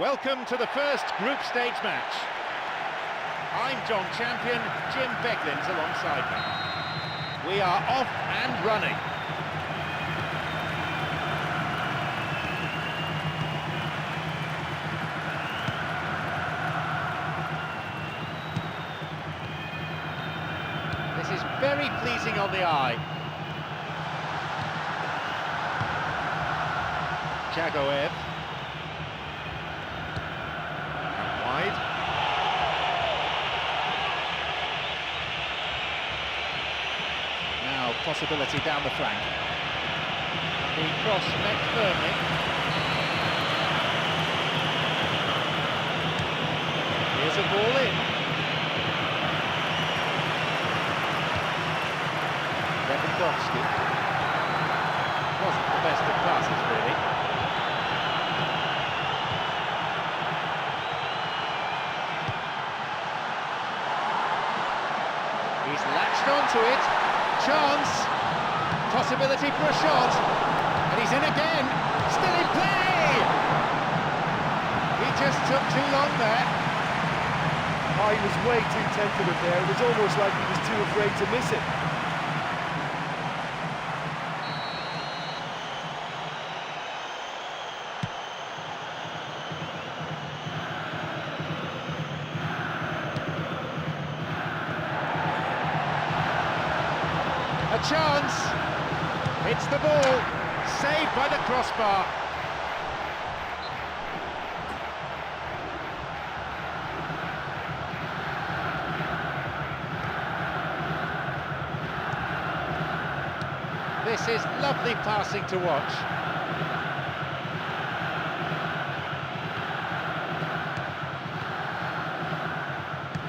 Welcome to the first group stage match. I'm John Champion, Jim Becklin's alongside me. We are off and running. This is very pleasing on the eye. Jagoev. Now possibility down the flank. The cross met firmly. Here's a ball in. Lewandowski. Wasn't the best of passes, really. He's latched onto it. Chance. Possibility for a shot. And he's in again. Still in play! He just took too long there. Oh, he was way too tentative there. It was almost like he was too afraid to miss it. A chance, it's the ball, saved by the crossbar. This is lovely passing to watch.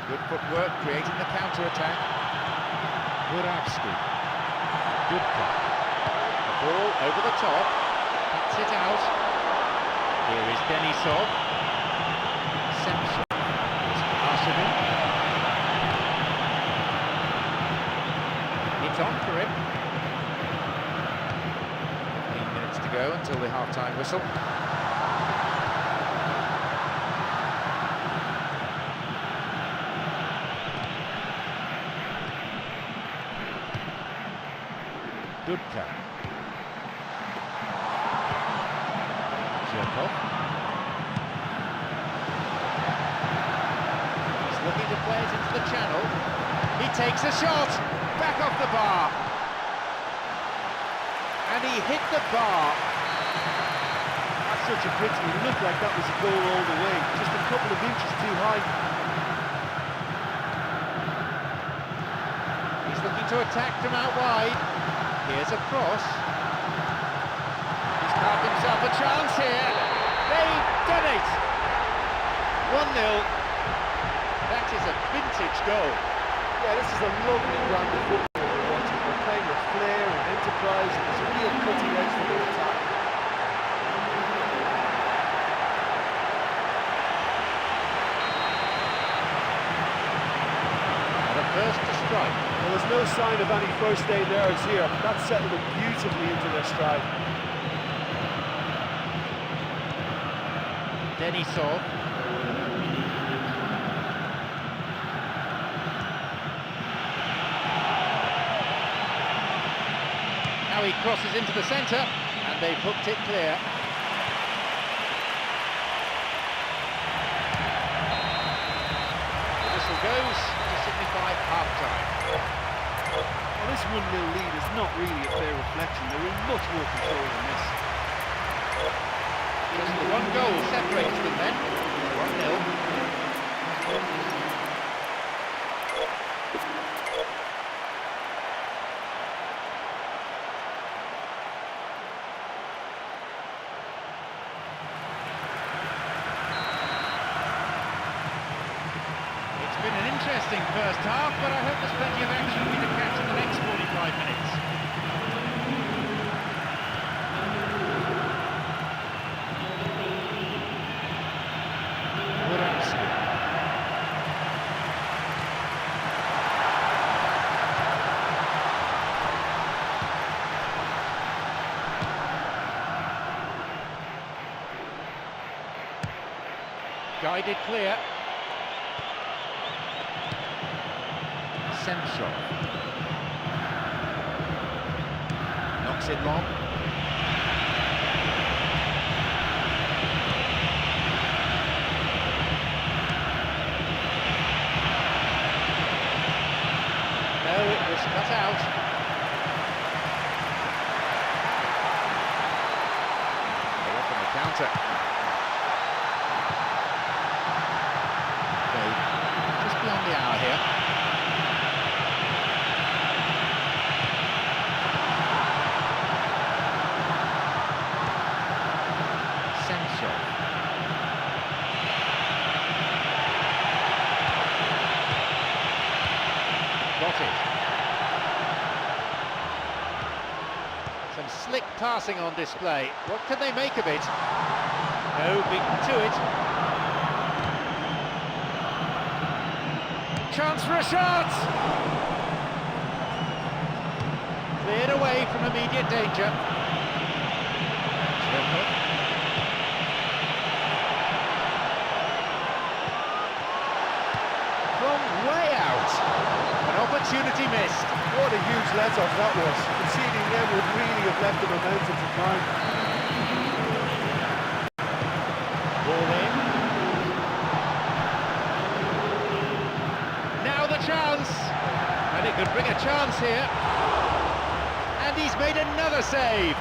Good footwork, creating the counter-attack. Uefa. Good cut. The ball over the top, cuts it out. Here is Denisov. Samson. Here's Arshavin. It's on for him. 15 minutes to go until the half-time whistle. Dudka. Zhirkov. He's looking to play it into the channel. He takes a shot, back off the bar. And he hit the bar. That's such a pity. It looked like that was a goal all the way. Just a couple of inches too high. He's looking to attack from out wide. Here's a cross. He's carved himself a chance here. They've done it! 1-0. That is a vintage goal. Yeah, this is a lovely brand of football we're watching. They're playing with flair and enterprise, and there's a real cutting edge for their attack. And a first to strike. Well, there's no sign of any first aid errors here. That settled them beautifully into their stride. Denisov. Now he crosses into the centre, and they've hooked it clear. The whistle goes to signify half-time. Well, this 1-0 lead is not really a fair reflection. They're in much more control than this. Just the one goal separates them then. 1-0. It's been an interesting first half, but I hope there's plenty of action for you to catch in the next 45 minutes. Guided clear. Sentsov. Knocks it long. No, it was cut out. They're up on the counter. Just beyond the hour here. Sentsov. Got it. Some slick passing on display. What can they make of it? No, beaten to it. Chance for a shot! Cleared away from immediate danger. From way out. An opportunity missed. What a huge let-off that was. Conceding them would really have left the momentum to climb. Ball in. Now the chance. And it could bring a chance here. And he's made another save.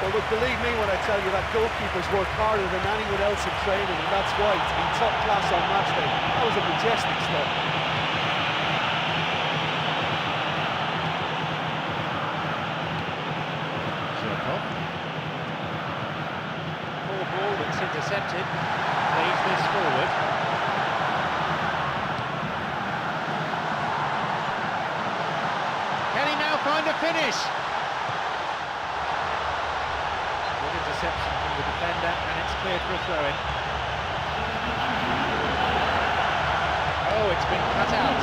Well, look, believe me when I tell you that goalkeepers work harder than anyone else in training, and that's why, to be top class on match day, that was a majestic stop. Poor ball that's intercepted. Plays this forward. Can he now find a finish? Good interception from the defender, and it's cleared for a throw-in. Oh, it's been cut out.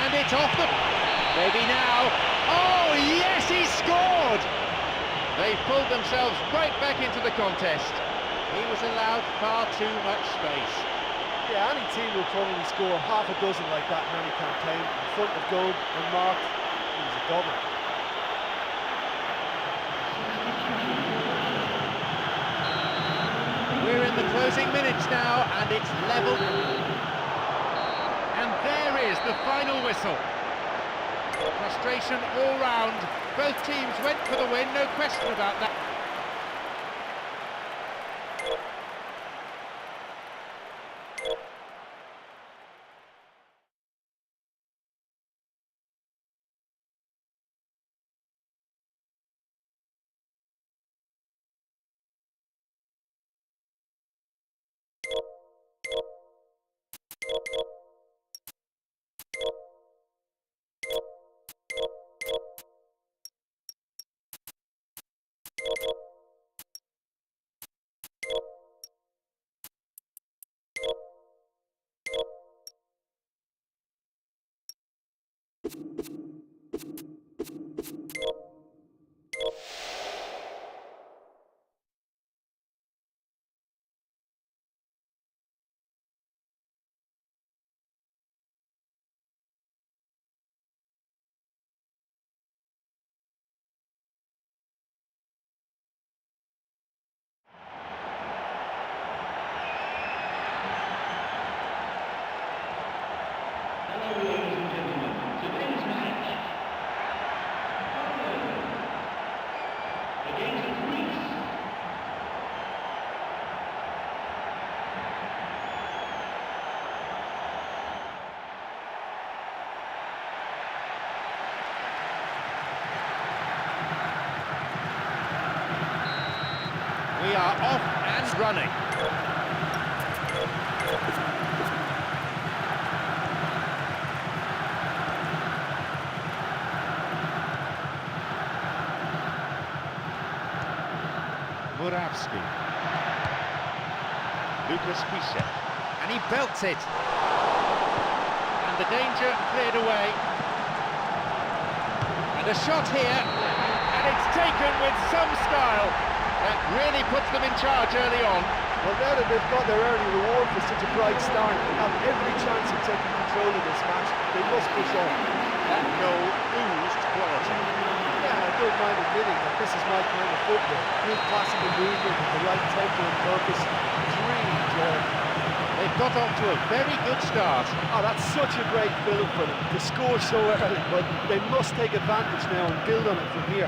And it's off the... Maybe now. Oh, yes, he scored! They've pulled themselves right back into the contest. He was allowed far too much space. Yeah, any team will probably score half a dozen like that in any campaign. In front of goal, unmarked, he was a gobbler. We're in the closing minutes now, and it's level. And there is the final whistle. Frustration all round. Both teams went for the win, no question about that. We are off and running. Murawski. Lucas Piszczek. And he belts it. And the danger cleared away. And a shot here. And it's taken with some style. That really puts them in charge early on. Well, now that they've got their early reward for such a bright start, they have every chance of taking control of this match. They must push on. That goal oozed quality. Yeah, I don't mind admitting that this is my kind of football. Good classical movement with the right tempo and purpose. It's really enjoyable. They've got off to a very good start. Oh, that's such a great build for them to score so early, but they must take advantage now and build on it from here.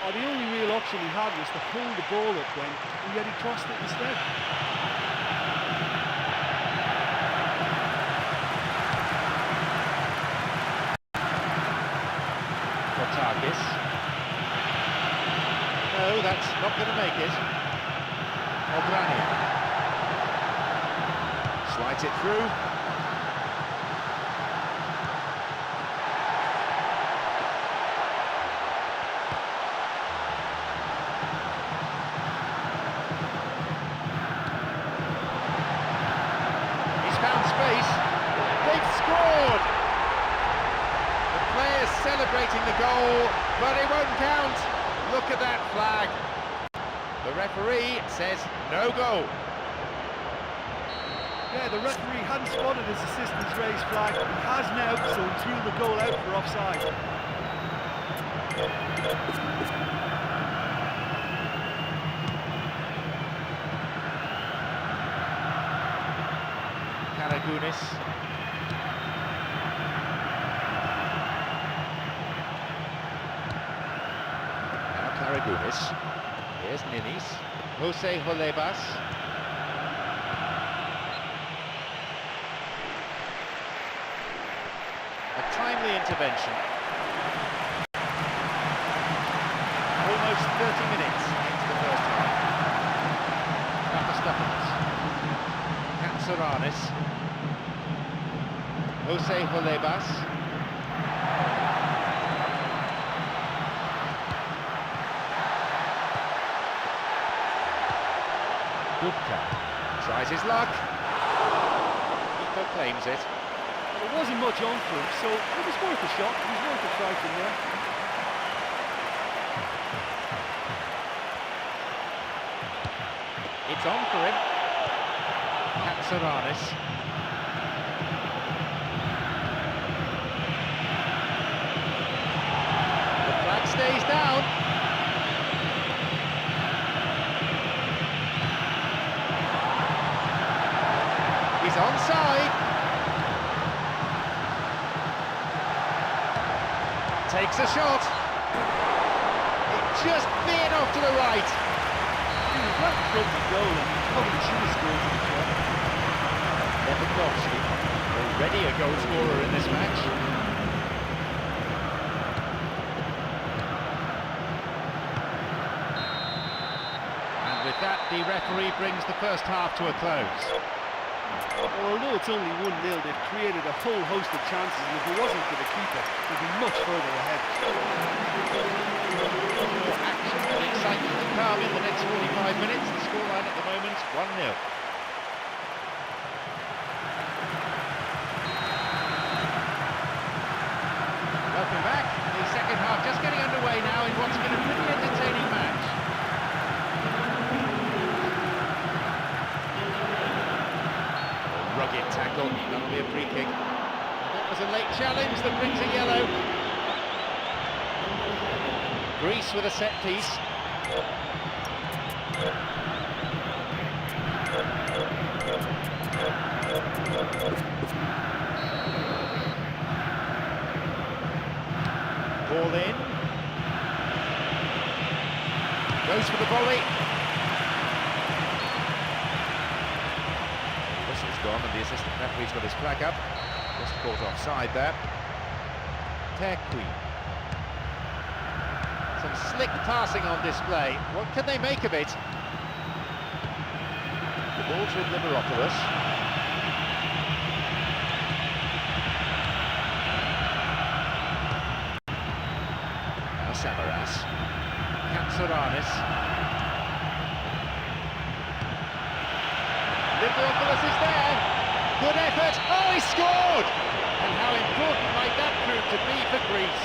Oh, the only real option he had was to hold the ball up then, and yet he crossed it instead. Targis. No, that's not going to make it. Obrani. Slides it through. He's found space. They've scored! Celebrating the goal, but it won't count. Look at that flag. The referee says no goal. Yeah, the referee hadn't spotted his assistant's raised flag. He has now, so he threw the goal out for offside. Karagounis. Karagounis. Here's Ninis. Jose Holebas. A timely intervention. Almost 30 minutes into the first half. Papastathopoulos. Katsaranis. Jose Holebas. Dubka tries his luck. Keeper claims it. Well, there wasn't much on for him, so it was worth a shot. It was worth a try from there. It's on for him. Katsaranis. The flag stays down. He's onside. Takes a shot. It just veered off to the right. He was right in front of the goal and he probably should have scored from the shot. Lewandowski, already a goal scorer in this match. And with that, the referee brings the first half to a close. Well, although it's only 1-0, they've created a whole host of chances, and if it wasn't for the keeper, they'd be much further ahead. Action and excitement to come in the next 45 minutes. The scoreline at the moment, 1-0. Welcome back. The second half just getting underway now in what's been a pretty entertaining match. Rugged tackle, that'll be a free kick. And that was a late challenge that brings a yellow. Greece with a set piece. Ball in. Goes for the volley. Whistle's gone and the assistant referee's got his flag up. Just caught offside there. Terqui. Some slick passing on display. What can they make of it? The ball's with Liberopoulos. Now Samaras. Katsouranis. Liberopoulos is there. Good effort. Oh, he scored! And how important might that prove to be for Greece?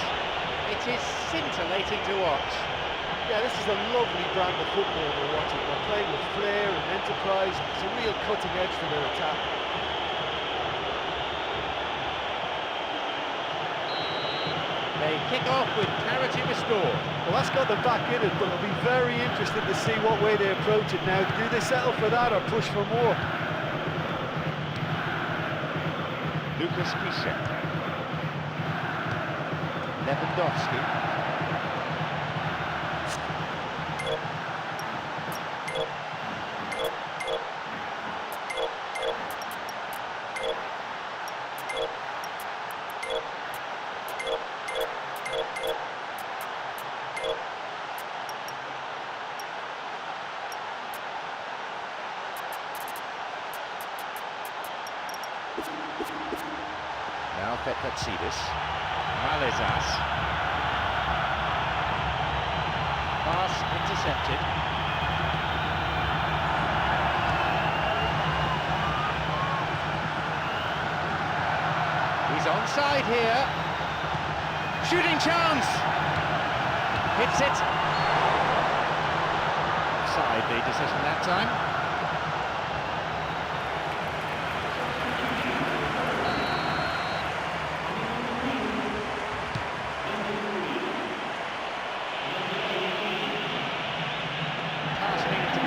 It is scintillating to watch. Yeah, this is a lovely brand of football we're watching. They're playing with flair and enterprise. It's a real cutting edge for their attack. They kick off with parity restored. Well, that's got them back in it, but it'll be very interesting to see what way they approach it now. Do they settle for that or push for more? Lucas Piszczek. Lewandowski. Now Petratsidis. Malezas. Pass intercepted. He's onside here. Shooting chance. Hits it. Offside the decision that time.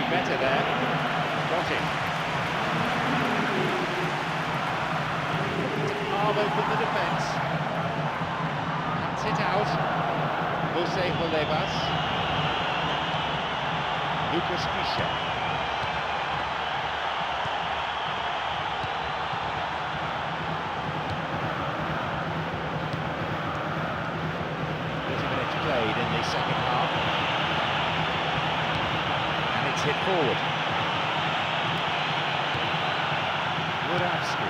Better there. Got it. Arm open the defence. Cuts it out. Jose Olebas. Lucas Piszczek. Minutes played in the second half. Hit forward. Woodowski.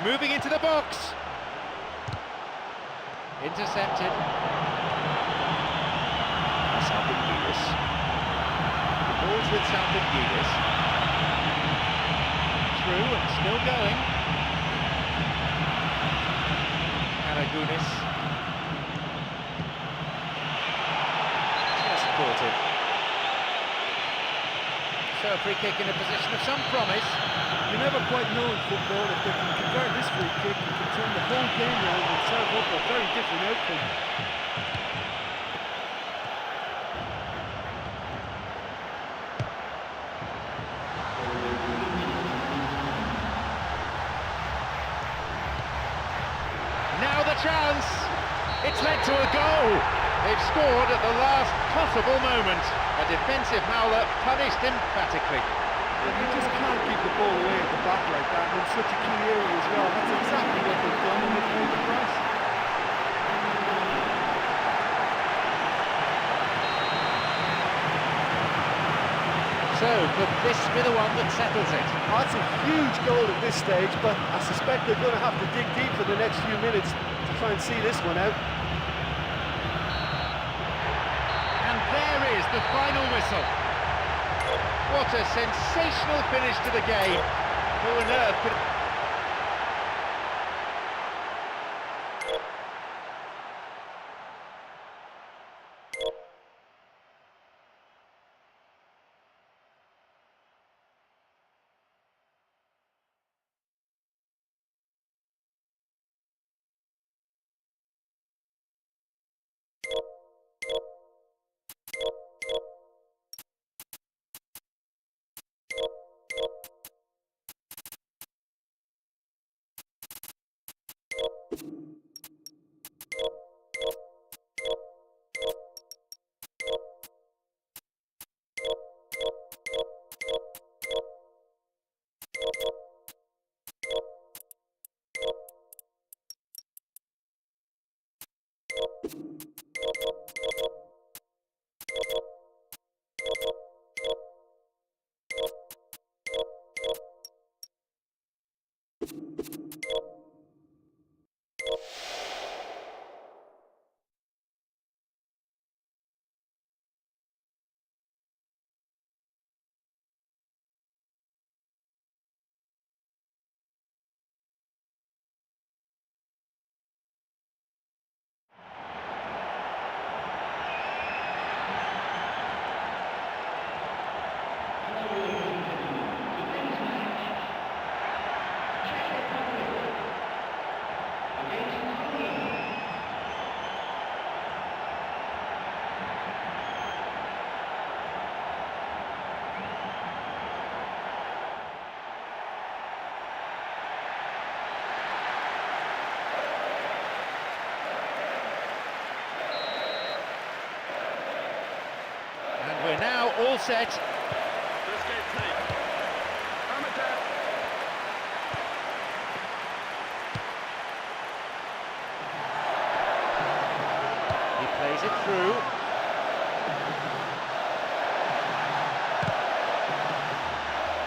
Moving into the box. Intercepted. Salpingidis. The ball's with Salpingidis. Through and still going. Aragunis. Just caught it. So a free kick in a position of some promise. You never quite know in football if they can convert this free kick, it can turn the whole game around and serve up a very different outcome. Now the chance! It's led to a goal! They've scored at the last possible moment. A defensive howler punished emphatically. And you just can't keep the ball away at the back like that in such a key area as well. That's exactly what they've done and they've paid the price. So, could this be the one that settles it? That's a huge goal at this stage, but I suspect they're going to have to dig deep for the next few minutes to try and see this one out. And there is the final whistle. What a sensational finish to the game. Who on earth could... We're now all set. First game take. Ramadan. He plays it through.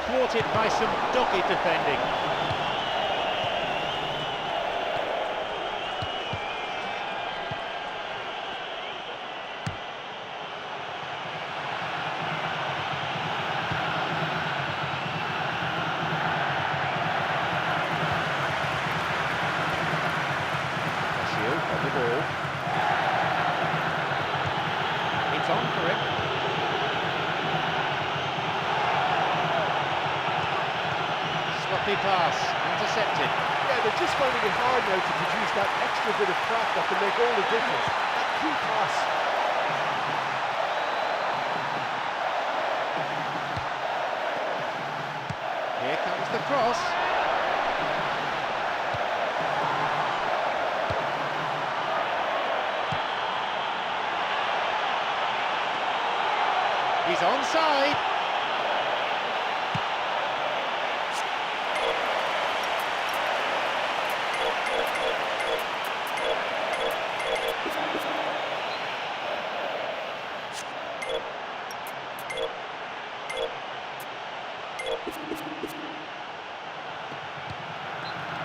Thwarted by some dogged defending. The ball. It's on for him. Sloppy pass, intercepted. Yeah, they're just finding it hard now to produce that extra bit of crack that can make all the difference. That key pass. Here comes the cross. He's onside.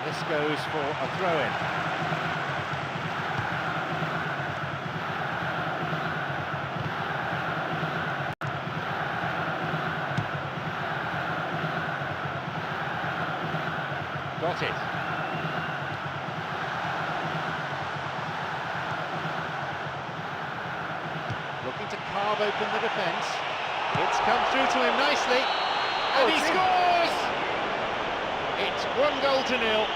This goes for a throw-in. Got it. Looking to carve open the defence. It's come through to him nicely. And he scores! It's 1-0.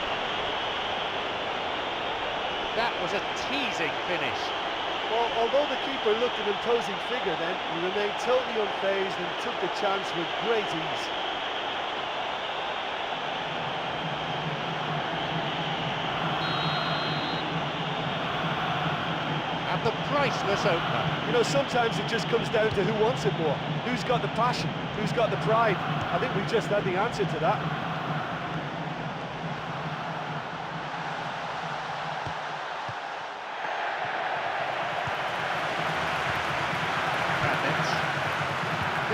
That was a teasing finish. Well, although the keeper looked an imposing figure then, he remained totally unfazed and took the chance with great ease. The priceless opener. You know, sometimes it just comes down to who wants it more. Who's got the passion? Who's got the pride? I think we just had the answer to that.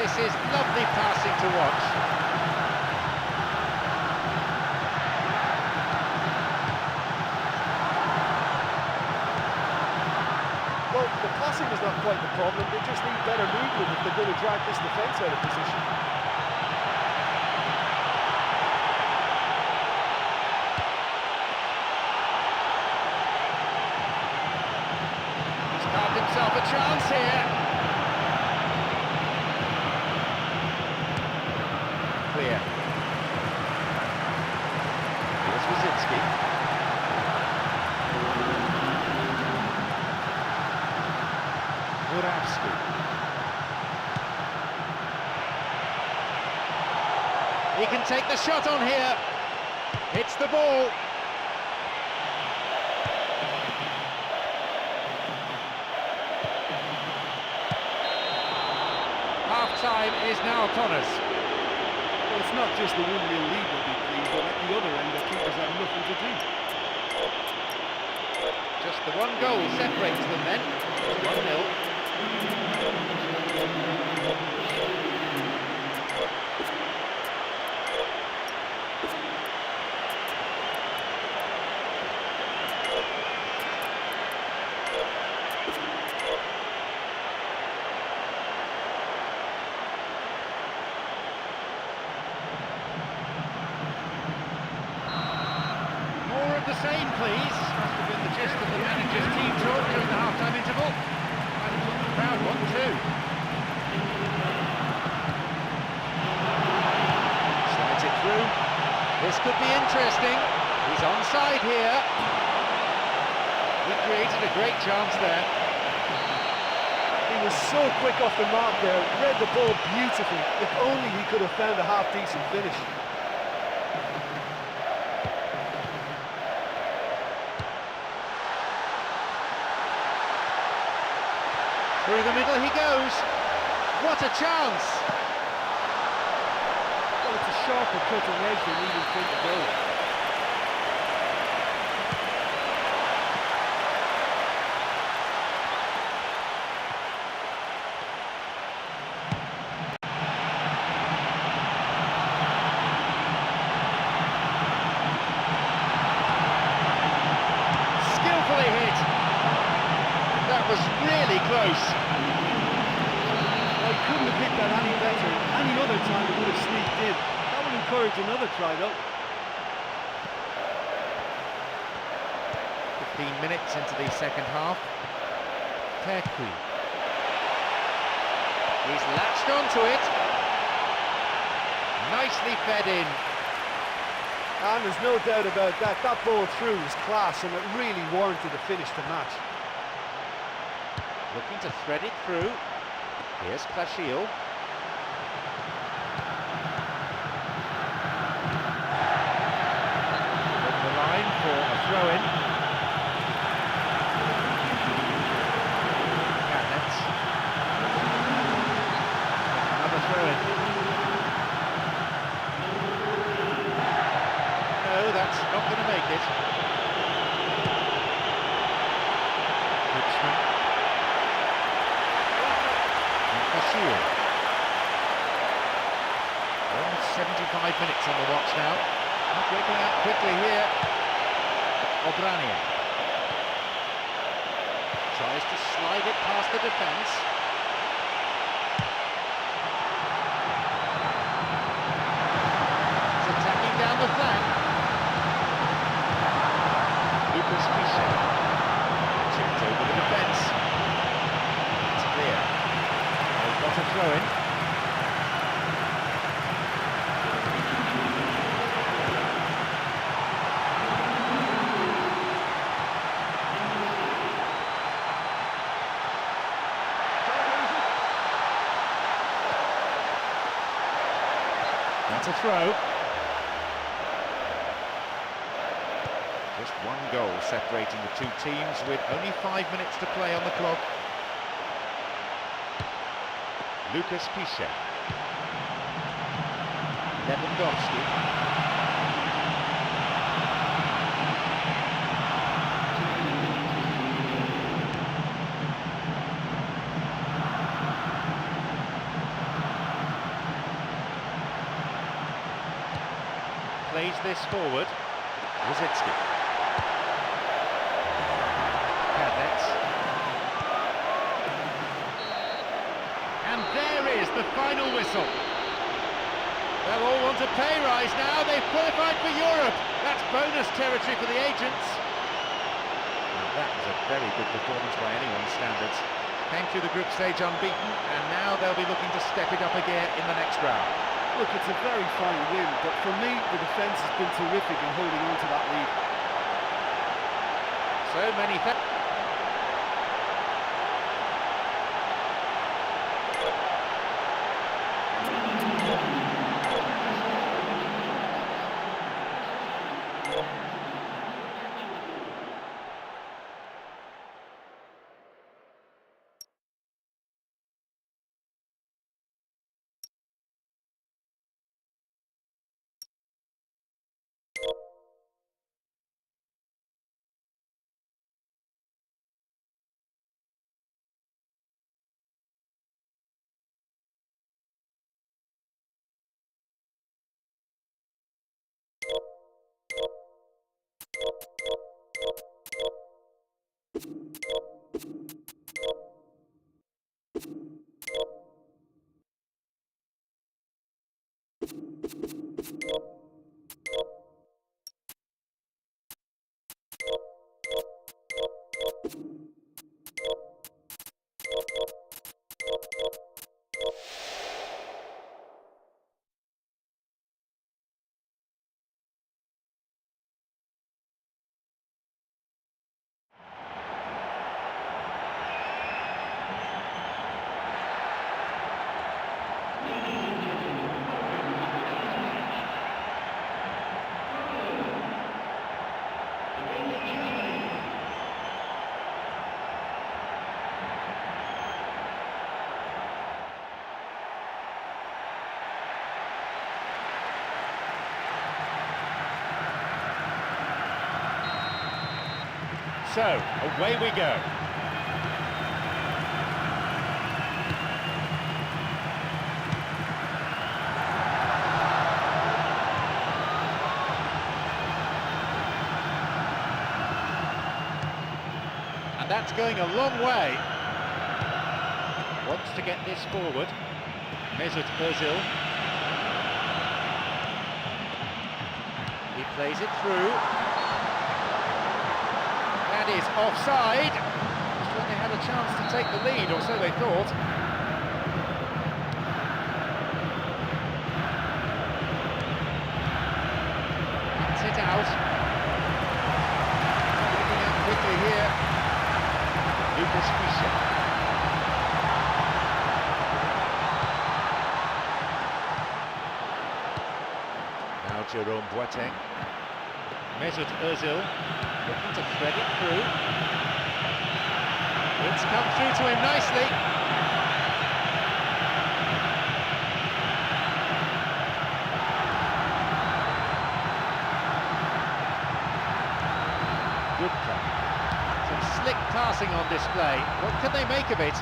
This is Lovely passing to watch. Well, the passing is not quite the problem. They just need better movement if they're going to drag this defence out of position. He's carved himself a chance here. Clear. Here's Wazinski. Murawski. He can take the shot on here. Hits the ball. Half-time is now upon us. Well, it's not just the 1-0 lead that we pleased, but at the other end, the keepers have nothing to do. Just the one goal separates them then. 1-0. More of the same, please. Must have been the gist of the manager's team talk during the half-time interval. And the crowd one too. Slides it through. This could be interesting. He's onside here. He created a great chance there. He was so quick off the mark there, read the ball beautifully. If only he could have found a half-decent finish. Through the middle he goes. What a chance! Well, it's a sharper cutting edge than even think to go. Skillfully hit. That was really close. Well, he couldn't have hit that any better. Any other time it would have sneaked in. That would encourage another try, though. 15 minutes into the second half. Terqui. He's latched onto it. Nicely fed in. And there's no doubt about that. That ball through was class, and it really warranted a finish to match. Looking to thread it through. Here's Plashiel. Over the line for a throw-in. Cabinets. Another throw-in. No, that's not going to make it. Richmond. Almost 75 minutes on the watch now. Not breaking out quickly here. Obrania tries to slide it past the defence. He's attacking down the flank. Lucas Pichot chipped over the defence. It's clear. Got a throw-in. That's a throw. Just one goal separating the two teams with only 5 minutes to play on the clock. Lucas Pichot. Lewandowski. Plays this forward. Rosicki. Pavets. And there is the final whistle. They'll all want a pay rise now. They've qualified for Europe. That's bonus territory for the agents. Now, that was a very good performance by anyone's standards. Came through the group stage unbeaten, and now they'll be looking to step it up a gear in the next round. Look, it's a very fine win, but for me, the defence has been terrific in holding on to that lead. So many thanks. So, away we go. And that's going a long way. Wants to get this forward. Mesut Özil. He plays it through. That is offside. Just when they had a chance to take the lead, or so they thought. Cuts it out. Looking out quickly here. Lucas Fischer. Now Jerome Boateng. Mesut Özil. Looking to thread it through. It's come through to him nicely. Good cut. Some slick passing on display. What can they make of it?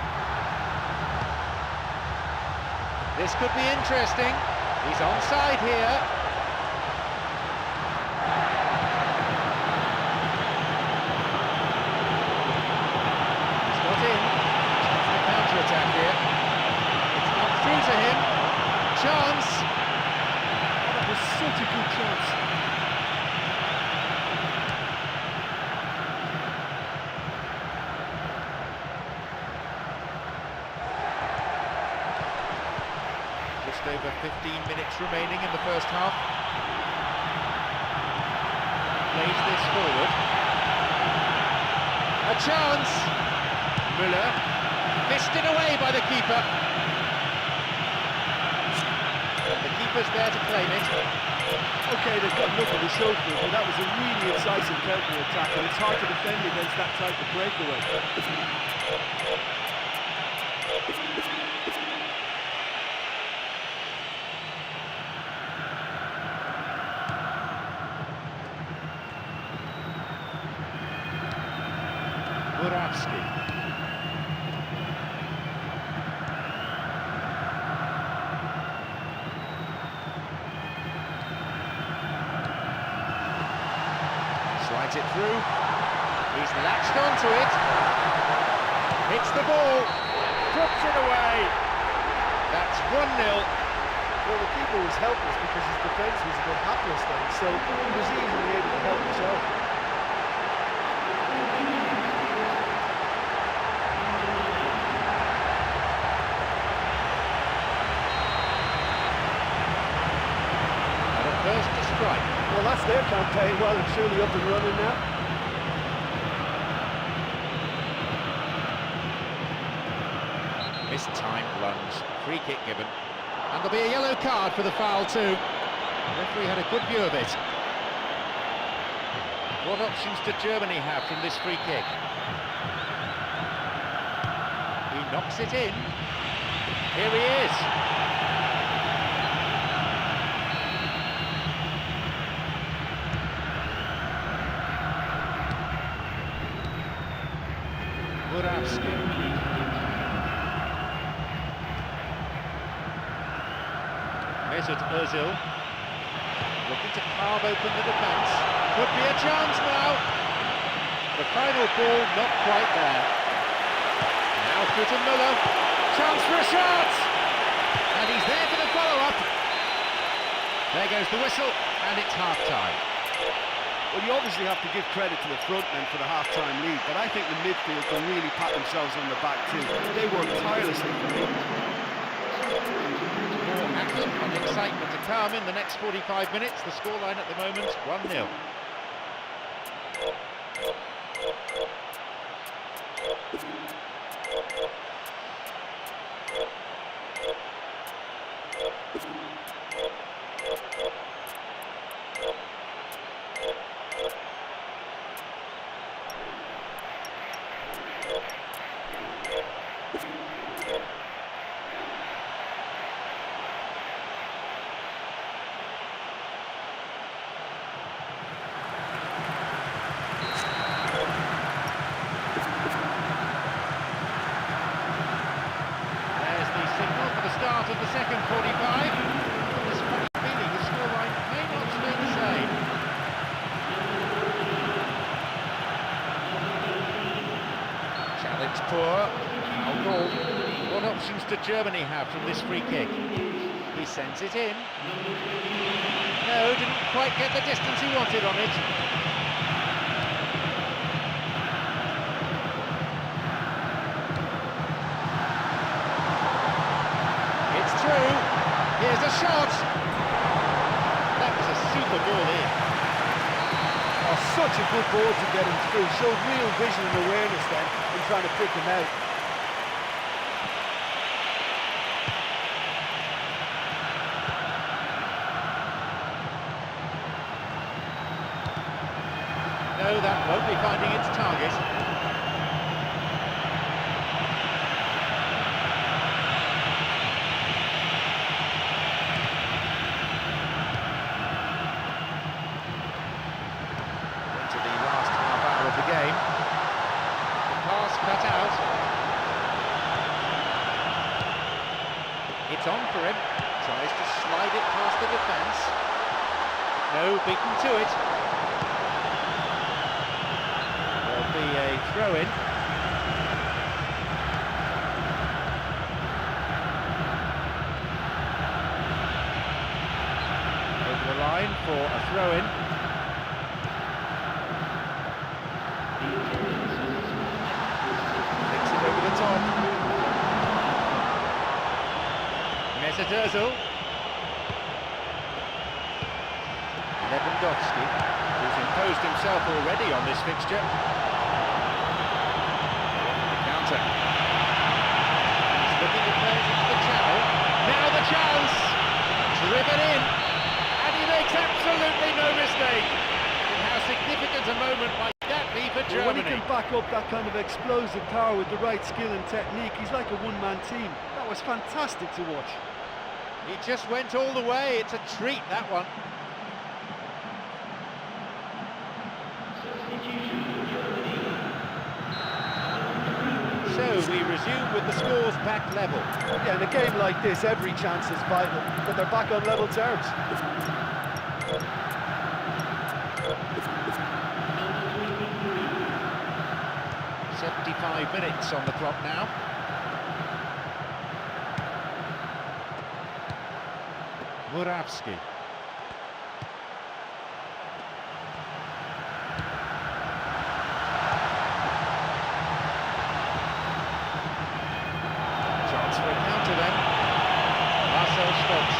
This could be interesting. He's onside here. Attack here. It's not through to him. Chance. Oh, that was such a good chance. Just over 15 minutes remaining in the first half. Plays this forward. A chance. Müller. Missed it away by the keeper. The keeper's there to claim it. Okay, they've got nothing to show for it, but that was a really incisive counter-attack, and it's hard to defend against that type of breakaway. Murawski. sends it through. He's latched onto it. Hits the ball. Puts it away. That's 1-0. Well, the keeper was helpless because his defence was a bit hapless then, so he was easily able to help himself. And a first to strike. Well, that's their campaign, well and truly up and running now. Mistimed lunge, free kick given. And there'll be a yellow card for the foul too. The referee had a good view of it. What options did Germany have from this free kick? He knocks it in. Here he is. Mesut Ozil looking to carve open the defence. Could be a chance now. The final ball not quite there. Now through to Müller. Chance for a shot! And he's there for the follow-up. There goes the whistle, and it's half-time. Well, you obviously have to give credit to the front men for the half-time lead, but I think the midfield can really pat themselves on the back too. They worked tirelessly for me. More action and excitement to come in the next 45 minutes. The scoreline at the moment, 1-0. Start of the second 45. There's a funny feeling the scoreline may not stay the same. Challenge poor. Foul called. What options did Germany have from this free kick? He sends it in. No, didn't quite get the distance he wanted on it. Here's a shot! That was a super ball in. Oh, such a good ball to get him through. Showed real vision and awareness then in trying to pick him out. No, that won't be finding its target. Game. The pass cut out. It's on for him. Tries to slide it past the defence. No, beaten to it. There'll be a throw-in. Over the line for a throw-in. Mesut Ozil. Lewandowski, who's imposed himself already on this fixture. The counter. He's looking to play it into the channel. Now the chance! Driven in. And he makes absolutely no mistake. And how significant a moment might that be for Germany? When he can back up that kind of explosive power with the right skill and technique, he's like a one-man team. That was fantastic to watch. He just went all the way. It's a treat, that one. So we resume with the scores back level. Yeah, in a game like this, every chance is vital, but they're back on level terms. 75 minutes on the clock now. Murawski. Chance for a counter then. Marcel Stolz.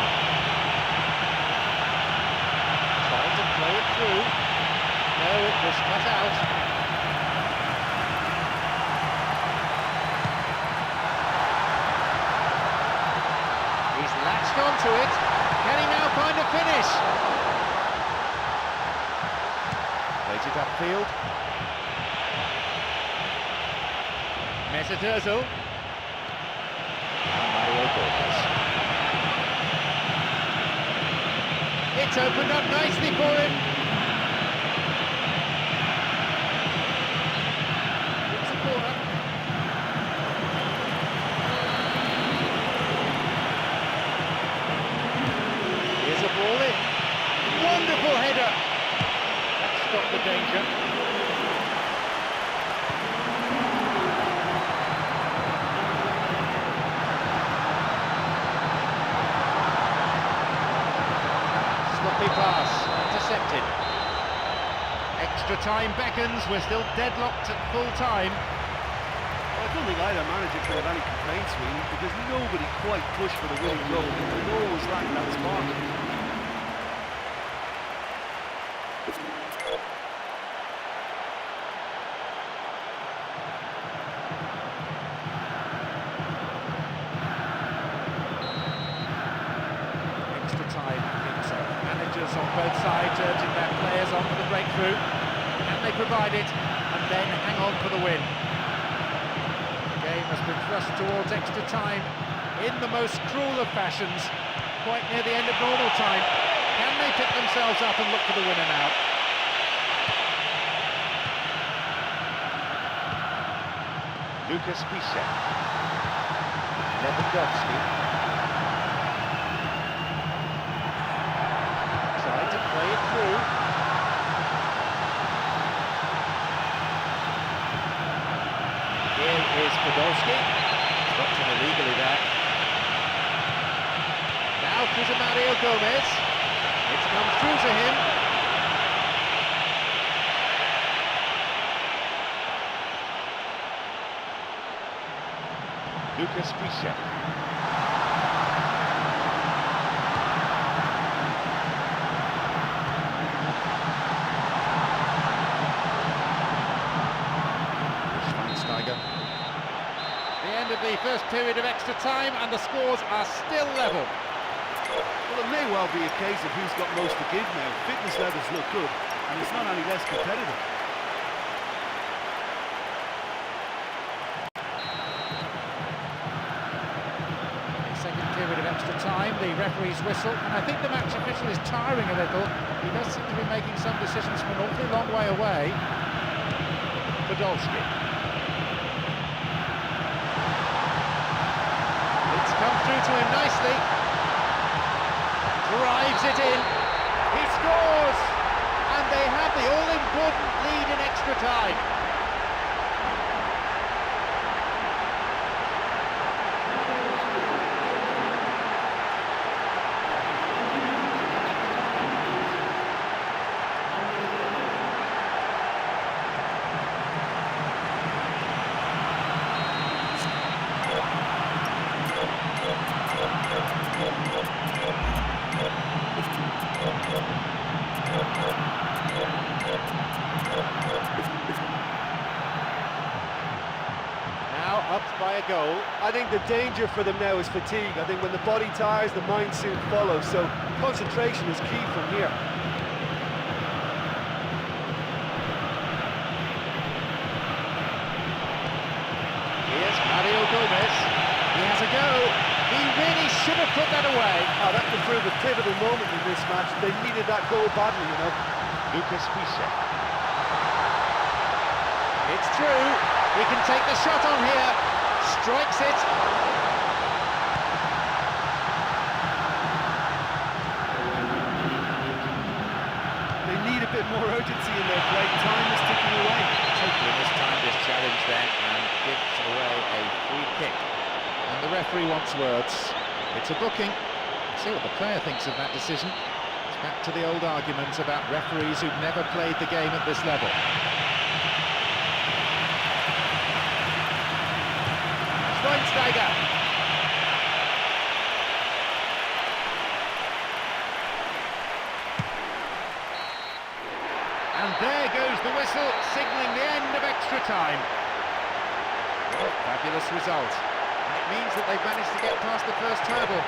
Trying to play it through. No, it was cut out. He's latched onto it. Can he now find a finish? Plays it upfield. Mesut Ozil. Mario Gomez. It's opened up nicely for him. It's a corner. Here's a ball in. Wonderful header. That stopped the danger. Sloppy pass, intercepted. Extra time beckons, we're still deadlocked at full time. Well, I don't think either manager could have any complaints really, because nobody quite pushed for the winning goal. They always lacked that spark. Extra time, I think so. Managers on both sides urging their players on for the breakthrough. Can they provide it and then hang on for the win? The game has been thrust towards extra time in the most cruel of fashions, quite near the end of normal time. Can they pick themselves up and look for the winner now? Lucas Piszczek. Lewandowski. Tried to play it through. Here is Podolski. Stopped him illegally there. Now through to Mario Gomez. It's come through to him. Lucas Piszczek. The end of the first period of extra time and the scores are still level. Well, it may well be a case of who's got most to give now. Fitness levels look good, and it's not any less competitive. Second period of extra time, the referee's whistle, and I think the match official is tiring a little. He does seem to be making some decisions from an awfully long way away. Podolski. It's come through to him nicely. Drives it in. He scores! And they have the all-important lead in extra time. Now up by a goal. I think the danger for them now is fatigue. I think when the body tires, the mind soon follows. So concentration is key from here. Here's Mario Gomez. He has a go. He really should have put that away. Oh, that could prove a pivotal moment in this match. They needed that goal badly, you know. Lucas Piszczek. It's true. He can take the shot on here. Strikes it. They need a bit more urgency in their play. Time is ticking away. Totally mistimed this chance. challenge then and gives away a free kick. And the referee wants words. It's a booking. Let's see what the player thinks of that decision. It's back to the old argument about referees who've never played the game at this level. Schweinsteiger. And there goes the whistle, signalling the end of extra time. What a fabulous result. And it means that they've managed to get past the first hurdle.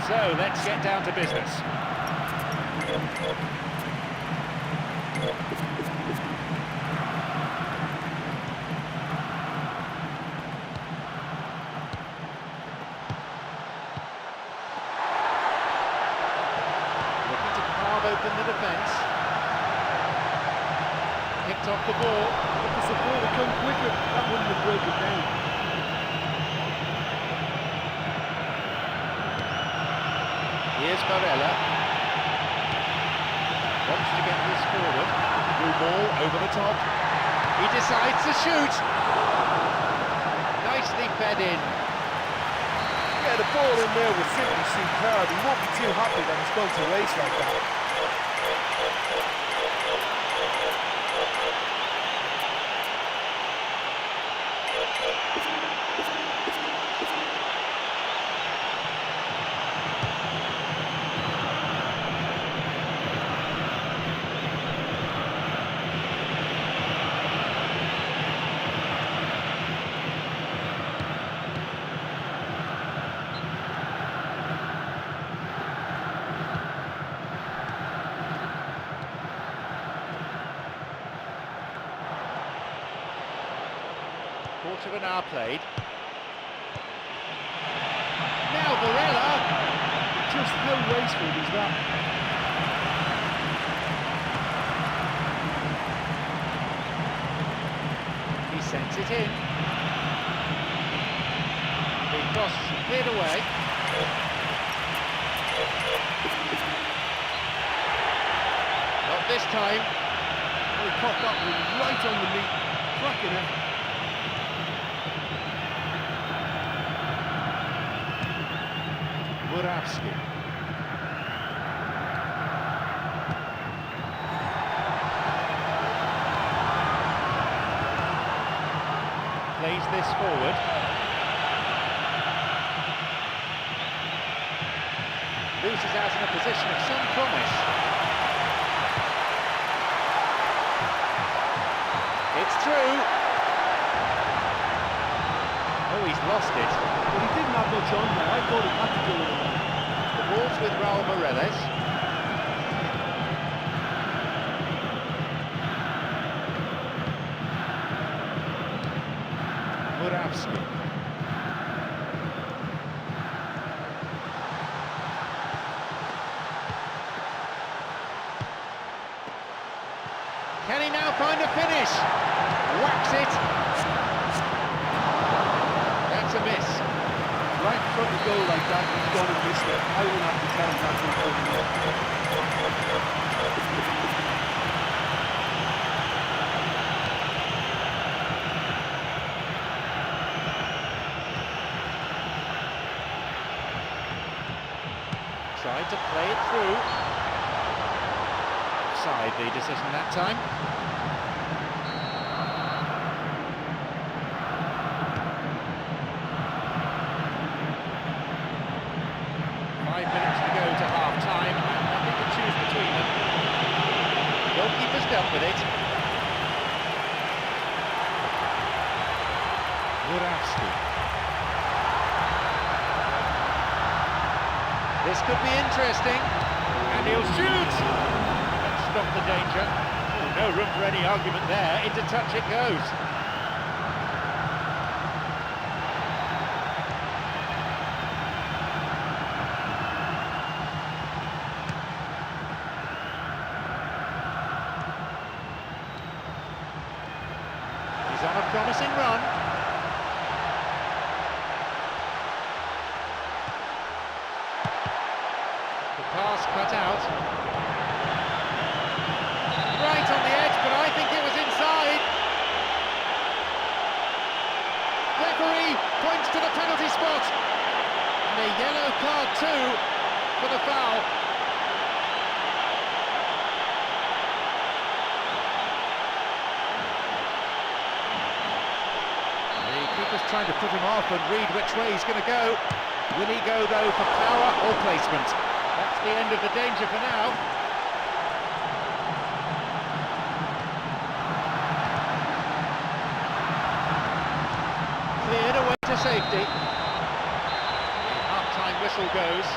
So let's get down to business. Looking to carve open the defence. Picked off the ball. If the support had come quicker, that wouldn't have broken down. Here's Barella. Wants to get this forward. Blue ball over the top. He decides to shoot. Nicely fed in. Yeah, the ball in there was simply superb. He won't be too happy that he's going to race like that. Quarter of an hour played. Now Varela. Just how wasteful is that? He sends it in. The cross cleared away. Not this time. They caught that one right on the meat. Cracking it. Murawski. Plays this forward. Loses out in a position of some promise. It's through. Oh, he's lost it. But he didn't have much on there. I thought he had to do it. The ball's with Raul Meireles. Murawski. Can he now find a finish? Whacks it. That's a miss. Right in front of goal like that, he's gone and missed it. I will have to tell him that's Tried to play it through. Offside the decision that time. Goalkeeper's dealt with it. Murawski. This could be interesting. And he'll shoot! And stop the danger. Oh, no room for any argument there. Into touch it goes. He's on a promising run. The pass cut out. Right on the edge, but I think it was inside. Referee points to the penalty spot. And a yellow card too for the foul. Trying to put him off and read which way he's going to go. Will he go, though, for power or placement? That's the end of the danger for now. Cleared away to safety. Half-time whistle goes.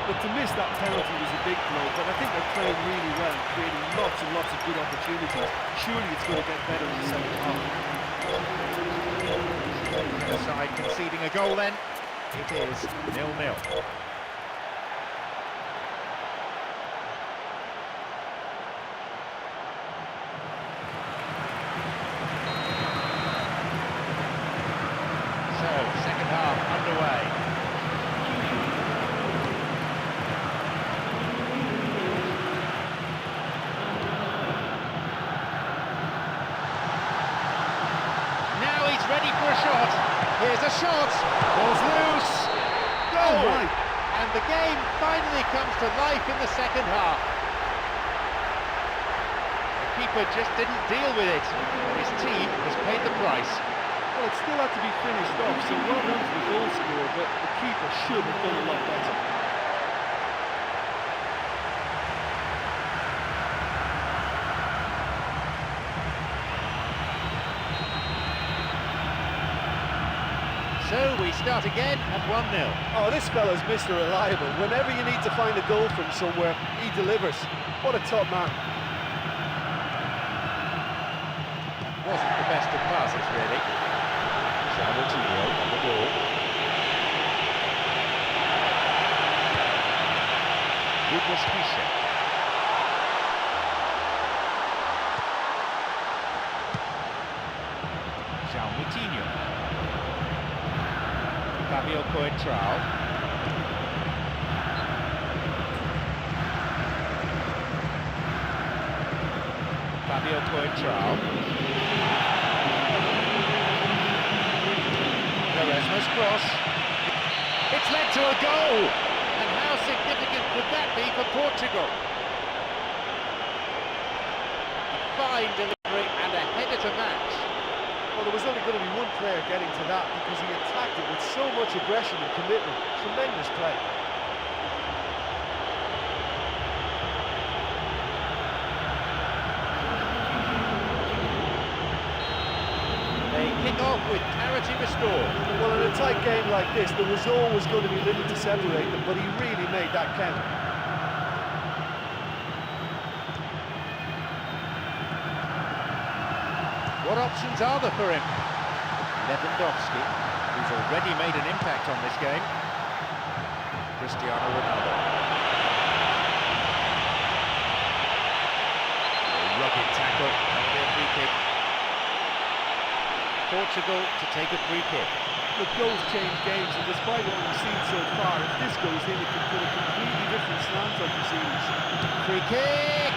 But to miss that penalty was a big blow, but I think they're playing really well, creating lots and lots of good opportunities. Surely it's going to get better in the second half. The side conceding a goal then, it is 0-0. So, second half underway. Ready for a shot. Here's a shot. Ball's loose. Goal. Oh, right. And the game finally comes to life in the second half. The keeper just didn't deal with it. And his team has paid the price. Well, it still had to be finished off, so well done for the goal scorer, but the keeper should have done a lot better. So we start again at 1-0. Oh, this fella's Mr. Reliable. Whenever you need to find a goal from somewhere, he delivers. What a top man. Wasn't the best of passes, really. Justicia. João Moutinho. Fabio Coentrao. Fabio Coentrao. Quaresma's cross. It's led to a goal! And how significant could that be for Portugal? A fine delivery and a header to match. Well, there was only going to be one player getting to that because he attacked it with so much aggression and commitment. Tremendous play. They kick off with parity restored. Well, in a tight game like this, there was always going to be little to separate them, but he really made that count. What options are there for him? Lewandowski, who's already made an impact on this game. Cristiano Ronaldo. A rugged tackle, that'll be a free kick. Portugal to take a free kick. The goals change games, and despite what we've seen so far, if this goes in, it could put a completely different slant on the series. Free kick!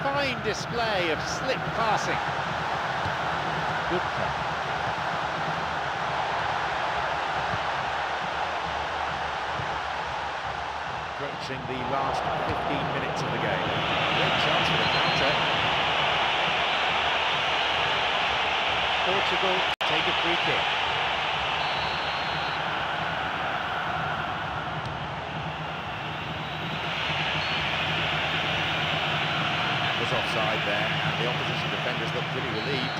Fine display of slick passing. Good cut. Approaching the last 15 minutes of the game. Great chance for the counter. Portugal take a free kick. Offside there, and the opposition defenders look pretty relieved.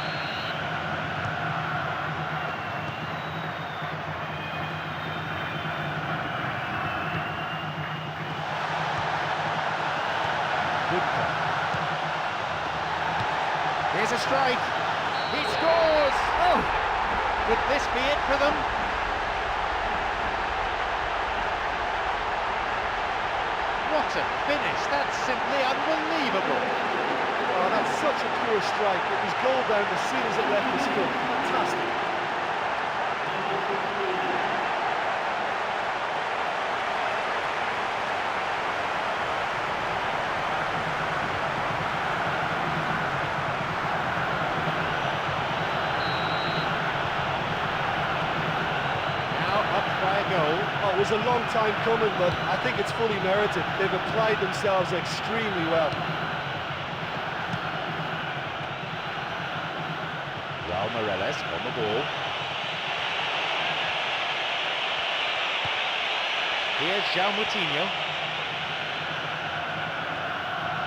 Good cut. Here's a strike. He scores! Oh! Could this be it for them? What a finish! That's simply unbelievable. Oh, that's such a pure strike. It was goal bound as soon as it left his foot. Fantastic. Now up by a goal. Oh, it was a long time coming, but I think it's fully merited. They've applied themselves extremely well. Morales on the ball. Here's João Moutinho.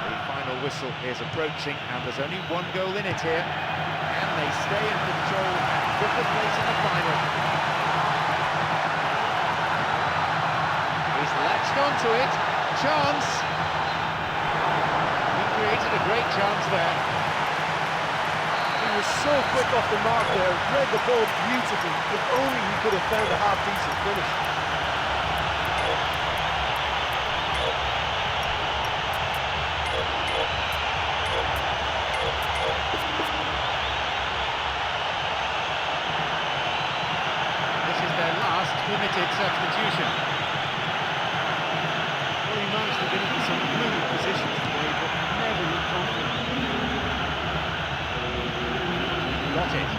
The final whistle is approaching, and there's only one goal in it here. And they stay in control and took the place in the final. He's latched onto it. Chance. He created a great chance there. He was so quick off the mark there, read the ball beautifully. If only he could have found a half-decent finish. This is their last permitted substitution. Well, he managed to get into some brilliant positions today, but never looked confident. Got it.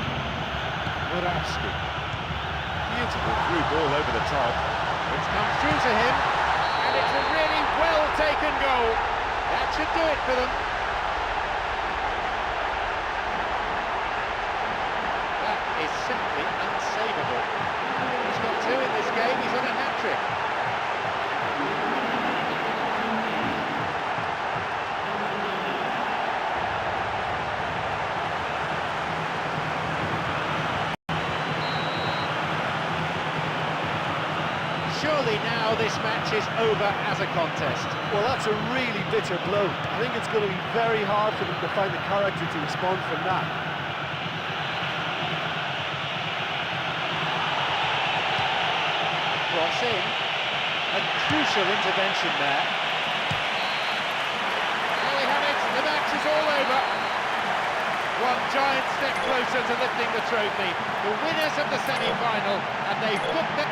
Murawski. Beautiful through ball over the top. It's come through to him, and it's a really well-taken goal. That should do it for them. That is simply unsavable. He's got two in this game, he's on a hat-trick. Surely now this match is over as a contest. Well, that's a really bitter blow. I think it's going to be very hard for them to find the character to respond from that. That's in. A crucial intervention there. There we have it, the match is all over. One giant step closer to lifting the trophy. The winners of the semi-final, and they've booked their...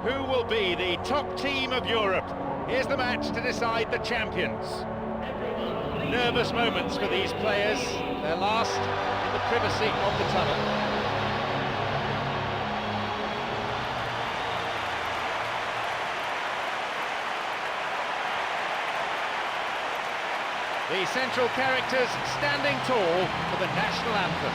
Who will be the top team of Europe? Here's the match to decide the champions. Nervous moments for these players. Their last in the privacy of the tunnel. The central characters standing tall for the national anthem.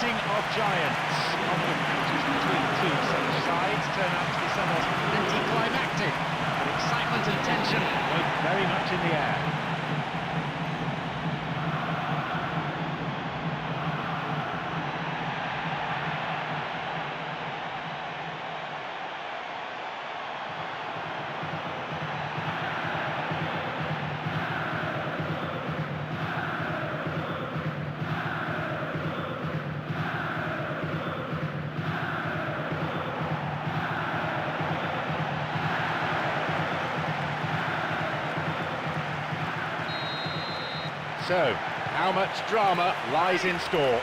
Of giants. Often matches between two such sides turn out to be somewhat anticlimactic, but excitement and tension both very much in the air. So, how much drama lies in store?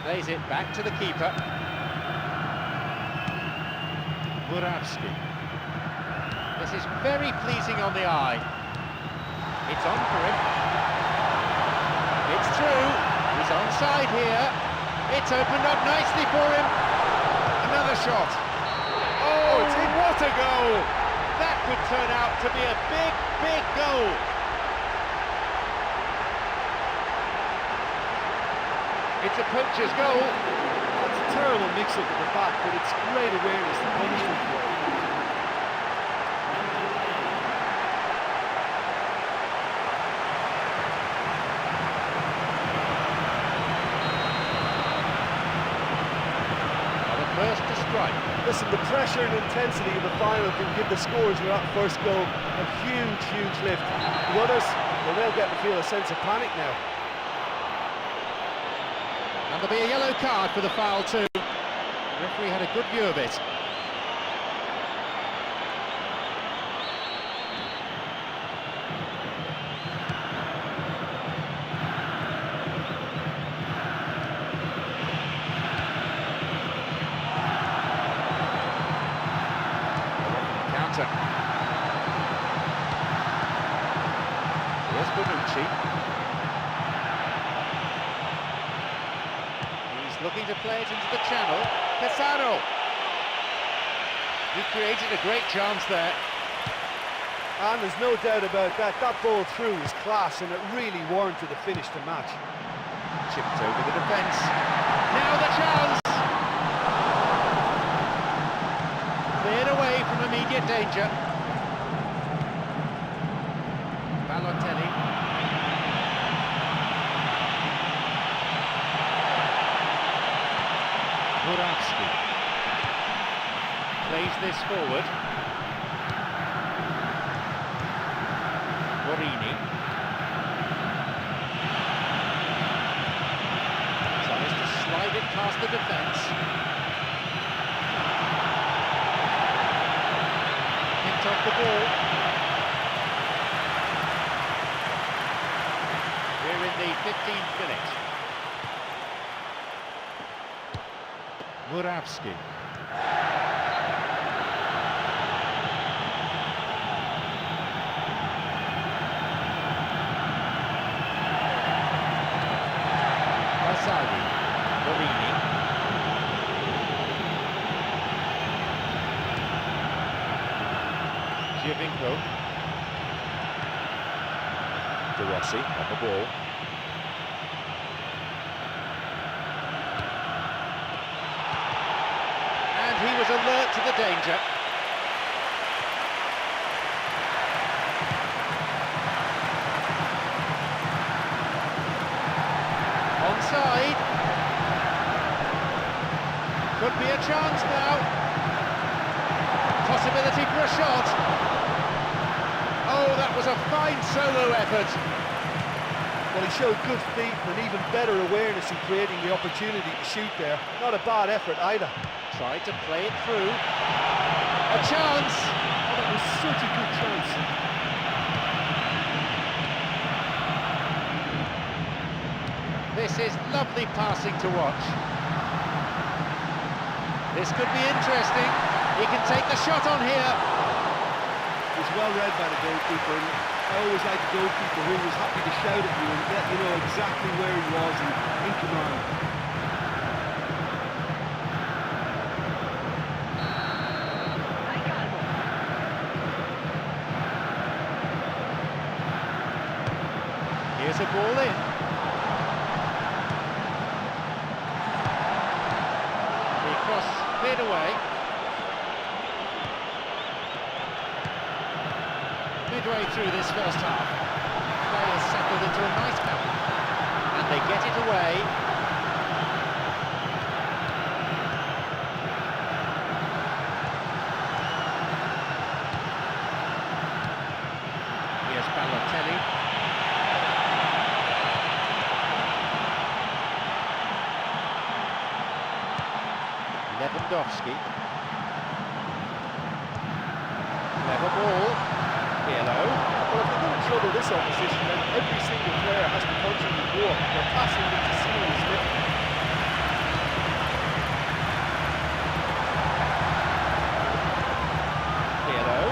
Plays it back to the keeper. Murawski. This is very pleasing on the eye. It's on for him. It's through. He's onside here. It's opened up nicely for him. Another shot. Oh, what a goal! That could turn out to be a big, big goal. It's a poacher's goal. That's a terrible mix-up at the back, but it's great awareness to punish him for it. First to strike. Listen, the pressure and intensity of the final can give the scorers with that first goal a huge, huge lift. The others, well, they'll get to feel a sense of panic now. And there'll be a yellow card for the foul too. The referee had a good view of it. Here's Bonucci. He's looking to play it into the channel. Cassano. He created a great chance there. And there's no doubt about that. That ball through was class, and it really warranted the finish to match. Chipped over the defence. Now the chance! Cleared away from immediate danger. Balotelli. Murawski. Plays this forward. Borini. Tries to slide it past the defence. Picked off the ball. We're in the 15th minute. Murawski. Borini. Giovinco. De Rossi on the ball. And he was alert to the danger. Onside. Could be a chance now. Possibility for a shot. Oh, that was a fine solo effort. Well, he showed good feet and even better awareness in creating the opportunity to shoot there. Not a bad effort either. Tried to play it through. A chance. Oh, that was such a good chance. This is lovely passing to watch. This could be interesting. He can take the shot on here. It was well read by the goalkeeper. And I always like a goalkeeper who was happy to shout at you and let you know exactly where he was and in command. Here's a ball in. The cross cleared away. Midway through this first half, play has settled into a nice pattern, and they get it away. Here's Balotelli. Lewandowski. Clever ball. Pirlo. Well, if they're going to trouble this opposition, then every single player has to contribute more. They're passing them to serious difference. Pirlo.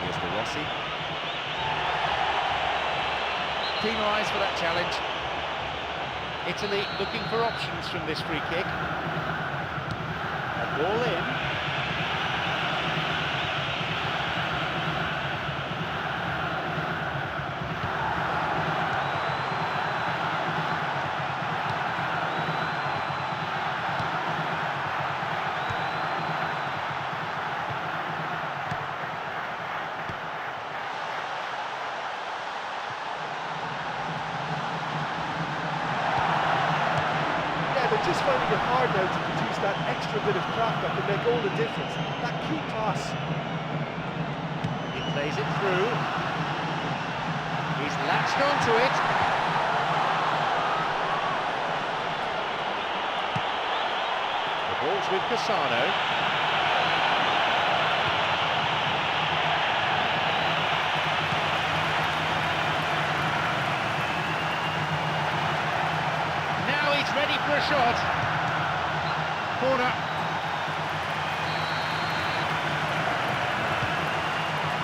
Here's De Rossi. Penalised for that challenge. Italy looking for options from this free kick. A ball in. Just finding it hard now to produce that extra bit of craft that can make all the difference. That key pass. He plays it through. He's latched onto it. The ball's with Cassano. Ready for a shot. Corner.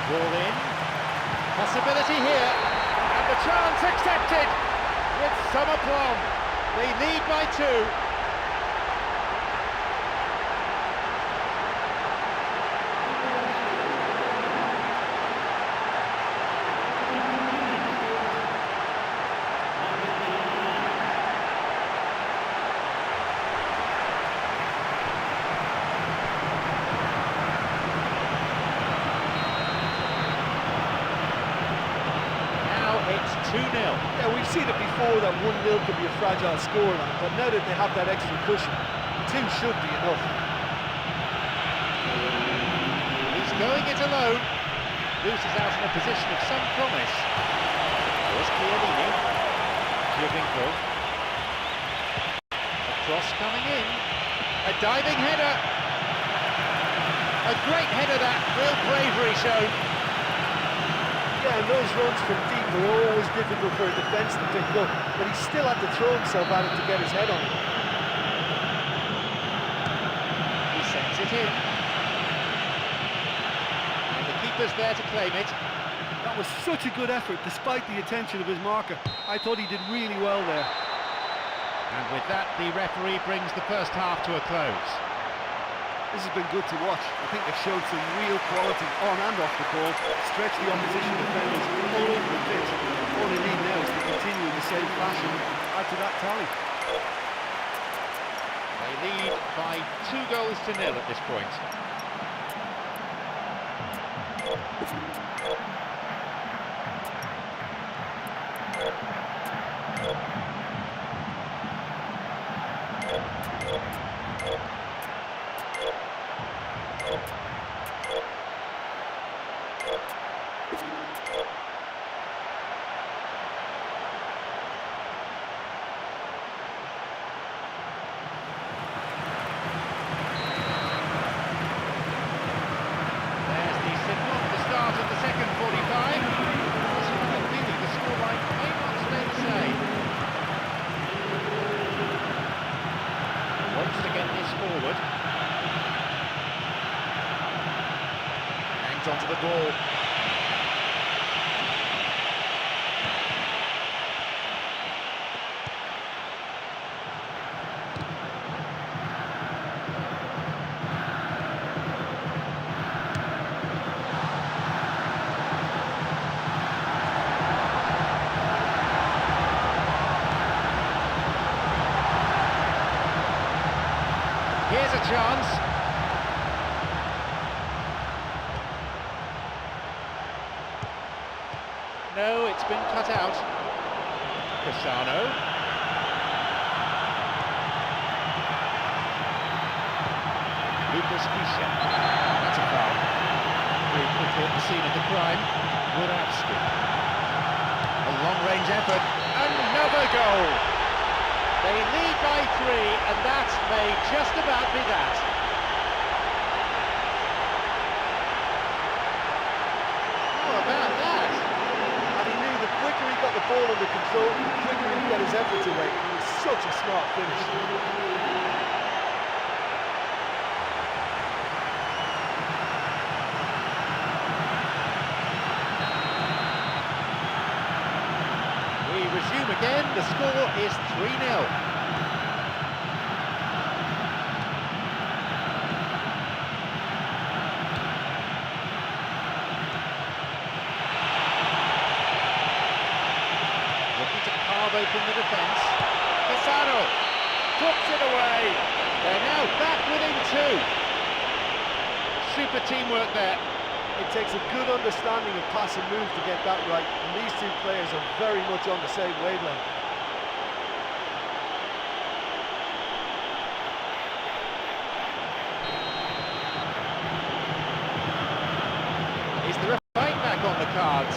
Ball in. Possibility here, and the chance accepted with some aplomb. They lead by 2. It's 2-0. Yeah, we've seen it before that 1-0 can be a fragile scoreline, but now that they have that extra cushion, 2 should be enough. He's going it alone. Loses out in a position of some promise. There's Chiellini. Giovinco. A cross coming in. A diving header. A great header, that. Real bravery shown. Yeah, and those runs from deep are always difficult for a defence to pick up, but he still had to throw himself at it to get his head on it. He sends it in. And the keeper's there to claim it. That was such a good effort, despite the attention of his marker. I thought he did really well there. And with that, the referee brings the first half to a close. This has been good to watch. I think they've showed some real quality on and off the ball, stretched the opposition defenders all over the pitch. All they need now is to continue in the same fashion, add to that tally. They lead by 2-0 at this point. Forward. Hangs onto the ball. Here's a chance. No, it's been cut out. Cassano. Lucas Kisha. That's a foul. Very quickly at the scene of the crime. Murawski. A long-range effort. Another goal. They lead by 3, and that may just about be that. How about that? And he knew the quicker he got the ball under control, the quicker he'd get his efforts away. It was such a smart finish. We resume again, the score is 3-0. Looking to carve open the defence. Cassano puts it away. They're now back within 2. Super teamwork there. It takes a good understanding of pass and move to get that right, and these 2 players are very much on the same wavelength. Is there a fight back on the cards?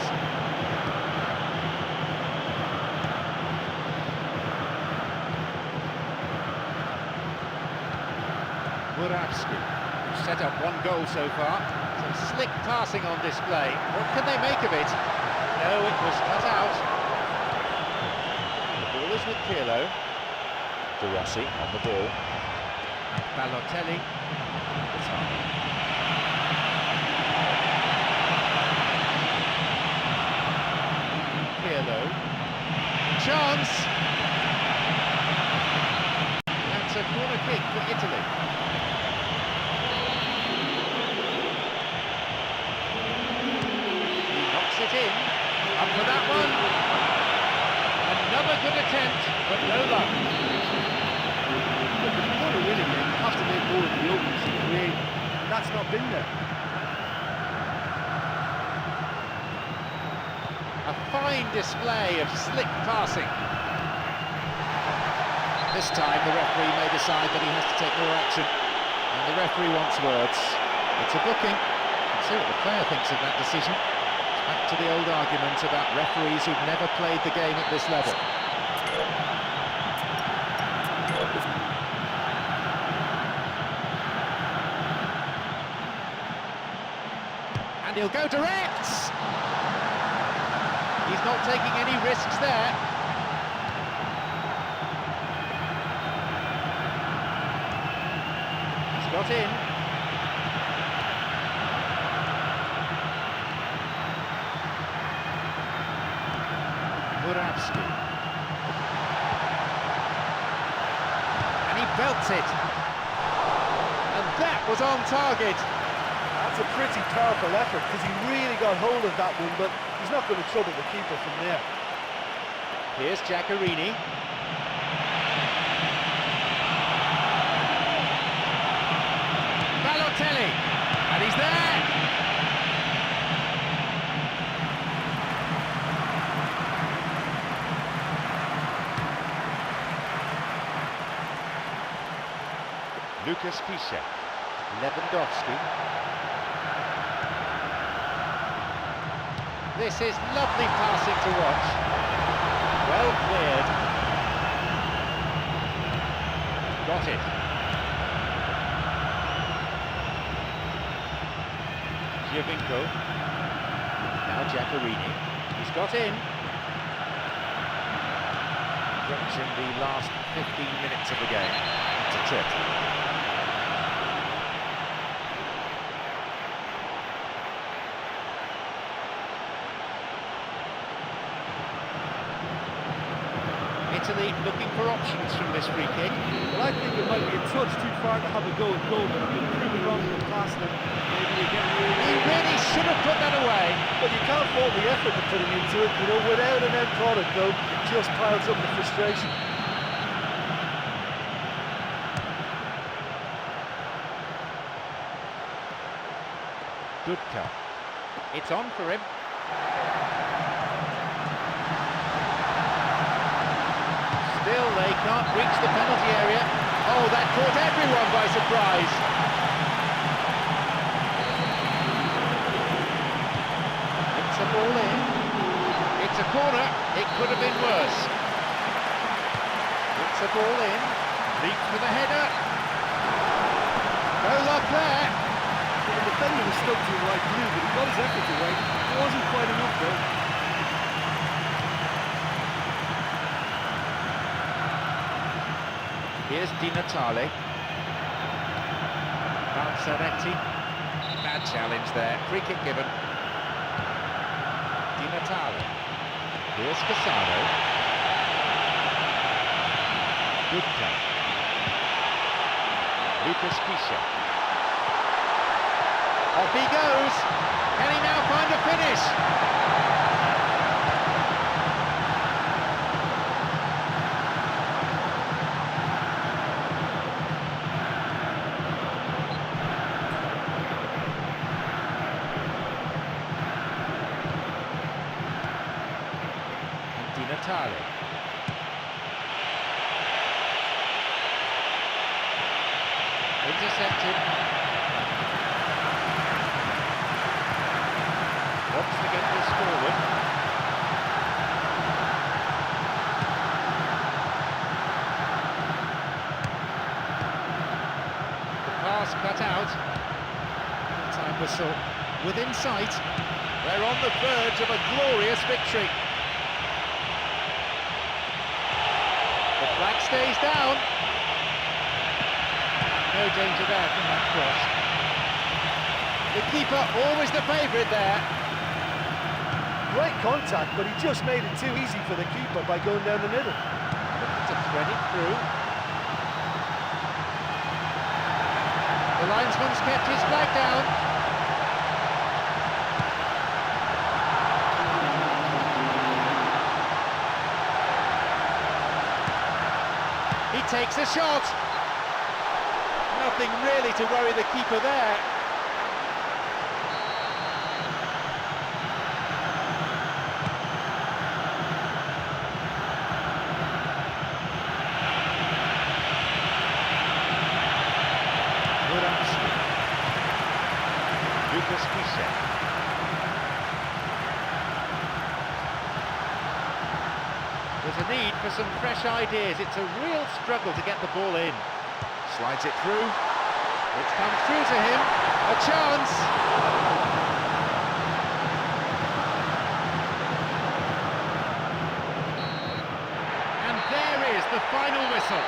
Murawski, who's set up 1 goal so far. Some slick passing on display. What can they make of it? No, it was cut out. The ball is with Pirlo. De Rossi on the ball. And Balotelli. chance. That's a corner kick for Italy. He knocks it in. Up for that one. Another good attempt, but no luck. Look, if you want to win a game, you have to make more of the opens and create. And that's not been there. A fine display of slick passing. This time the referee may decide that he has to take more action. And the referee wants words. It's a booking. Let's see what the player thinks of that decision. It's back to the old argument about referees who've never played the game at this level. And he'll go direct! He's not taking any risks there. He's got in. Murawski. And he belts it. And that was on target. That's a pretty powerful effort because he really got hold of that one, but he's not going to trouble the keeper from there. Here's Giaccherini. Balotelli. And he's there. Lucas Piszczek. Lewandowski. This is lovely passing to watch. Well cleared. Got it. Giovinco. Now Giaccherini. He's got in. Drops in the last 15 minutes of the game. It's a trip. Italy looking for options from this free kick. Well, I think it might be a touch too far to have a go at goal, but if you prove it wrong in the past, then maybe you get He really should have put that away. But you can't fault the effort they're putting into it, you know, without an end product though, it just piles up the frustration. Dudka. It's on for him. Still, they can't reach the penalty area. Oh, that caught everyone by surprise. It's a ball in. It's a corner. It could have been worse. It's a ball in. Leaps for the header. No luck there. The defender was stuck to the right blue, but he got his effort away. It wasn't quite enough though. Here's Di Natale. Balzaretti. Bad challenge there. Free kick given. Di Natale. Here's Cassano. Dudka. Lucas Piszczek. Off he goes. Can he now find a finish? Di Natale. Intercepted. Wants to get this forward. The pass cut out. Time whistle within sight. They're on the verge of a glorious victory. The flag stays down. No danger there from that cross. The keeper always the favourite there. Great great contact, but he just made it too easy for the keeper by going down the middle. Looking to thread it through. The linesman's kept his flag down. He takes a shot. Nothing really to worry the keeper there. There's a need for some fresh ideas. It's a real struggle to get the ball in. Slides it through. It's come through to him. A chance. And there is the final whistle.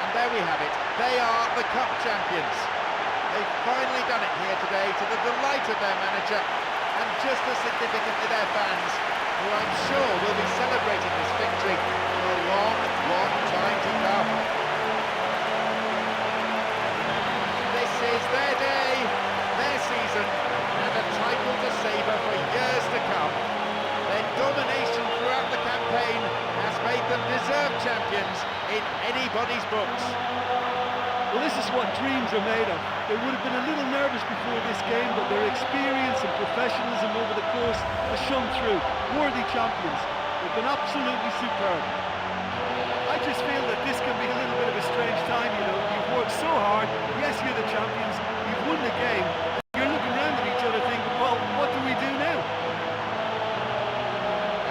And there we have it. They are the cup champions. They've finally done it here today to the delight of their manager and just as significantly their fans, who I'm sure will be celebrating this victory for a long, long time to come. This is their day, their season, and a title to savour for years to come. Their domination throughout the campaign has made them deserved champions in anybody's books. Well, this is what dreams are made of. They would have been a little nervous before this game, but their experience and professionalism over the course has shone through. Worthy champions. They've been absolutely superb. I just feel that this can be a little bit of a strange time, you know. You've worked so hard. Yes, you're the champions. You've won the game. You're looking around at each other thinking, well, what do we do now?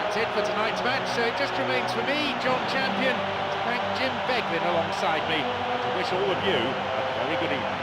That's it for tonight's match, so it just remains for me, John Champion, to thank Jim Beglin alongside me, and to wish all of you a very good evening.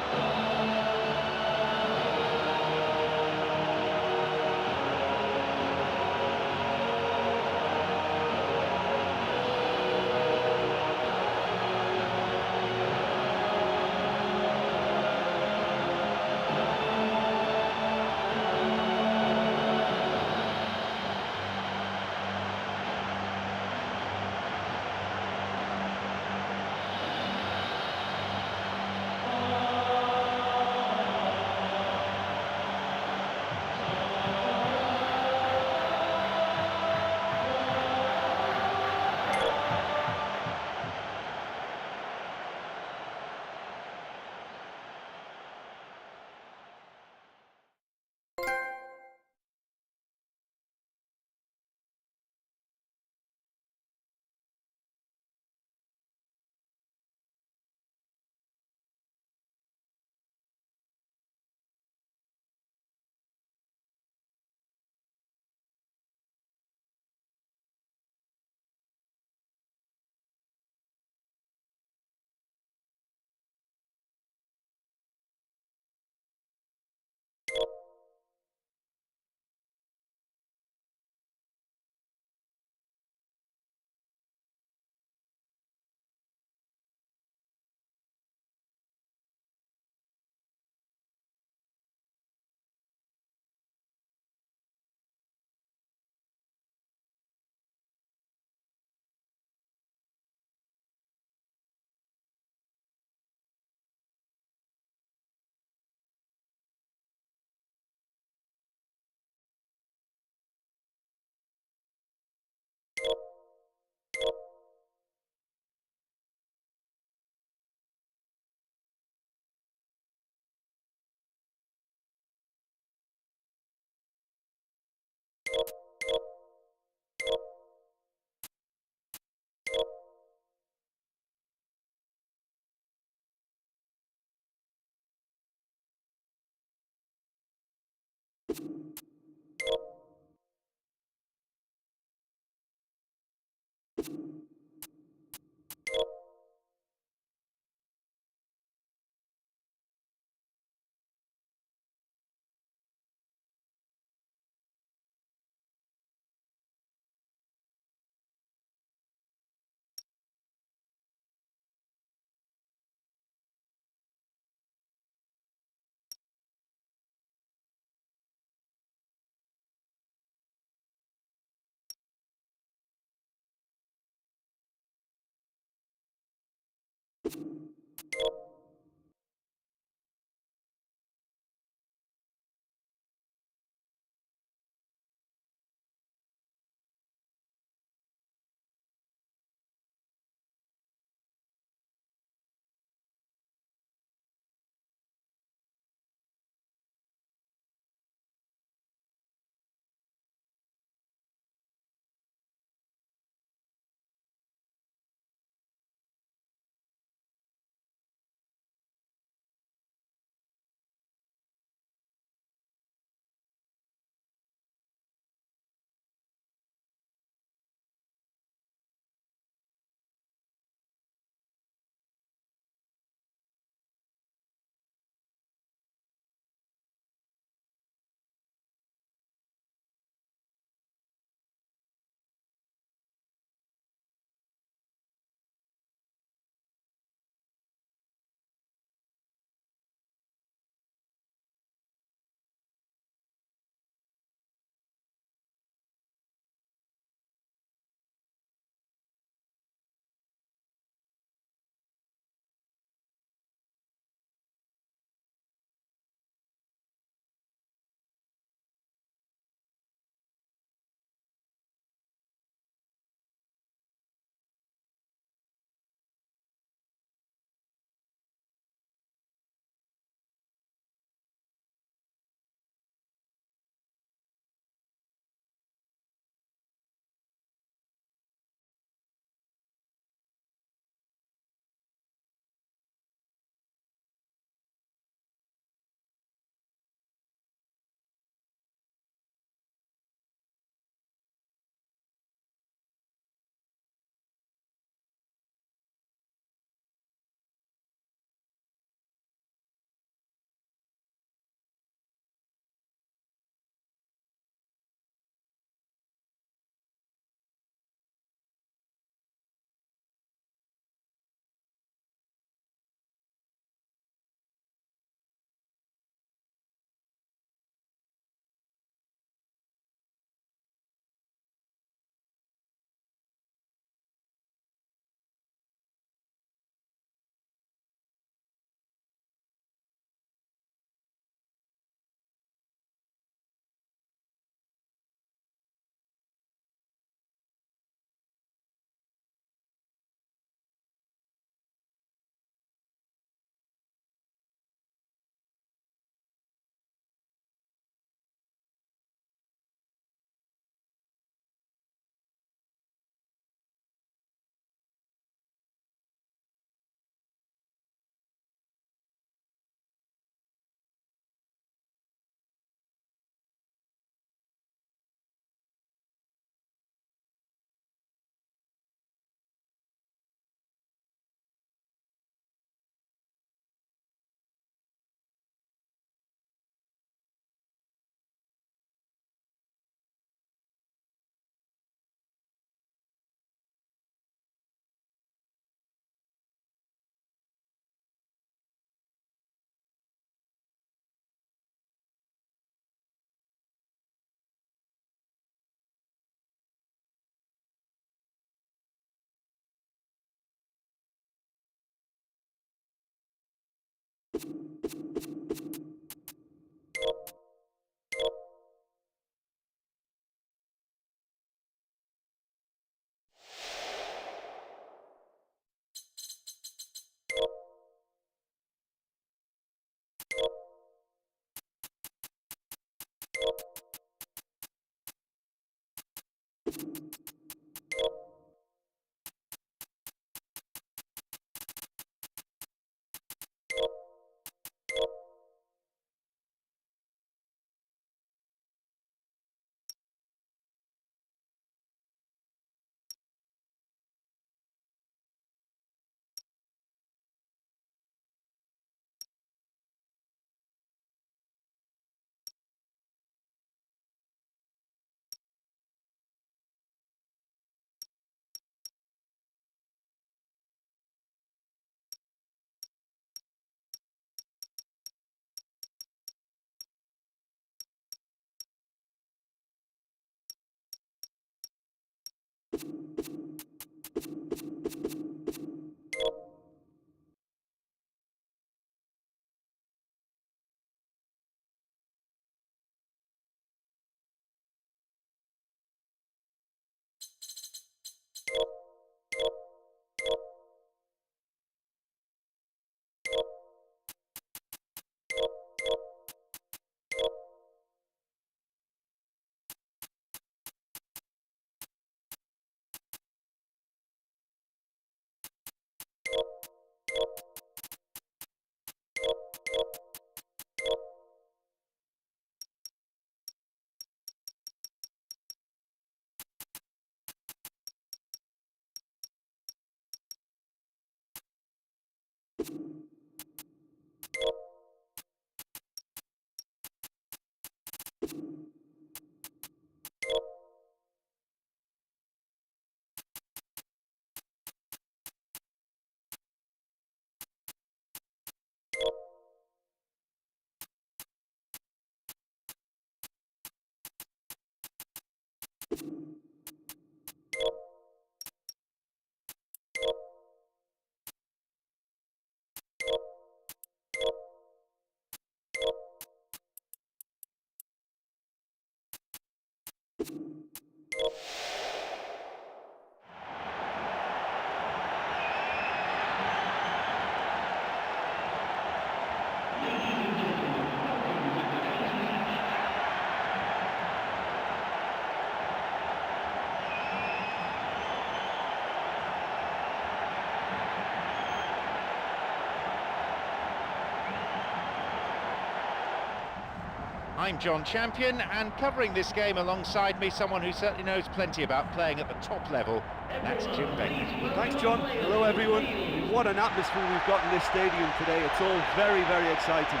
I'm John Champion, and covering this game alongside me, someone who certainly knows plenty about playing at the top level. That's Jim Beckett. Thanks, John. Hello, everyone. What an atmosphere we've got in this stadium today. It's all very, very exciting.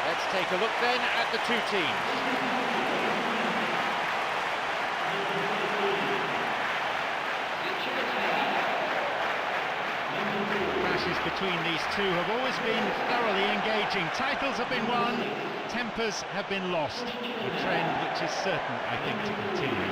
Let's take a look then at the two teams. Clashes between these two have always been thoroughly engaging. Titles have been won, tempers have been lost. A trend which is certain, I think, to continue.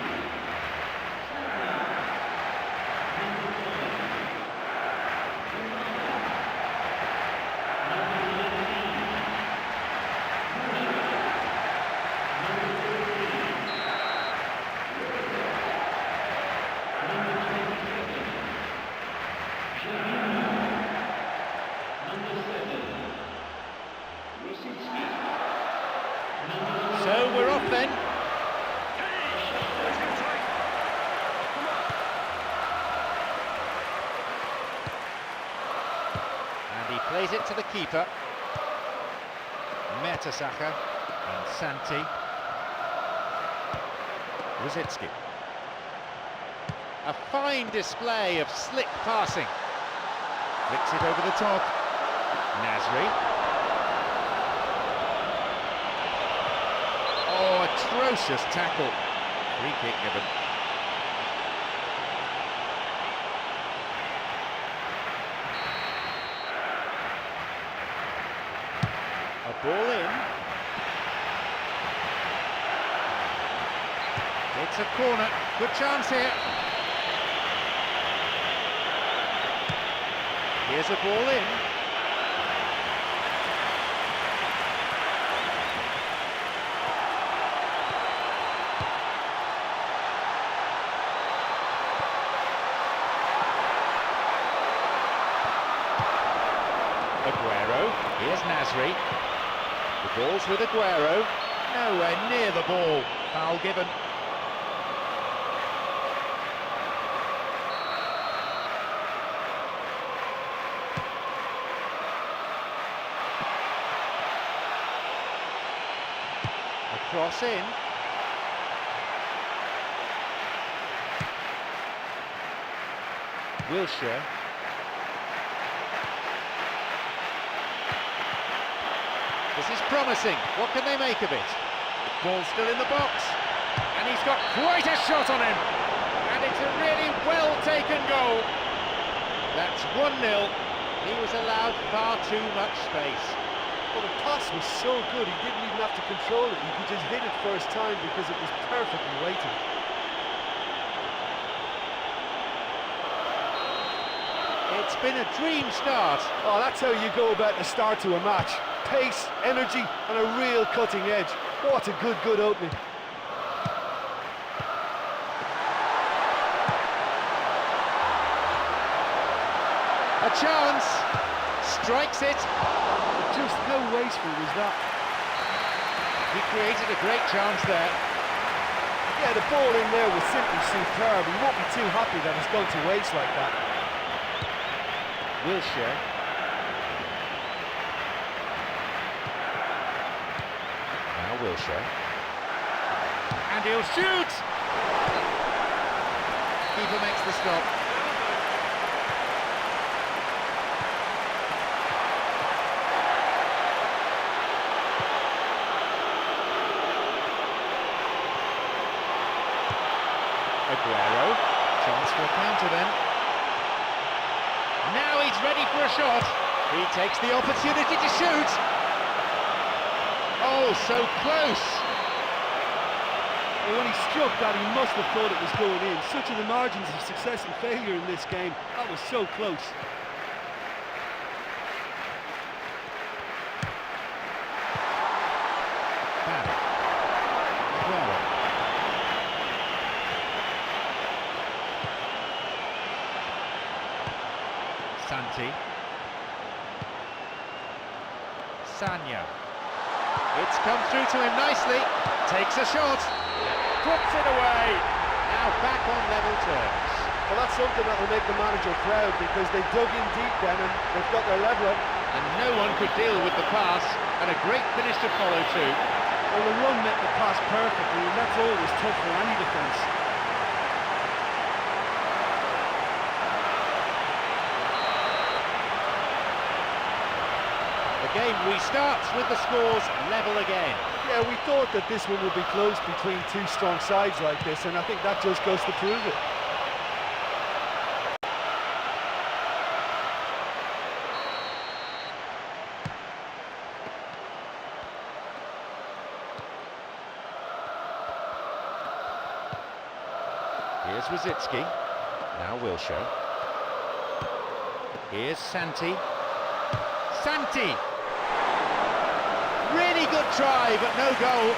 So we're off then. And he plays it to the keeper. Mertesacker and Santi. Rosicki. A fine display of slick passing. Flicks it over the top. Nasri. Oh, atrocious tackle. Free kick given. A ball in. It's a corner. Good chance here. Here's a ball in. Aguero, here's Nasri. The ball's with Aguero, nowhere near the ball, foul given. A cross in. Wilshere. This is promising. What can they make of it? Ball's still in the box. And he's got quite a shot on him. And it's a really well-taken goal. That's 1-0. He was allowed far too much space. Well, the pass was so good, he didn't even have to control it. He could just hit it first time because it was perfectly weighted. It's been a dream start. Oh, that's how you go about the start to a match. Pace, energy, and a real cutting edge. What a good opening. A chance. Strikes it. Just how wasteful was that? He created a great chance there. Yeah, the ball in there was simply superb. You won't be too happy that it's gone to waste like that. Wilshere. Now Wilshere. And he'll shoot! Keeper makes the stop. Aguero. Chance for a counter then. Now he's ready for a shot. He takes the opportunity to shoot. Oh, so close. Well, when he struck that, he must have thought it was going in. Such are the margins of success and failure in this game. That was so close. Aguero. Santi. Sanya. It's come through to him nicely. Takes a shot. Puts it away. Now back on level terms. Well, that's something that will make the manager proud, because they dug in deep then and they've got their leveller. And no one could deal with the pass. And a great finish to follow too. Well, the run met the pass perfectly, and that's always tough for any defence. The game restarts with the scores level again. Yeah, we thought that this one would be close between two strong sides like this, and I think that just goes to prove it. Here's Rosicki. Now Wilshere. Here's Santi. Santi! Really good try, but no goal.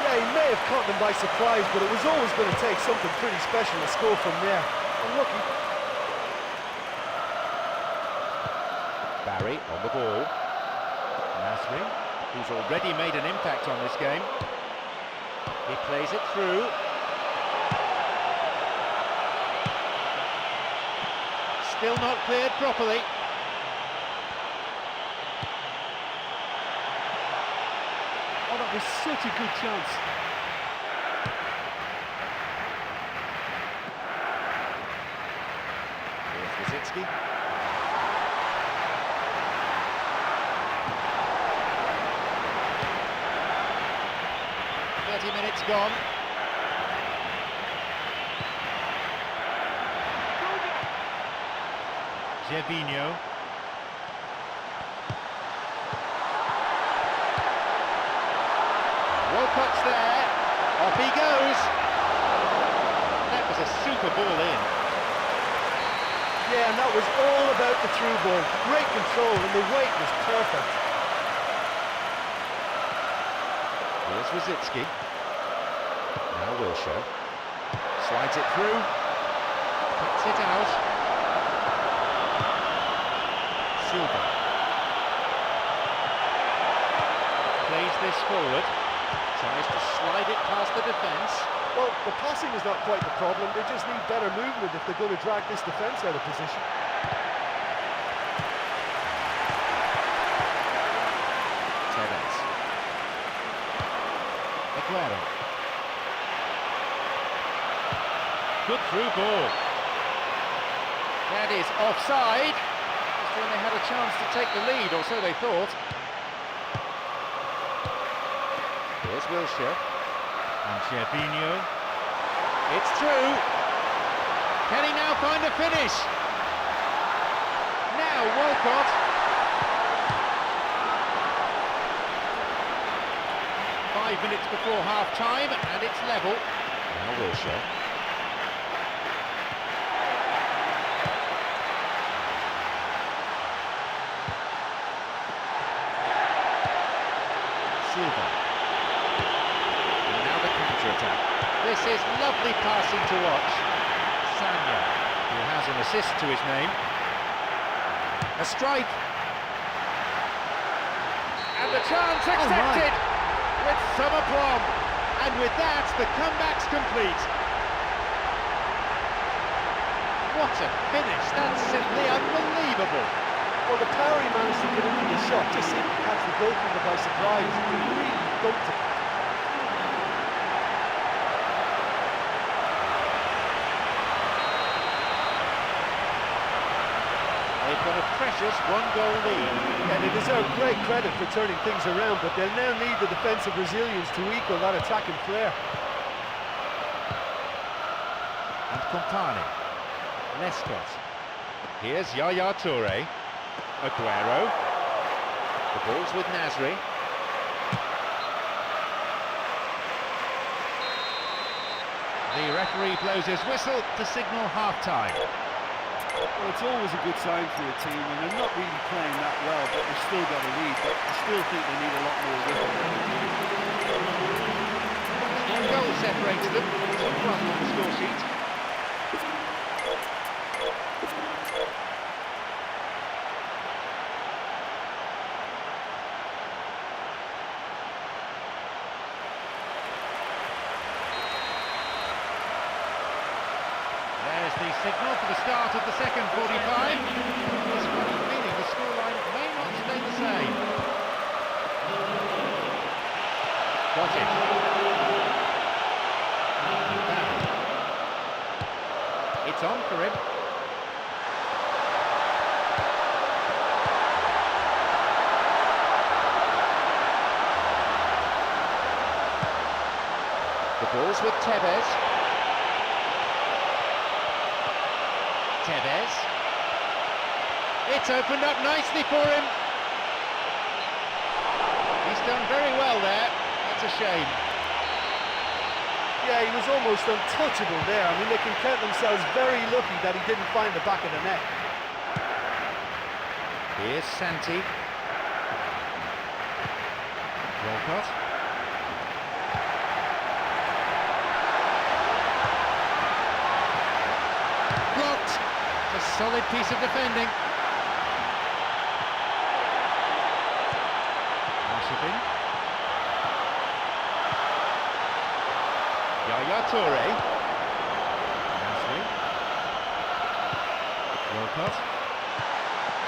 Yeah, he may have caught them by surprise, but it was always going to take something pretty special to score from there. Unlucky. Barry on the ball. Nasri, who's already made an impact on this game. He plays it through. Still not cleared properly. Oh, that was such a good chance. Here's Rosicki. Minutes gone. Gervinho. Walcott's there. Off he goes. That was a super ball in. Yeah, and that was all about the through ball. Great control, and the weight was perfect. Here's Rosicki. Now Wilshere. Slides it through. Cuts it out. Silva. Plays this forward. Tries to slide it past the defence. Well, the passing is not quite the problem. They just need better movement if they're going to drag this defence out of position. Tevez. Aguero. Good through ball. That is offside. Just when they had a chance to take the lead, or so they thought. Here's Wilshere. And Gervinho. It's through. Can he now find a finish? Now Walcott. Five minutes before half-time, and it's level. Now Wilshere. Silva. And now the counter-attack. This is lovely passing to watch. Sanya, who has an assist to his name. A strike. And the chance accepted with some aplomb. And with that, the comeback's complete. What a finish, that's simply unbelievable. Well, the power he managed to get into the shot just seemed to catch the goalkeeper by surprise. He really dumped it. They've got a precious one-goal lead. And they deserve great credit for turning things around, but they'll now need the defensive resilience to equal that attacking flair. And Compani. Lescott. Here's Yaya Toure. Aguero. The ball's with Nasri. The referee blows his whistle to signal half-time. Well, it's always a good sign for a team, and they're not really playing that well, but they've still got a lead, but I still think they need a lot more rhythm. One goal separates them, 2-1 on the score sheet. There's the signal for the start of the second 45. This funny feeling the scoreline may not stay the same. Got it. Back. It's on for him. The ball's with Tevez. Tevez. It's opened up nicely for him. He's done very well there. That's a shame. Yeah, he was almost untouchable there. I mean, they can count themselves very lucky that he didn't find the back of the net. Here's Santi. Walcott. Blocked. A solid piece of defending. Arshavin. Yaya Toure. Nasri. Walcott.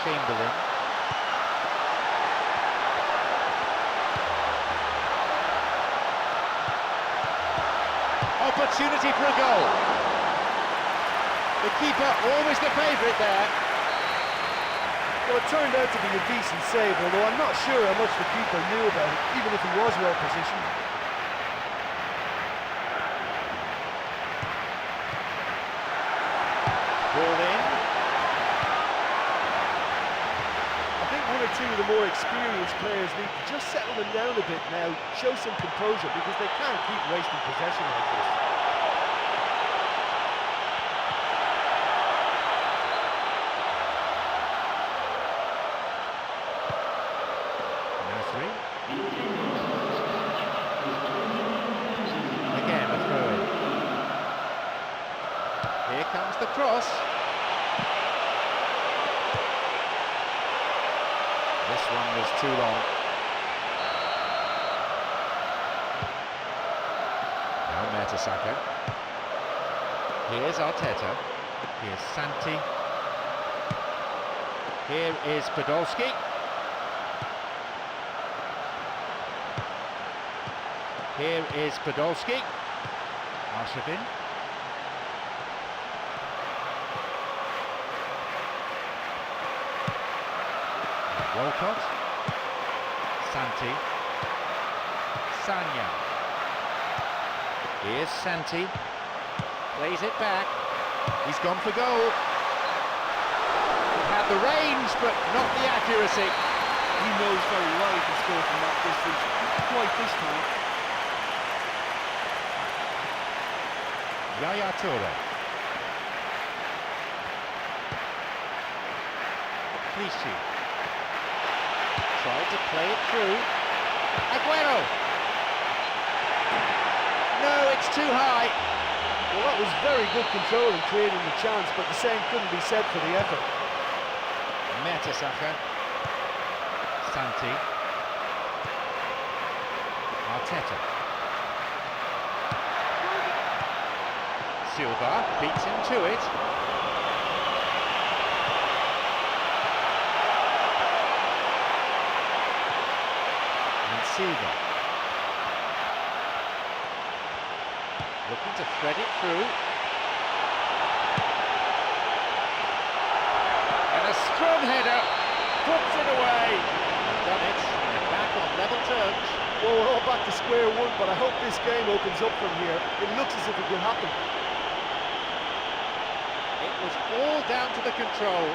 Chamberlain. Opportunity for a goal. The keeper always the favourite there. Well, it turned out to be a decent save, although I'm not sure how much the keeper knew about it, even if he was well positioned. Ball in. I think one or two of the more experienced players need to just settle them down a bit now, show some composure, because they can't keep wasting possession like this. Nasri. Again a throw in. Here comes the cross. This one was too long. Now Mertesacker. Here's Arteta. Here's Santi. Here is Podolski. Here is Podolski. Arshavin. Walcott. Santi. Sanya. Here's Santi. Plays it back. He's gone for goal. He had the range, but not the accuracy. He knows very well he can score from that distance, not quite this time. Yaya Toure. Clichy. Tried to play it through. Aguero! No, it's too high. Well, that was very good control in creating the chance, but the same couldn't be said for the effort. Mertesacker. Santi. Arteta. Silva beats him to it. And Silva. Looking to thread it through. And a strong header. Puts it away. Done it. And back on level terms. Well, we're all back to square one, but I hope this game opens up from here. It looks as if it could happen. It was all down to the control.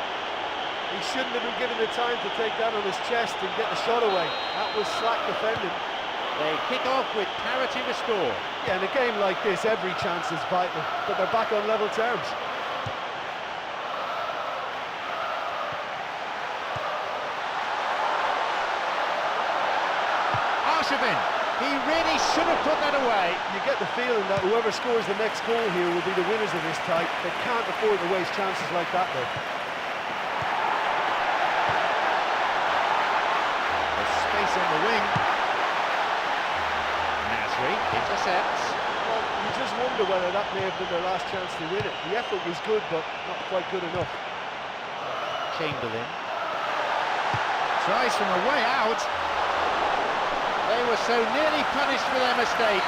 He shouldn't have been given the time to take that on his chest and get the shot away. That was slack defending. They kick off with parity restored. Yeah, in a game like this, every chance is vital, but they're back on level terms. He really should have put that away. You get the feeling that whoever scores the next goal here will be the winners of this tie. They can't afford to waste chances like that, though. There's space on the wing. Nasri intercepts. Well, you just wonder whether that may have been their last chance to win it. The effort was good, but not quite good enough. Chamberlain tries from a way out. They were so nearly punished for their mistake.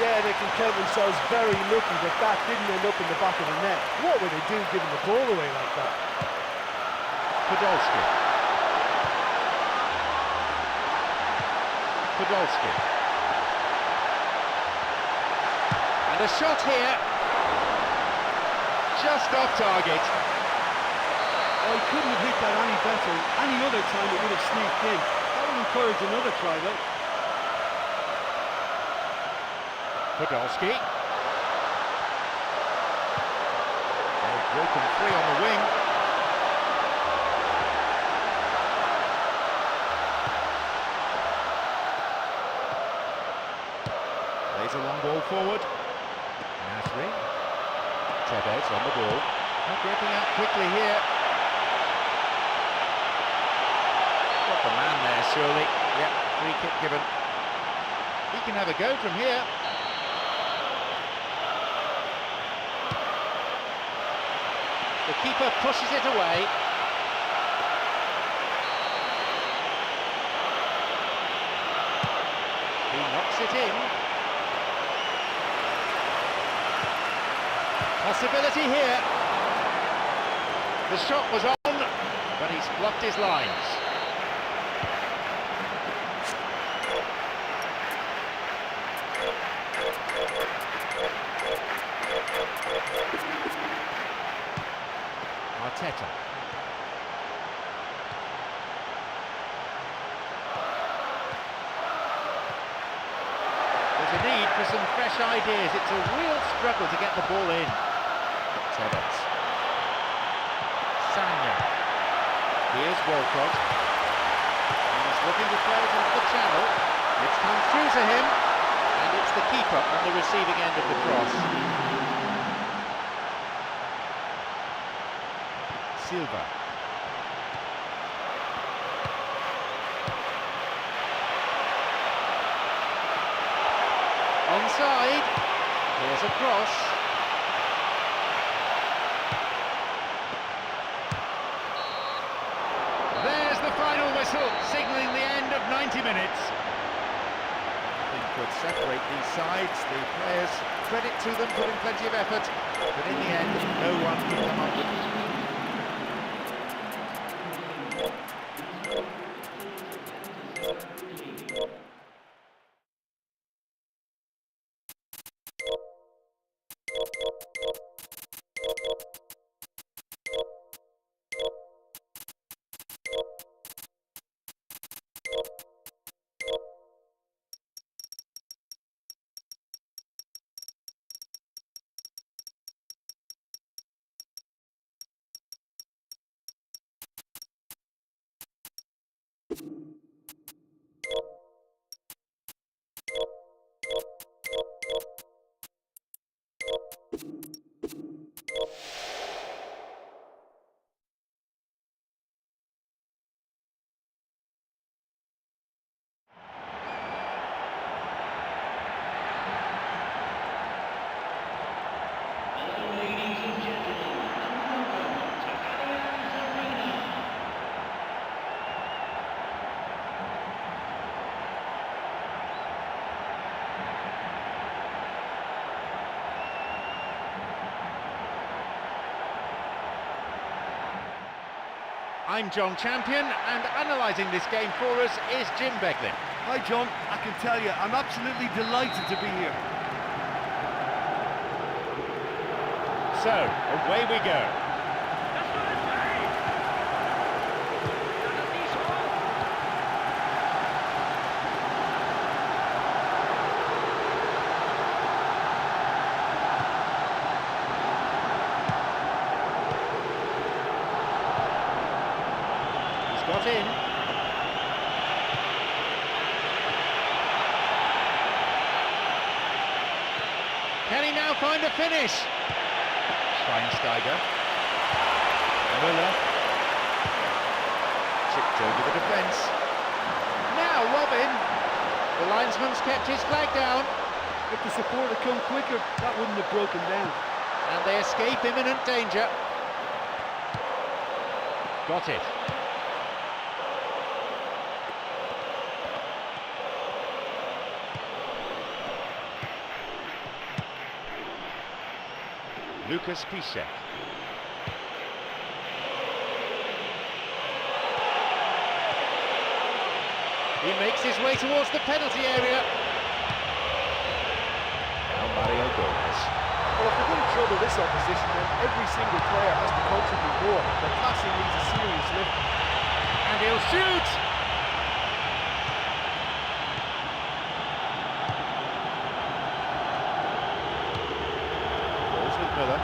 Yeah, they can count themselves very lucky that that didn't end up in the back of the net. What would they do giving the ball away like that? Podolski. And a shot here. Just off target. Oh, he couldn't have hit that any better. Any other time it would have sneaked in. That would encourage another try, though. Podolski. They've broken free on the wing. Plays a long ball forward. Nasri. Tevez on the ball. Not breaking out quickly here. Got the man there, surely. Yep, free kick given. He can have a go from here. The keeper pushes it away. He knocks it in. Possibility here. The shot was on, but he's blocked his lines. Arteta. There's a need for some fresh ideas. It's a real struggle to get the ball in. Tevez. Sanya. Here's Walcott. He's looking to throw it into the channel. It's come through to him, and it's the keeper on the receiving end of the cross. Silva. Onside. Here's a cross. There's the final whistle, signalling the end of 90 minutes. Nothing could separate these sides. The players, credit to them, put in plenty of effort, but in the end, no one could come up with it. I'm John Champion, and analysing this game for us is Jim Beglin. Hi John, I can tell you, I'm absolutely delighted to be here. So, away we go. Got in. Can he now find a finish? Schweinsteiger. Müller. Chipped over the defence. Now Robin. The linesman's kept his flag down. If the support had come quicker, that wouldn't have broken down. And they escape imminent danger. Got it. Lucas Piszczek. He makes his way towards the penalty area. Now Mario Gomez. Well, if they're going to trouble this opposition, then every single player has to contribute more. The passing needs a serious lift. And he'll shoot! Müller.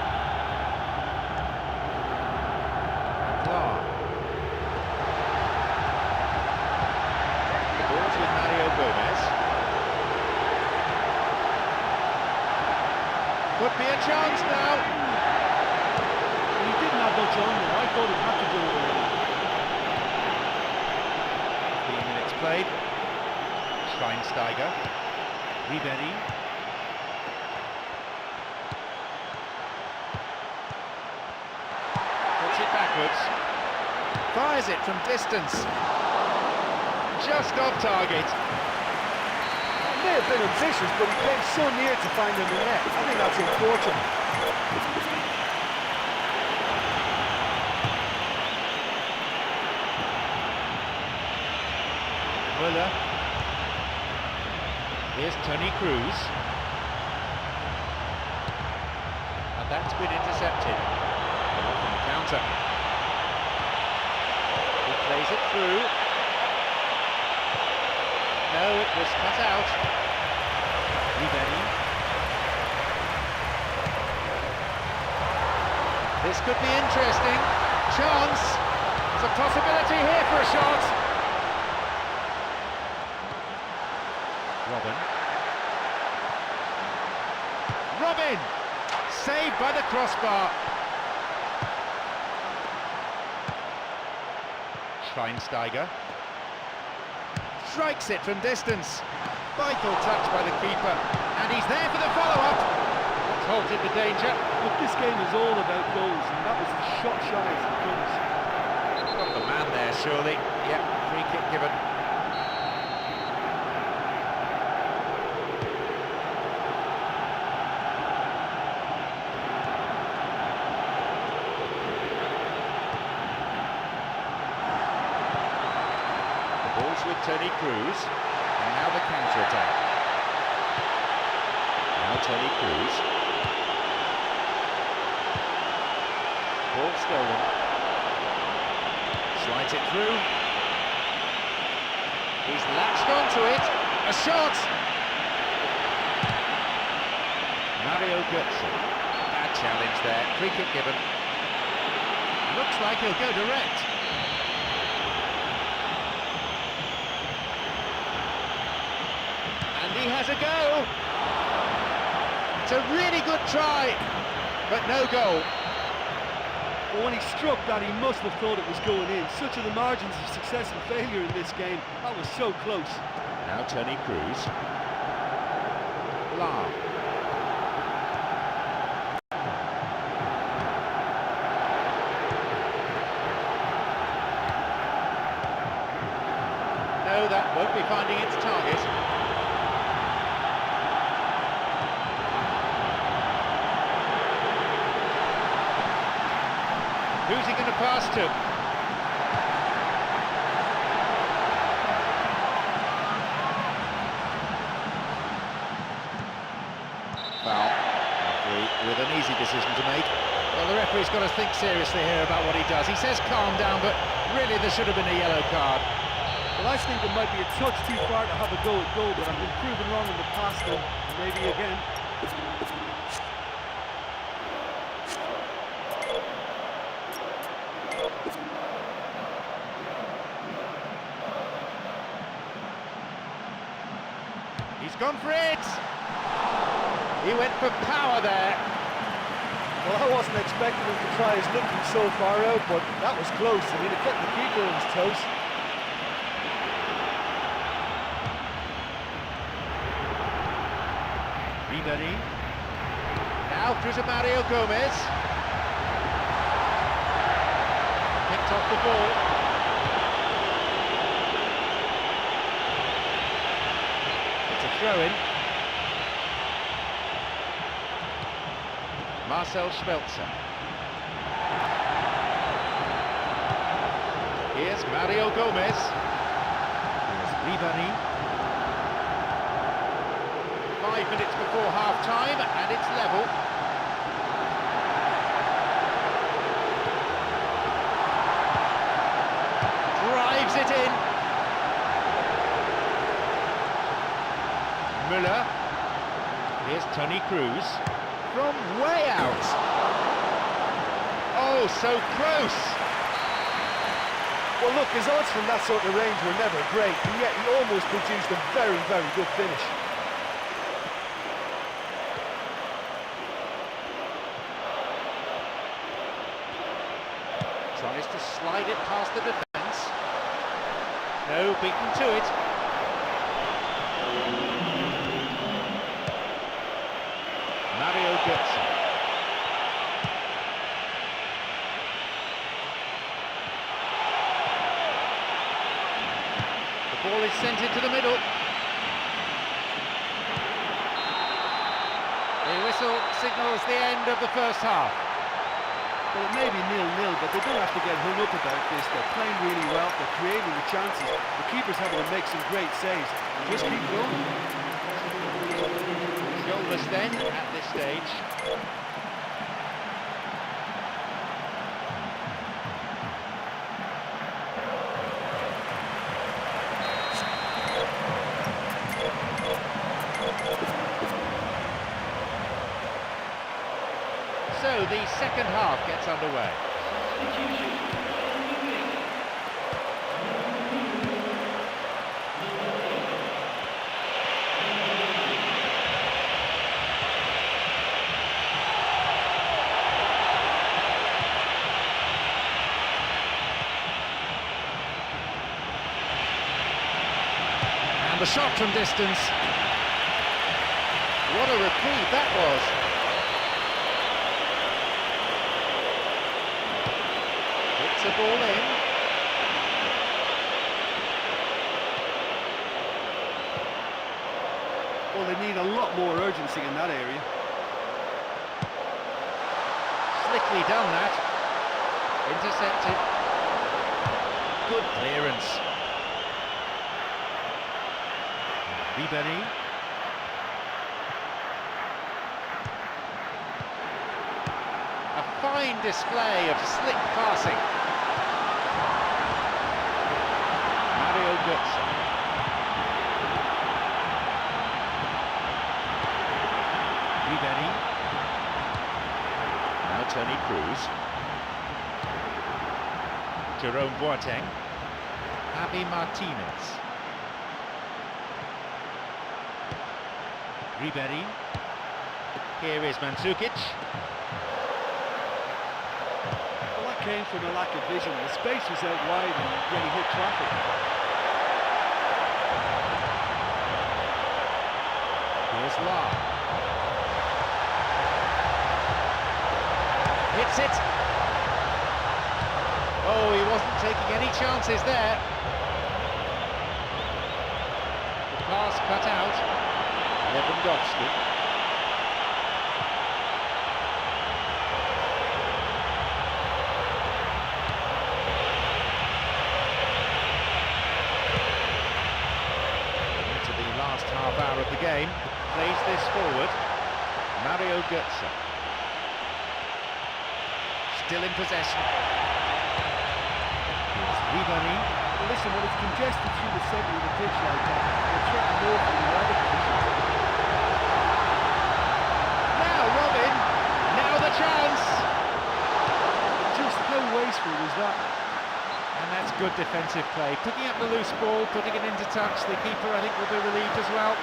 Clark. The ball's with Mario Gomez. Could be a chance now. He didn't have much on there, I thought he'd have to do it. 15 minutes played. Schweinsteiger. Ribery. Backwards, fires it from distance, just off target. He may have been ambitious, but he came so near to finding the net. I think that's unfortunate. Müller. Here's Toni Kroos. And that's been intercepted. Off on the counter. He plays it through. No, it was cut out. Ribery. This could be interesting. Chance. There's a possibility here for a shot. Robin. Saved by the crossbar. Schweinsteiger strikes it from distance. Vital touch by the keeper, and he's there for the follow-up. It's halted the danger. But this game is all about goals, and that was a shot shy as it comes. Got the man there, surely. Yep, free kick given. With Toni Kroos, and now the counter-attack. Now Toni Kroos. Ball stolen. Slides it through. He's latched onto it. A shot! Mario Götze. Bad challenge there. Free kick given. Looks like he'll go direct. He has a go. It's a really good try, but no goal. But when he struck that, he must have thought it was going in. Such are the margins of success and failure in this game. That was so close. Now Toni Kroos. Blah. No, that won't be finding its target. Who's he going to pass to? decision to make. Well, the referee's got to think seriously here about what he does. He says calm down, but really there should have been a yellow card. Well, I think it might be a touch too far to have a go at goal, but I've been proven wrong in the past, and maybe again. He's gone for it! He went for power there. Well, I wasn't expecting him to try his luck from so far out, but that was close. I mean, it kept the keeper on his toes. Ribery. Now through to Mario Gomez. Picked off the ball. It's a throw-in. Marcel Schmelzer. Here's Mario Gomez. Here's Ribery. 5 minutes before half-time, and it's level. Drives it in. Müller. Here's Toni Kroos. From way out. Oh, so close. Well, look, his odds from that sort of range were never great, and yet he almost produced a very, very good finish. Tries to slide it past the defence. No, beaten to it. Mario Götze. The ball is sent into the middle. The whistle signals the end of the first half. Well, it may be 0-0, but they don't have to get hung up about this. They're playing really well, they're creating the chances. The keeper's having to make some great saves. Just keep going. Goalless then at this stage. So the second half gets underway. And the shot from distance. What a reprieve that was. The ball in. Well, they need a lot more urgency in that area. Slickly done that. Intercepted. Good clearance. Ribery. A fine display of slick passing. Mario Götze. Ribery. Now Toni Kroos. Jerome Boateng. Javi Martinez. Ribery. Here is Mandzukic. Well, that came from a lack of vision. The space was out wide and yet he hit traffic. Here's Lahr. Hits it. Oh, he wasn't taking any chances there. The pass cut out. Lewandowski. Last half hour of the game, plays this forward, Mario Götze. still in possession. Here's Ribery. Well, listen, when it's congested through the centre of the pitch like that, they're threatening more from the other positions. Now Robin, now the chance! Just how wasteful was that? And that's good defensive play. Picking up the loose ball, putting it into touch. The keeper, I think, will be relieved as well.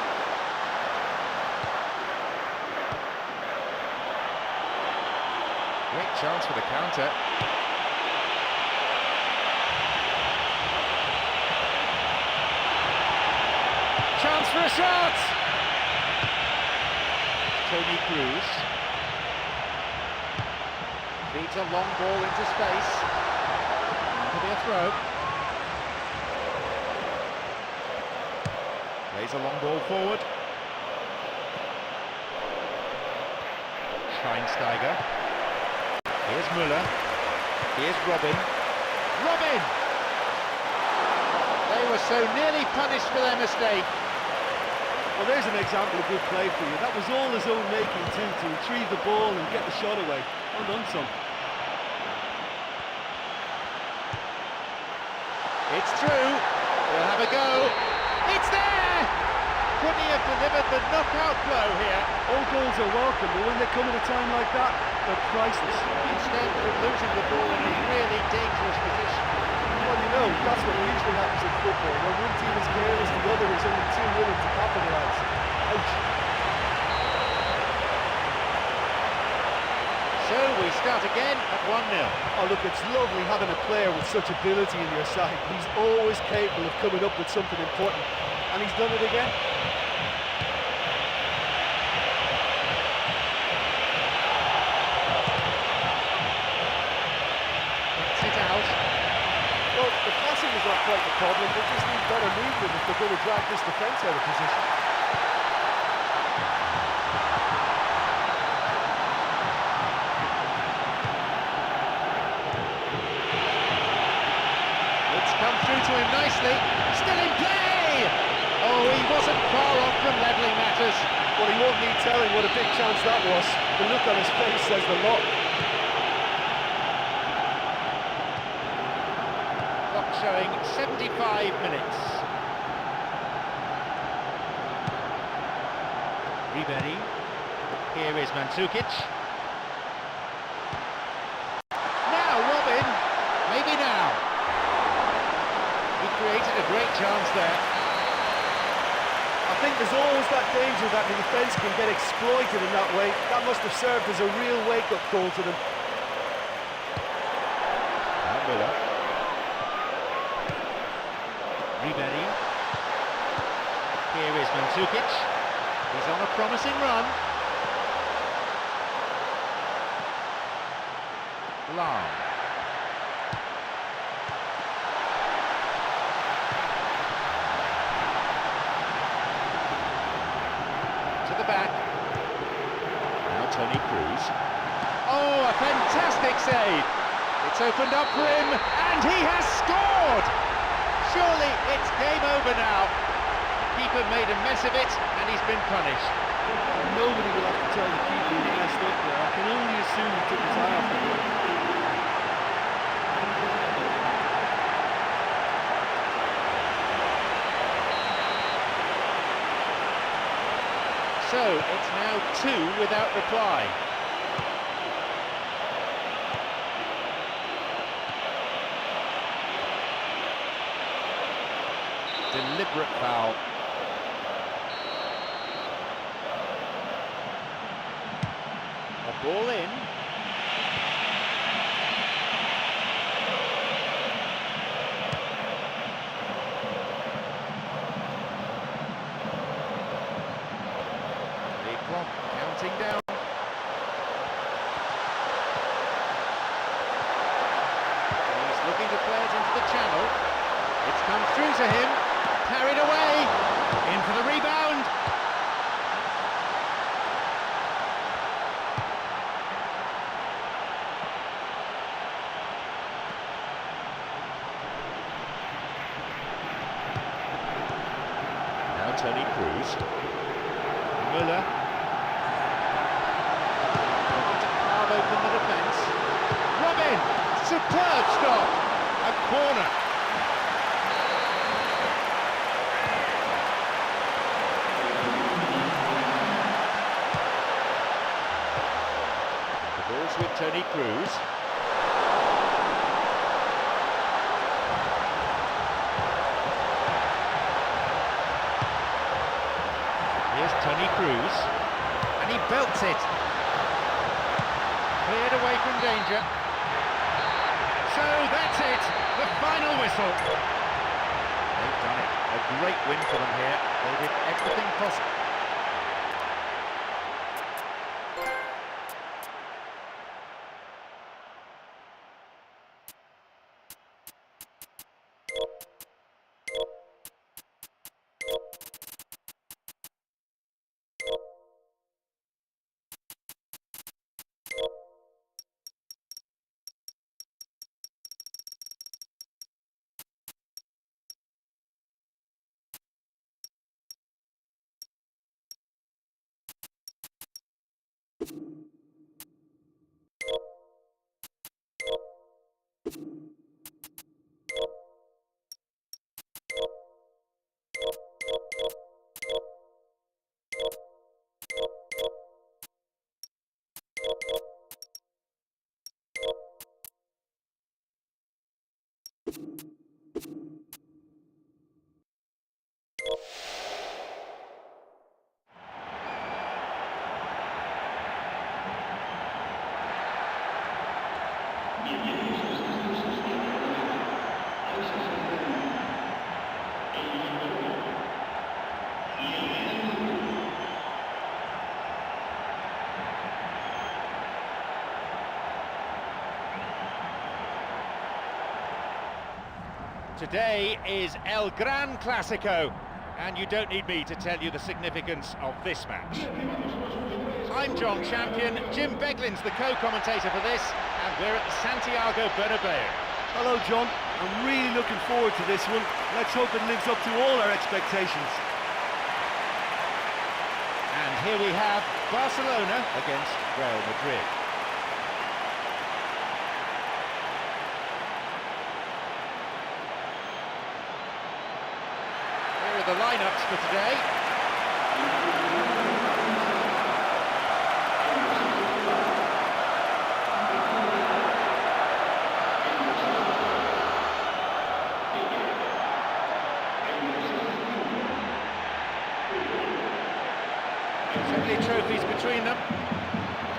Great chance for the counter. Chance for a shot! Tony Cruz. Feeds a long ball into space. That'll be a throw. Plays a long ball forward. Schweinsteiger. Here's Müller. Here's Robin. Robin! They were so nearly punished for their mistake. Well, there's an example of good play for you. That was all his own making too, to retrieve the ball and get the shot away. Well done, son. It's through. We'll have a go. It's there! Could he have delivered the knockout blow here? All goals are welcome, but when they come at a time like that, they're priceless. Instead of losing the ball in a really dangerous position. Well, you know, that's what usually happens in football. When one team is careless, the other is only too willing to capitalise. Ouch. So we start again at 1-0. Oh, look, it's lovely having a player with such ability in your side. He's always capable of coming up with something important. And he's done it again. Gets it out. Well, the passing is not quite the problem. They just need better movement if they're going to drag this defence out of position. It's come through to him nicely. Still in play! Oh, he wasn't far off from levelling matters. Well, he won't need telling what a big chance that was. The look on his face says the lot. Clock showing 75 minutes. Ribery. Here is Mandzukic. Now Robin. Maybe now. He created a great chance there. I think there's always that danger that the defence can get exploited in that way. That must have served as a real wake-up call to them. Now Müller. Ribery. Here is Mandzukic. He's on a promising run. Long. To the back. Now Tony Cruz. Oh, a fantastic save! It's opened up for him, and he has scored! Surely it's game over now. The keeper made a mess of it, and he's been punished. Nobody will have to tell the keeper he messed up there. I can only assume he took his eye off the ball. So it's now 2 without reply. Deliberate foul. A ball in. The clock counting down. He's looking to play it into the channel. It's come through to him. Carried away, in for the rebound. Now Tony Cruz. Müller. Looking to carve open the defence. Robin! Superb stop. A corner. The ball's with Toni Kroos. Here's Toni Kroos, and he belts it. Cleared away from danger. So that's it, the final whistle. They've done it. A great win for them here. They did everything possible. Today is El Gran Clasico, and you don't need me to tell you the significance of this match. I'm John Champion, Jim Beglin's the co-commentator for this, and we're at the Santiago Bernabeu. Hello, John. I'm really looking forward to this one. Let's hope it lives up to all our expectations. And here we have Barcelona against Real Madrid. The lineups for today. So many trophies between them.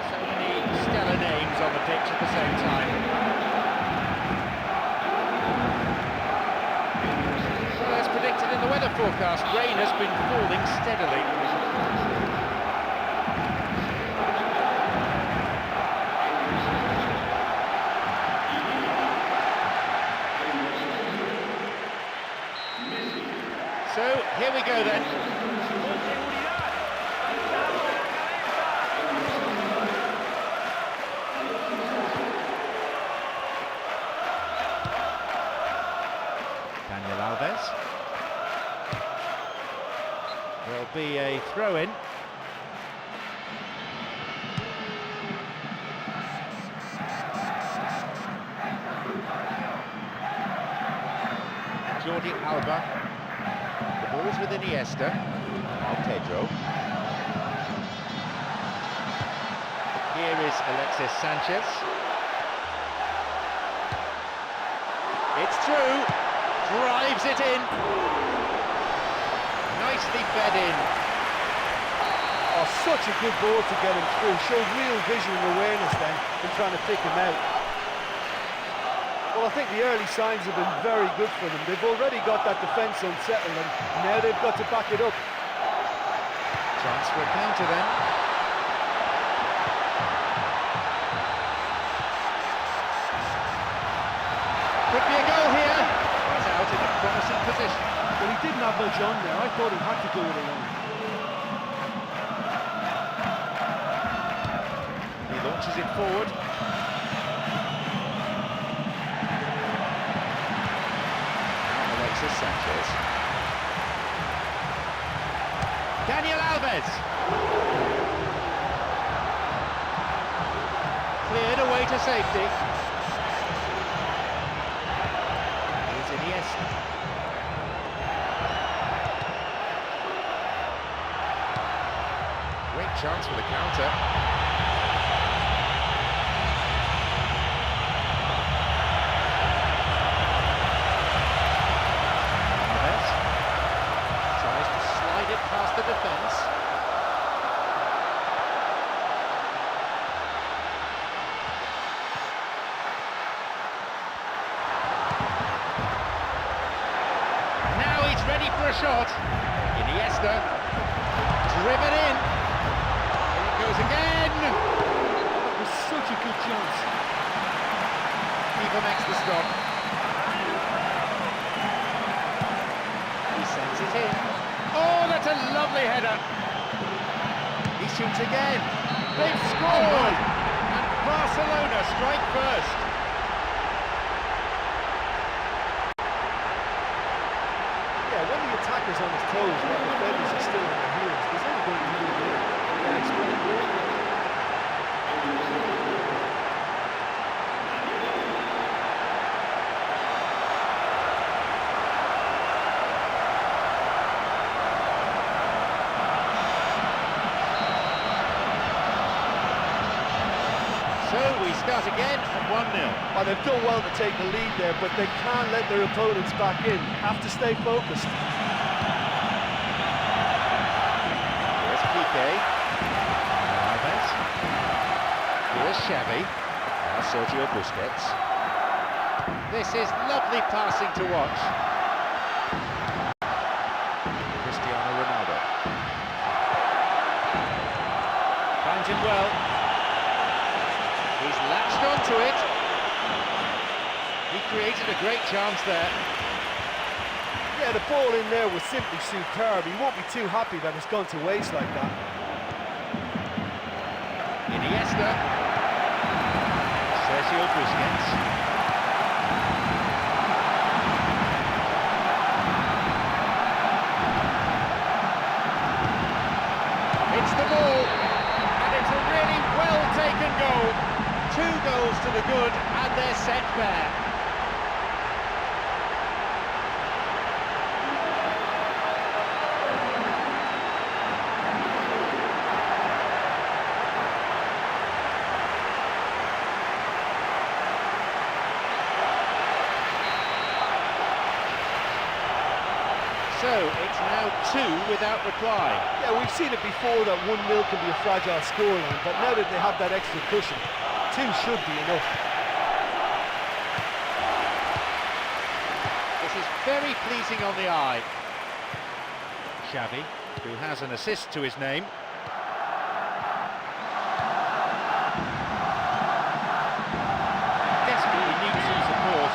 So many stellar names on the pitch at the same time. As predicted in the weather forecast, rain has been falling steadily. So, here we go then. Daniel Alves. There'll be a throw-in. Jordi Alba. The ball's with Iniesta. Now Pedro. Here is Alexis Sanchez. It's through. Drives it in. Nicely fed in. Oh, such a good ball to get him through. Showed real vision and awareness then in trying to pick him out. Well, I think the early signs have been very good for them. They've already got that defence unsettled and now they've got to back it up. Chance for a counter then. Could be a goal here. He's out in a promising position. Well, he didn't have much on there. I thought he had to go it alone. He launches it forward. Now Alexis Sanchez. Daniel Alves. Cleared away to safety. chance for the counter. Alves tries to slide it past the defence. Now he's ready for a shot. Iniesta, driven in. Here it goes again. That was such a good chance. Keeper makes the stop. He sends it in. Oh, that's a lovely header. He shoots again. They've scored. And Barcelona strike first. Yeah, when the attacker's on his toes, while the defenders are still on their heels, there's only going to be one goal. Yeah, it's going to go. So we start again at 1-0. Well, they've done well to take the lead there, but they can't let their opponents back in. Have to stay focused. Here's Piqué. Alves. Here's Xavi. Now Sergio Busquets. This is lovely passing to watch. Cristiano Ronaldo. Finds him well. He's latched onto it. He created a great chance there. Yeah, the ball in there was simply superb. He won't be too happy that it's gone to waste like that. Iniesta. Sergio Busquets. It's the ball, and it's a really well-taken goal. 2 goals to the good, and they're set fair. So it's now 2 without reply. Yeah, we've seen it before that 1-0 can be a fragile scoreline, but now that they have that extra cushion, 2 should be enough. This is very pleasing on the eye. Xavi, who has an assist to his name. Desperately needs some support.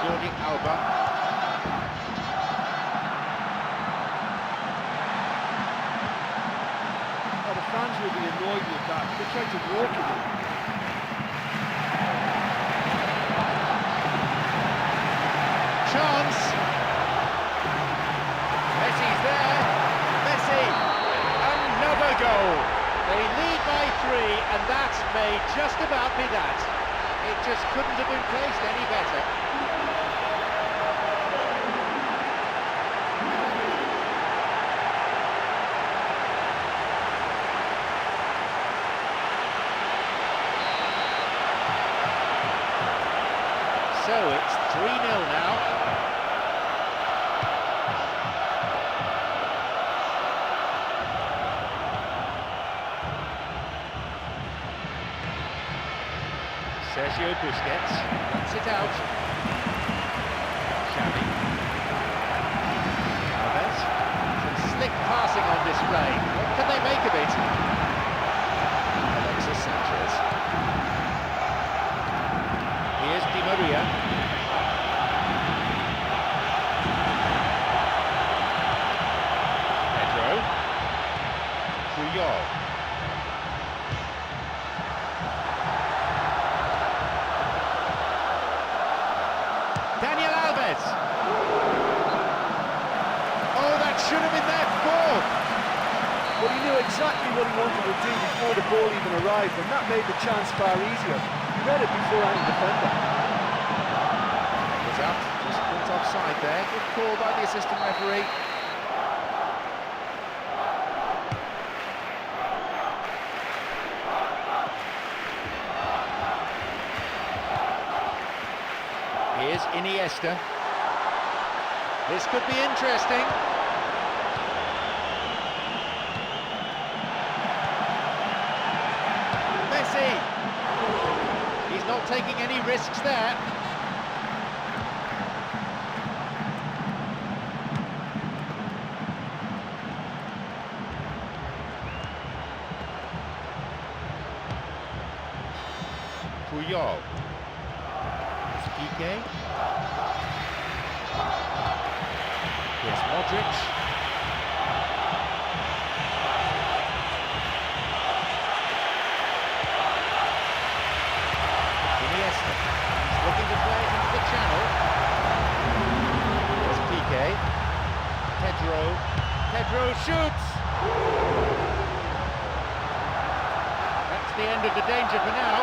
Jordi Alba. Oh, the fans will be annoyed with that. They tried to walk it in. Chance. Messi's there. Messi. Another goal. They lead by 3, and that may just about be that. It just couldn't have been placed any better. So it's 3-0 now. Sergio Busquets runs it out. Xavi. Alves. Some slick passing on display. What can they make of it? Alexis Sanchez. Here's Di Maria. Pedro. Puyol. Daniel Alves. Oh, that should have been their fourth. But he knew exactly what he wanted to do before the ball even arrived, and that made the chance far easier. read it before any defender. Was up, just caught offside there. Good call by the assistant referee. Here's Iniesta. This could be interesting. Messi. He's not taking any risks there. Puyol. It's Piqué. Here's Modric. Iniesta. He's looking to play it into the channel. Here's Piqué. Pedro shoots! That's the end of the danger for now.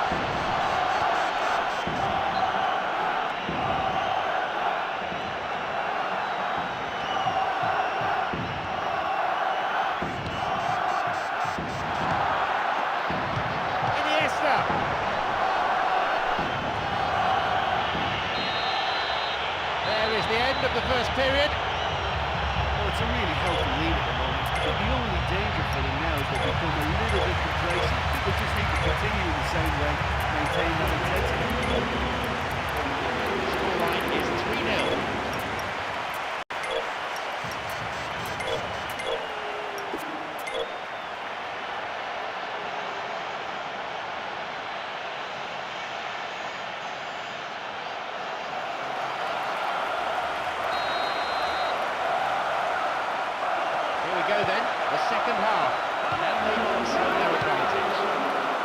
There is the end of the first period. Well, it's a really healthy lead at the moment, but the only danger for them now is they become a little bit complacent. People just need to continue in the same way, maintain that intensity. Scoreline is 3-0. Go then, the second half, and they also their advantage.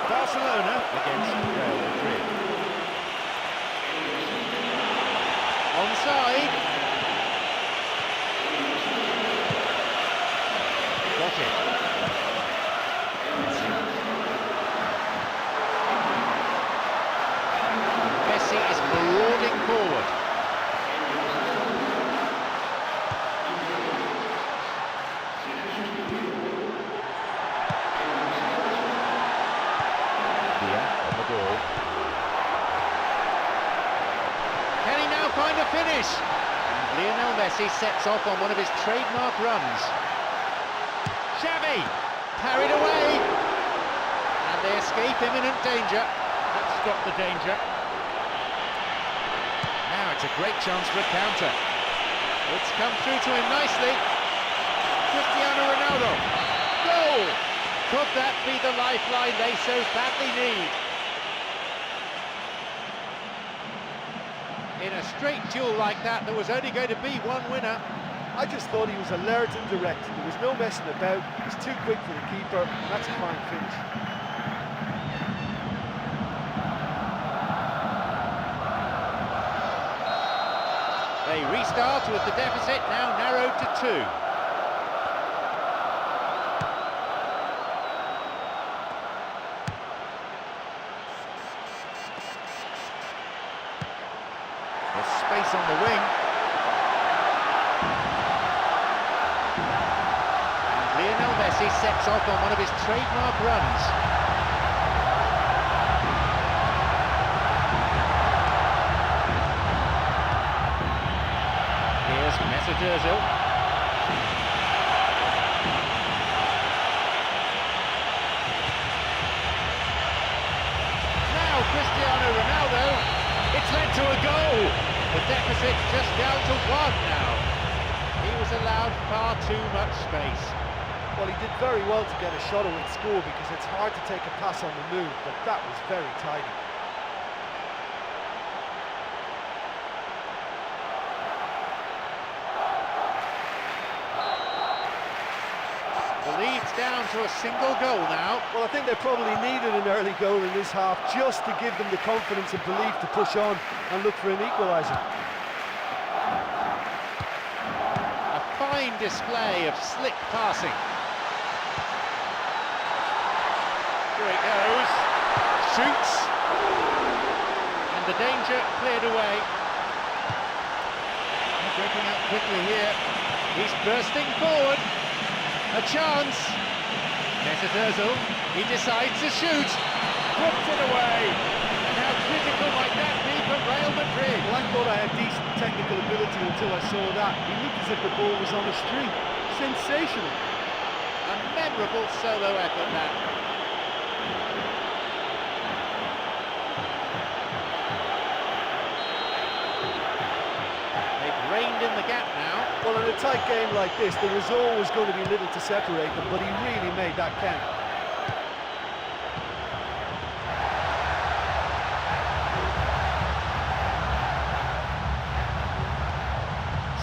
Barcelona against Real Madrid. Onside. Got it. Messi is marauding forward. Can he now find a finish? And Lionel Messi sets off on one of his trademark runs. Xavi, carried away, and they escape imminent danger. Let's stop the danger. Now it's a great chance for a counter. It's come through to him nicely. Cristiano Ronaldo. Goal! Could that be the lifeline they so badly need? In a straight duel like that, there was only going to be one winner. I just thought he was alert and direct. There was no messing about. He was too quick for the keeper, and that's a fine finish. They restart with the deficit now narrowed to 2. There's space on the wing. And Lionel Messi sets off on one of his trademark runs. Here's Mesut Ozil. Now Cristiano Ronaldo. It's led to a goal. The deficit's just down to 1 now. He was allowed far too much space. Well, he did very well to get a shot away and score because it's hard to take a pass on the move, but that was very tidy. The lead's down to a single goal now. Well, I think they probably needed an early goal in this half just to give them the confidence and belief to push on and look for an equaliser. A fine display of slick passing. Here it goes. Shoots. the danger cleared away. Breaking out quickly here. He's bursting forward. A chance. Mesut Ozil. He decides to shoot. Puts it away. And how critical might that be for Real Madrid? Well, I thought I had decent technical ability until I saw that. He looked as if the ball was on a string. Sensational. A memorable solo effort, that. They've reined in the gap now. Well, in a tight game like this, there was always going to be little to separate them, but he really made that count.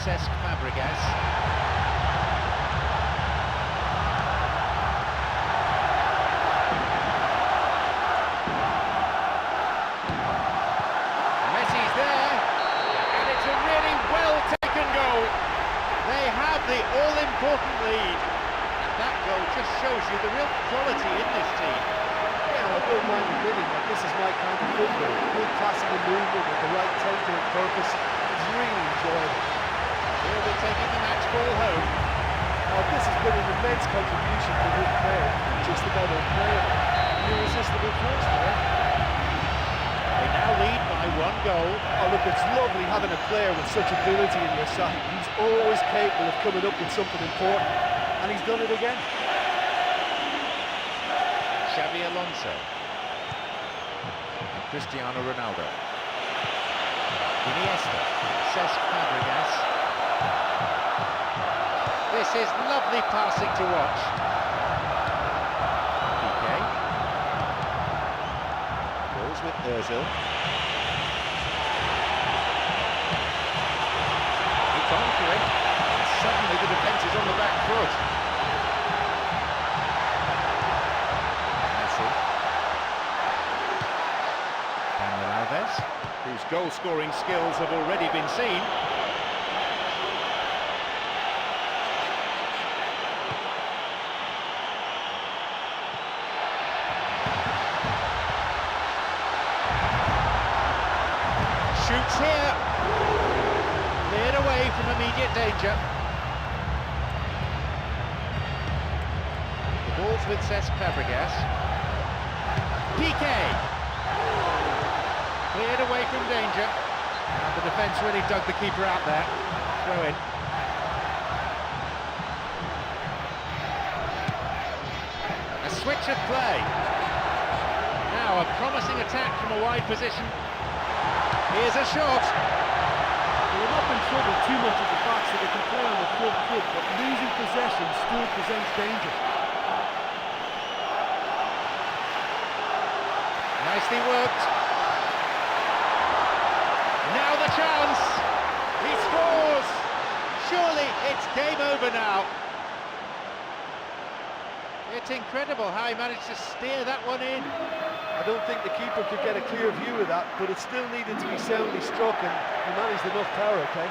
Cesc Fabregas. Messi's there, and it's a really well-taken goal. They have the all-important lead, and that goal just shows you the real quality in this team. Yeah, I don't mind admitting that this is my kind of football. Good classical movement with the right tempo and purpose. It's really enjoyable. He'll be taking the match ball home. Oh, this has been an immense contribution for his player. Just about unplayable. Irresistible force there. They now lead by 1 goal. Oh, look, it's lovely having a player with such ability in your side. He's always capable of coming up with something important, and he's done it again. Xabi Alonso. And Cristiano Ronaldo. Iniesta. Cesc Fabregas. This is lovely passing to watch. PK. Goes with Ozil. It's on to it. And suddenly the defence is on the back foot. Messi. Daniel Alves, whose goal-scoring skills have already been seen. Shoots here. Cleared away from immediate danger. The ball's with Cesc Fabregas. PK. Cleared away from danger. And the defence really dug the keeper out there. Throw in. A switch of play. Now a promising attack from a wide position. Here's a shot. They were not in trouble too much at the back, so they can play on the front foot, but losing possession still presents danger. Nicely worked. Now the chance. He scores. Surely it's game over now. It's incredible how he managed to steer that one in. I don't think the keeper could get a clear view of that, but it still needed to be soundly struck, and he managed enough power, okay?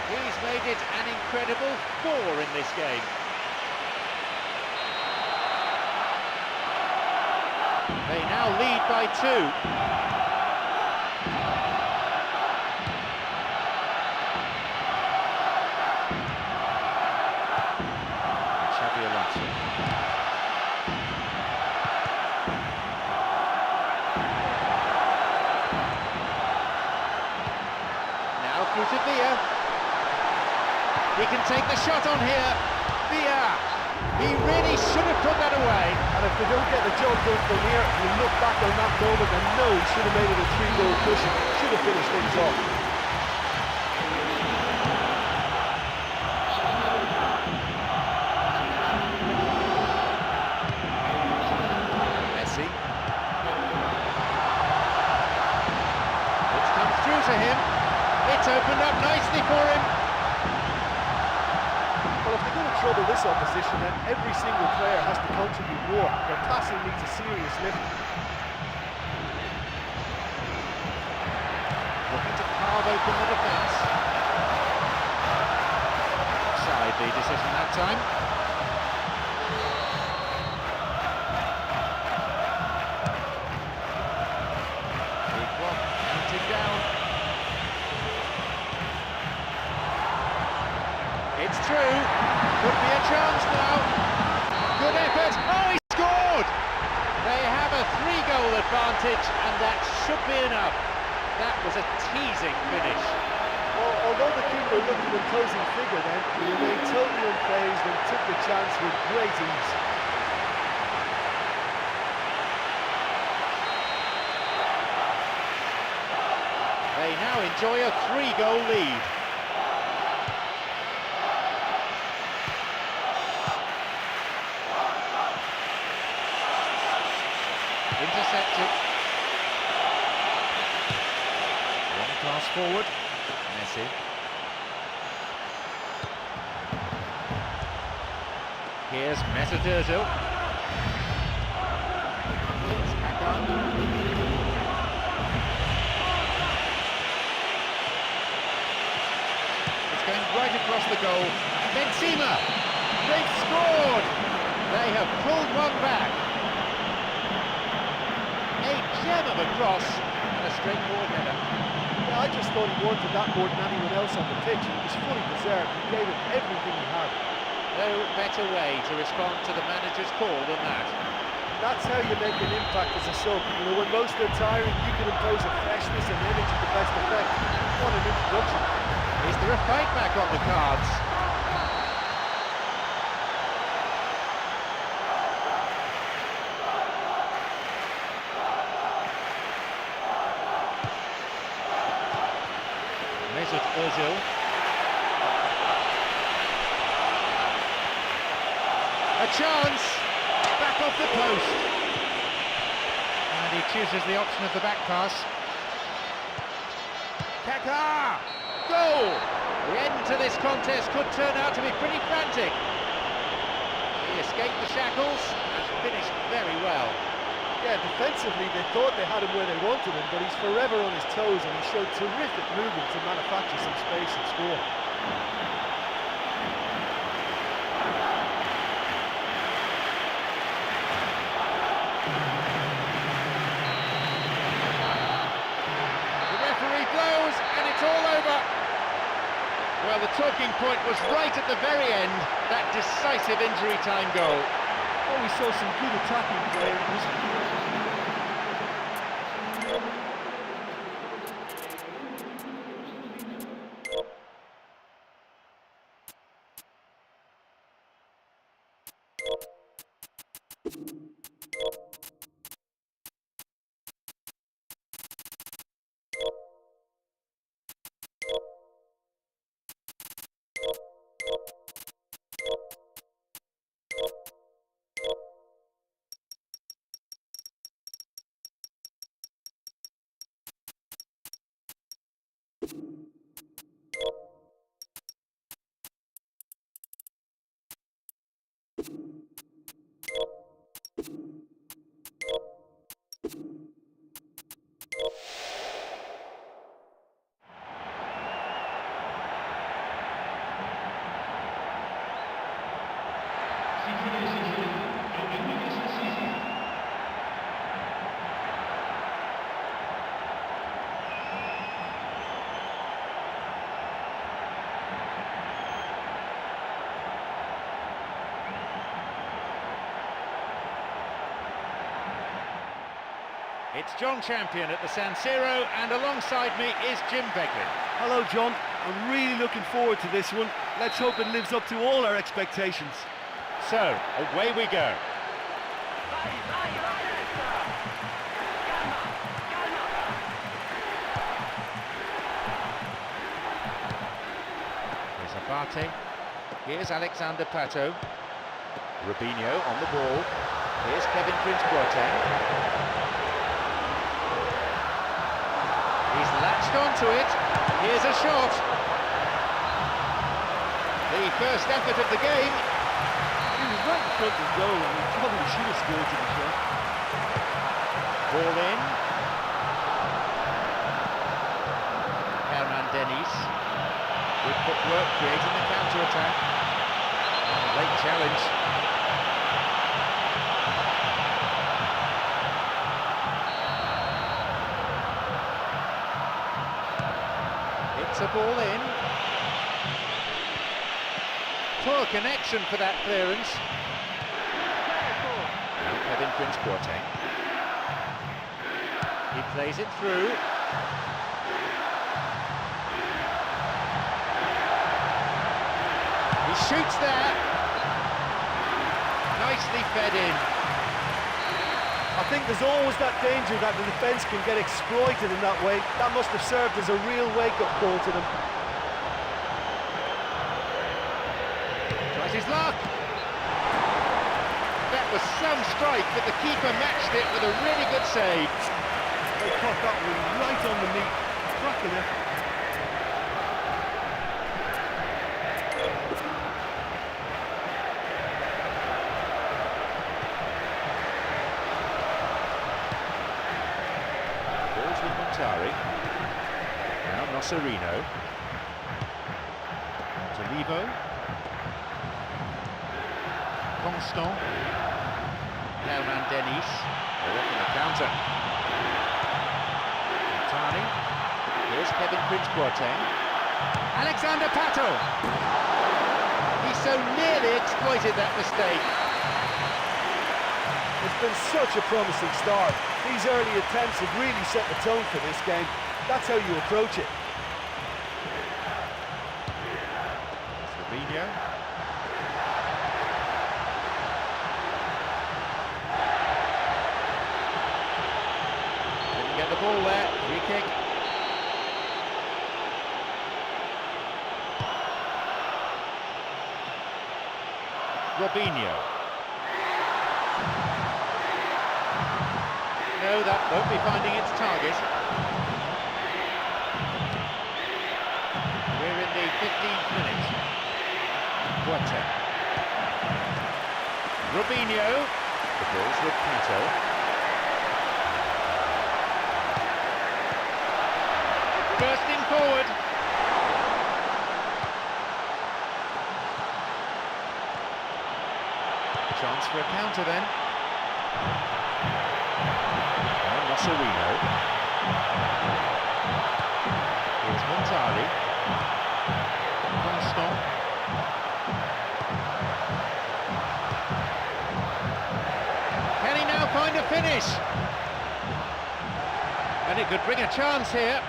He's made it an incredible 4 in this game. They now lead by 2. Xabi Alonso. To Villa. He can take the shot on here. Villa. He really should have put that away. And if they don't get the job done from here, you look back on that moment and know he should have made it a 3-goal cushion. Should have finished things off. Messi. It's come through to him. It's opened up nicely for him. Well, if they're going to trouble this opposition, then every single player has to contribute more. Their passing needs a serious lift. Looking to carve open the defence. Offside the decision that time. Big one, counted down. advantage, and that should be enough. That was a teasing finish. Well, although the keeper looked at the closing figure then, he remained totally unfazed and took the chance with great ease. They now enjoy a 3-goal lead. Intercepted. One pass forward. Messi. Here's Mesut Ozil. It's Kaká. Going right across the goal. Benzema! They've scored! They have pulled one back. A gem of a cross and a straightforward header. Yeah, I just thought he wanted that more than anyone else on the pitch. It was fully deserved. He gave it everything he had. No better way to respond to the manager's call than that. That's how you make an impact as a sub. You know, when most are tiring, you can impose a freshness and energy to best effect. What an introduction. Is there a fight back on the cards? Mesut Ozil. A chance! Back off the post. And he chooses the option of the back pass. Kaká! Goal! The end to this contest could turn out to be pretty frantic. He escaped the shackles and finished very well. Yeah, defensively they thought they had him where they wanted him, but he's forever on his toes and he showed terrific movement to manufacture some space and score. The referee blows and it's all over. Well, the talking point was right at the very end, that decisive injury time goal. Oh, we saw some good attacking play. It's John Champion at the San Siro, and alongside me is Jim Beglin. Hello, John. I'm really looking forward to this one. Let's hope it lives up to all our expectations. So, away we go. Here's Abate. Here's Alexander Pato. Rubinho on the ball. Here's Kevin Prince-Boateng. He's latched onto it. Here's a shot. The first effort of the game. He was right in front of the goal and he probably should have scored to the shot. Ball in. Herman Dennis. Good footwork, creating the counter-attack. Late challenge. It's a ball in. Poor connection for that clearance. Now Kevin Prince-Boateng. He plays it through. He shoots there. Nicely fed in. I think there's always that danger that the defence can get exploited in that way. That must have served as a real wake-up call to them. Tries his luck. That was some strike, but the keeper matched it with a really good save. They caught that one right on the meat. Cracking it. Balls with Montari. Now Nosserino. Tolivo. Constant. Now Denis. They're off on the counter. Montari. Here's Kevin Prince-Boateng. Alexander Pato. He so nearly exploited that mistake. It's been such a promising start. These early attempts have really set the tone for this game. That's how you approach it. Fabinho. Didn't get the ball there. Free kick. Robinho. No, that won't be finding its target. We're in the 15th minute. Boateng. Robinho. The ball's with Pato. Bursting forward. Chance for a counter then. Nosserino. Here's Montari. Constant. Can he now find a finish? And it could bring a chance here.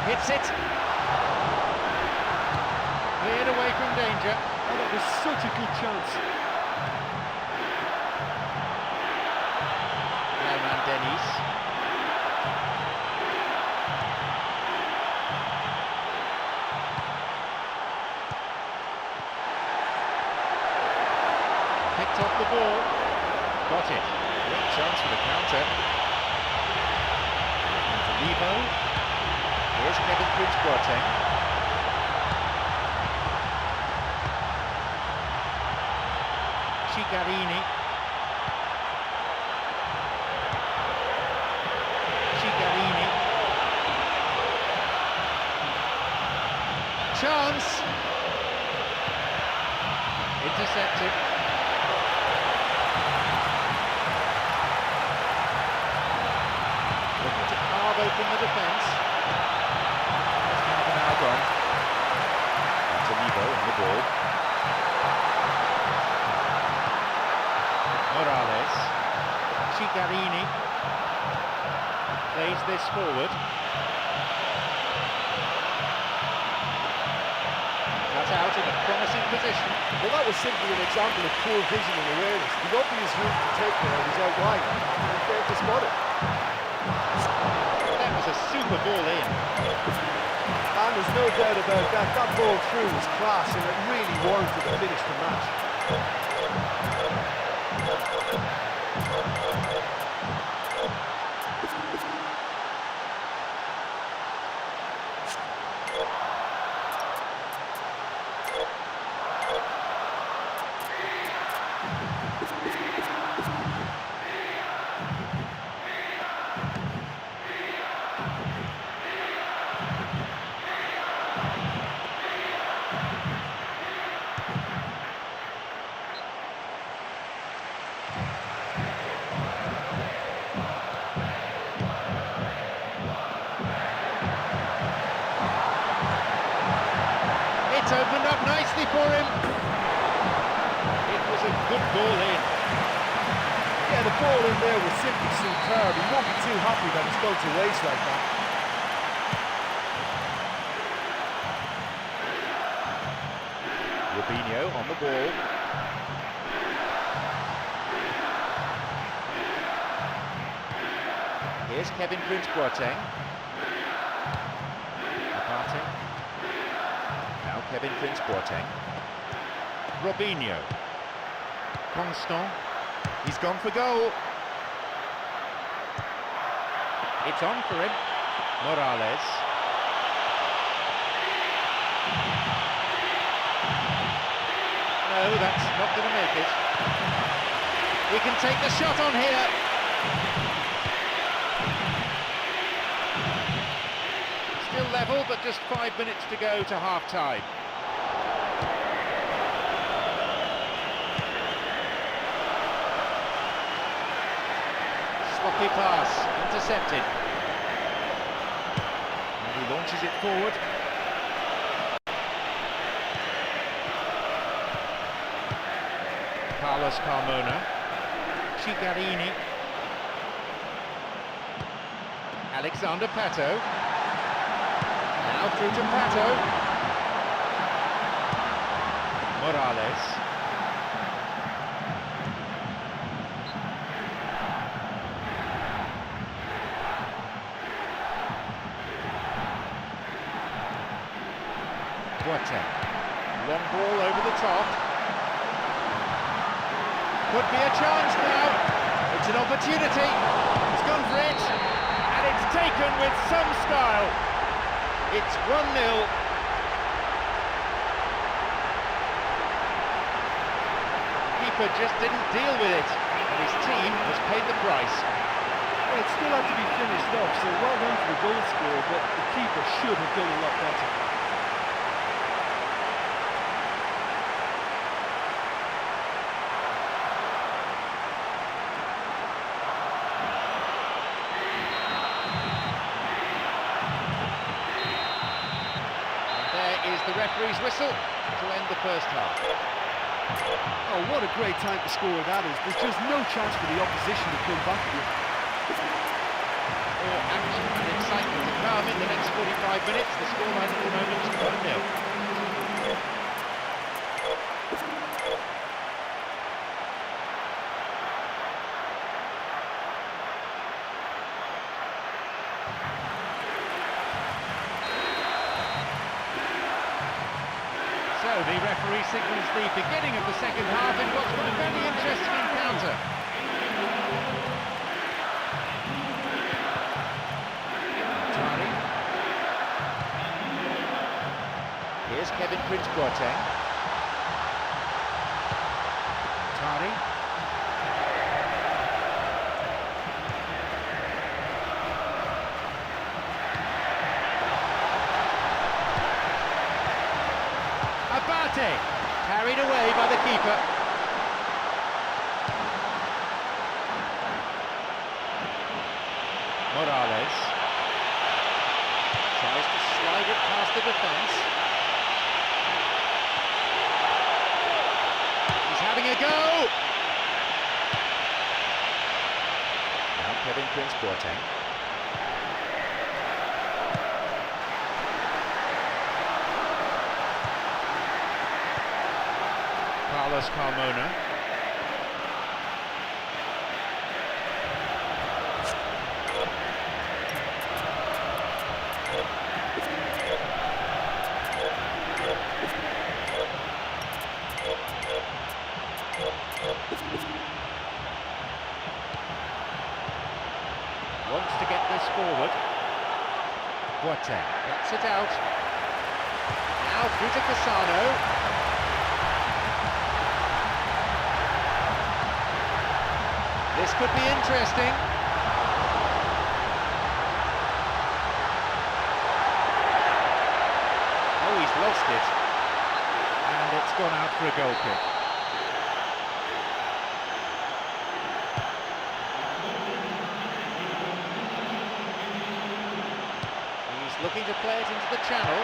Hits it. Cleared away from danger. Oh, that was such a good chance. Now Denis. Picked off the ball. Got it. Great chance for the counter. Tolivo. Here's Kevin Prince-Boateng. Cigarini. Cigarini. Chance. Intercepted. Looking to carve open the defence. There's half an hour gone. Tolivo on the ball. Morales. Cigarini plays this forward. Cut out in a promising position. Well, that was simply an example of poor vision and awareness. The obvious route to take there was out wide, and he failed to spot it. That was a super ball in. And there's no doubt about that. That ball through was class, and it really warranted a finish to match. It's opened up nicely for him. It was a good ball in. Yeah, the ball in there was simply superb. He won't be too happy that it's going to waste like that. Rubinho on the ball. Here's Kevin Prince Boateng. Abate. Now Kevin Prince Boateng. Robinho. Constant. He's gone for goal. It's on for him. Morales. No, that's not going to make it. We can take the shot on here. Still level, but just 5 minutes to go to half-time. Sloppy pass, intercepted. And he launches it forward. Carlos Carmona. Cigarini. Alexander Pato. Now through to Pato. Morales. Boateng. Long ball over the top. Could be a chance now. It's an opportunity. He's gone for it. And it's taken with some style. It's 1-0. Keeper just didn't deal with it. And his team has paid the price. Well, it still had to be finished off, so well done for the goal scorer, but the keeper should have done a lot better. Is the referee's whistle to end the first half. Oh, what a great time to score that is. There's just no chance for the opposition to come back here. More action and excitement to come in the next 45 minutes. The scoreline at the moment is 1-0. So the referee signals the beginning of the second half in what's been a very interesting encounter. Tari. Here's Kevin Prince Boateng. Tari. Abate, carried away by the keeper. Morales tries to slide it past the defence. He's having a go! Now Kevin Prince Boateng. Carlos Carmona. Wants to get this forward. Boateng gets it out. Now through to Cassano. This could be interesting. Oh, he's lost it. And it's gone out for a goal kick. He's looking to play it into the channel.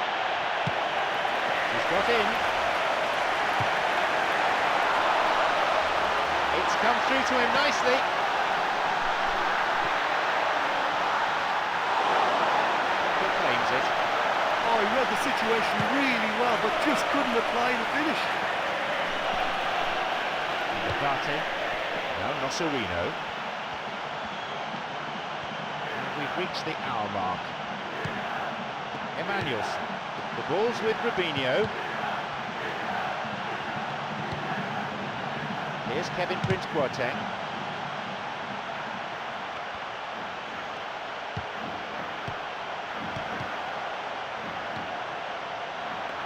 He's got in. It's come through through to him nicely. He claims it. Oh, he read the situation really well, but just couldn't apply the finish. Partey. Now Nosserino. And we've reached the hour mark. Emmanuelson. The ball's with Robinho. Here's Kevin Prince Boateng.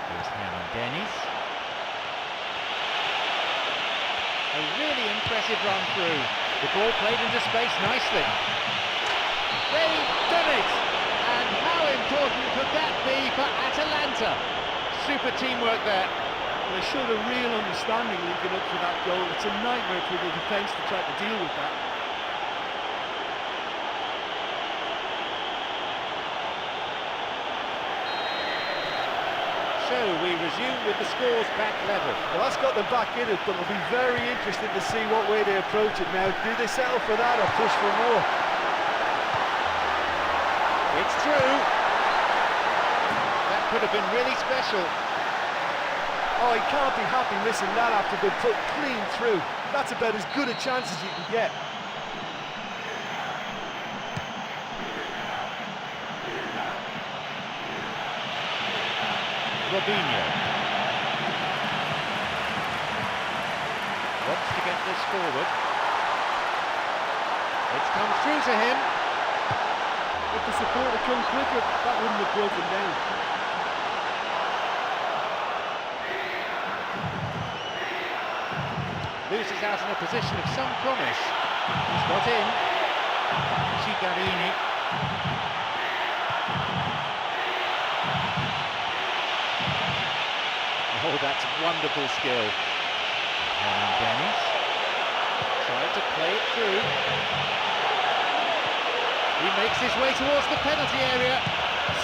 Here's Hernan Dennis. A really impressive run through. The ball played into space nicely. They've done it! And how important could that be for Atalanta? Super teamwork there. Well, they showed a real understanding linking up for that goal. It's a nightmare for the defence to try to deal with that. So we resume with the scores back level. Well, that's got them back in it, but it'll be very interesting to see what way they approach it now. Do they settle for that or push for more? It's through. That could have been really special. Oh, he can't be happy missing that after being put clean through. That's about as good a chance as you can get. Robinho wants to get this forward. It's come through to him. If the support had come quicker, that wouldn't have broken down. Loses out in a position of some promise. He's got in. Chigarini. Oh, that's wonderful skill. And Dennis tried to play it through. He makes his way towards the penalty area.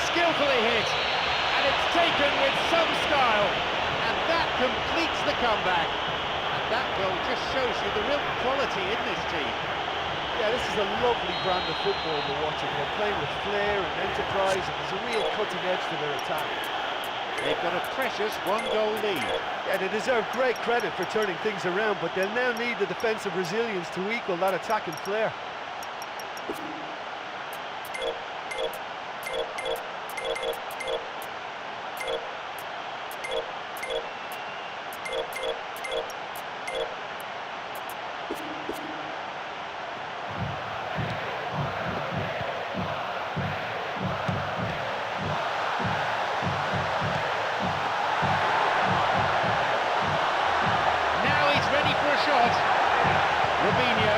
Skillfully hit. And it's taken with some style. And that completes the comeback. And that goal just shows you the real quality in this team. Yeah, this is a lovely brand of football we're watching. They're playing with flair and enterprise, and there's a real cutting edge to their attack. They've got a precious one-goal lead. Yeah, they deserve great credit for turning things around, but they'll now need the defensive resilience to equal that attacking flair. Shot. Robinho.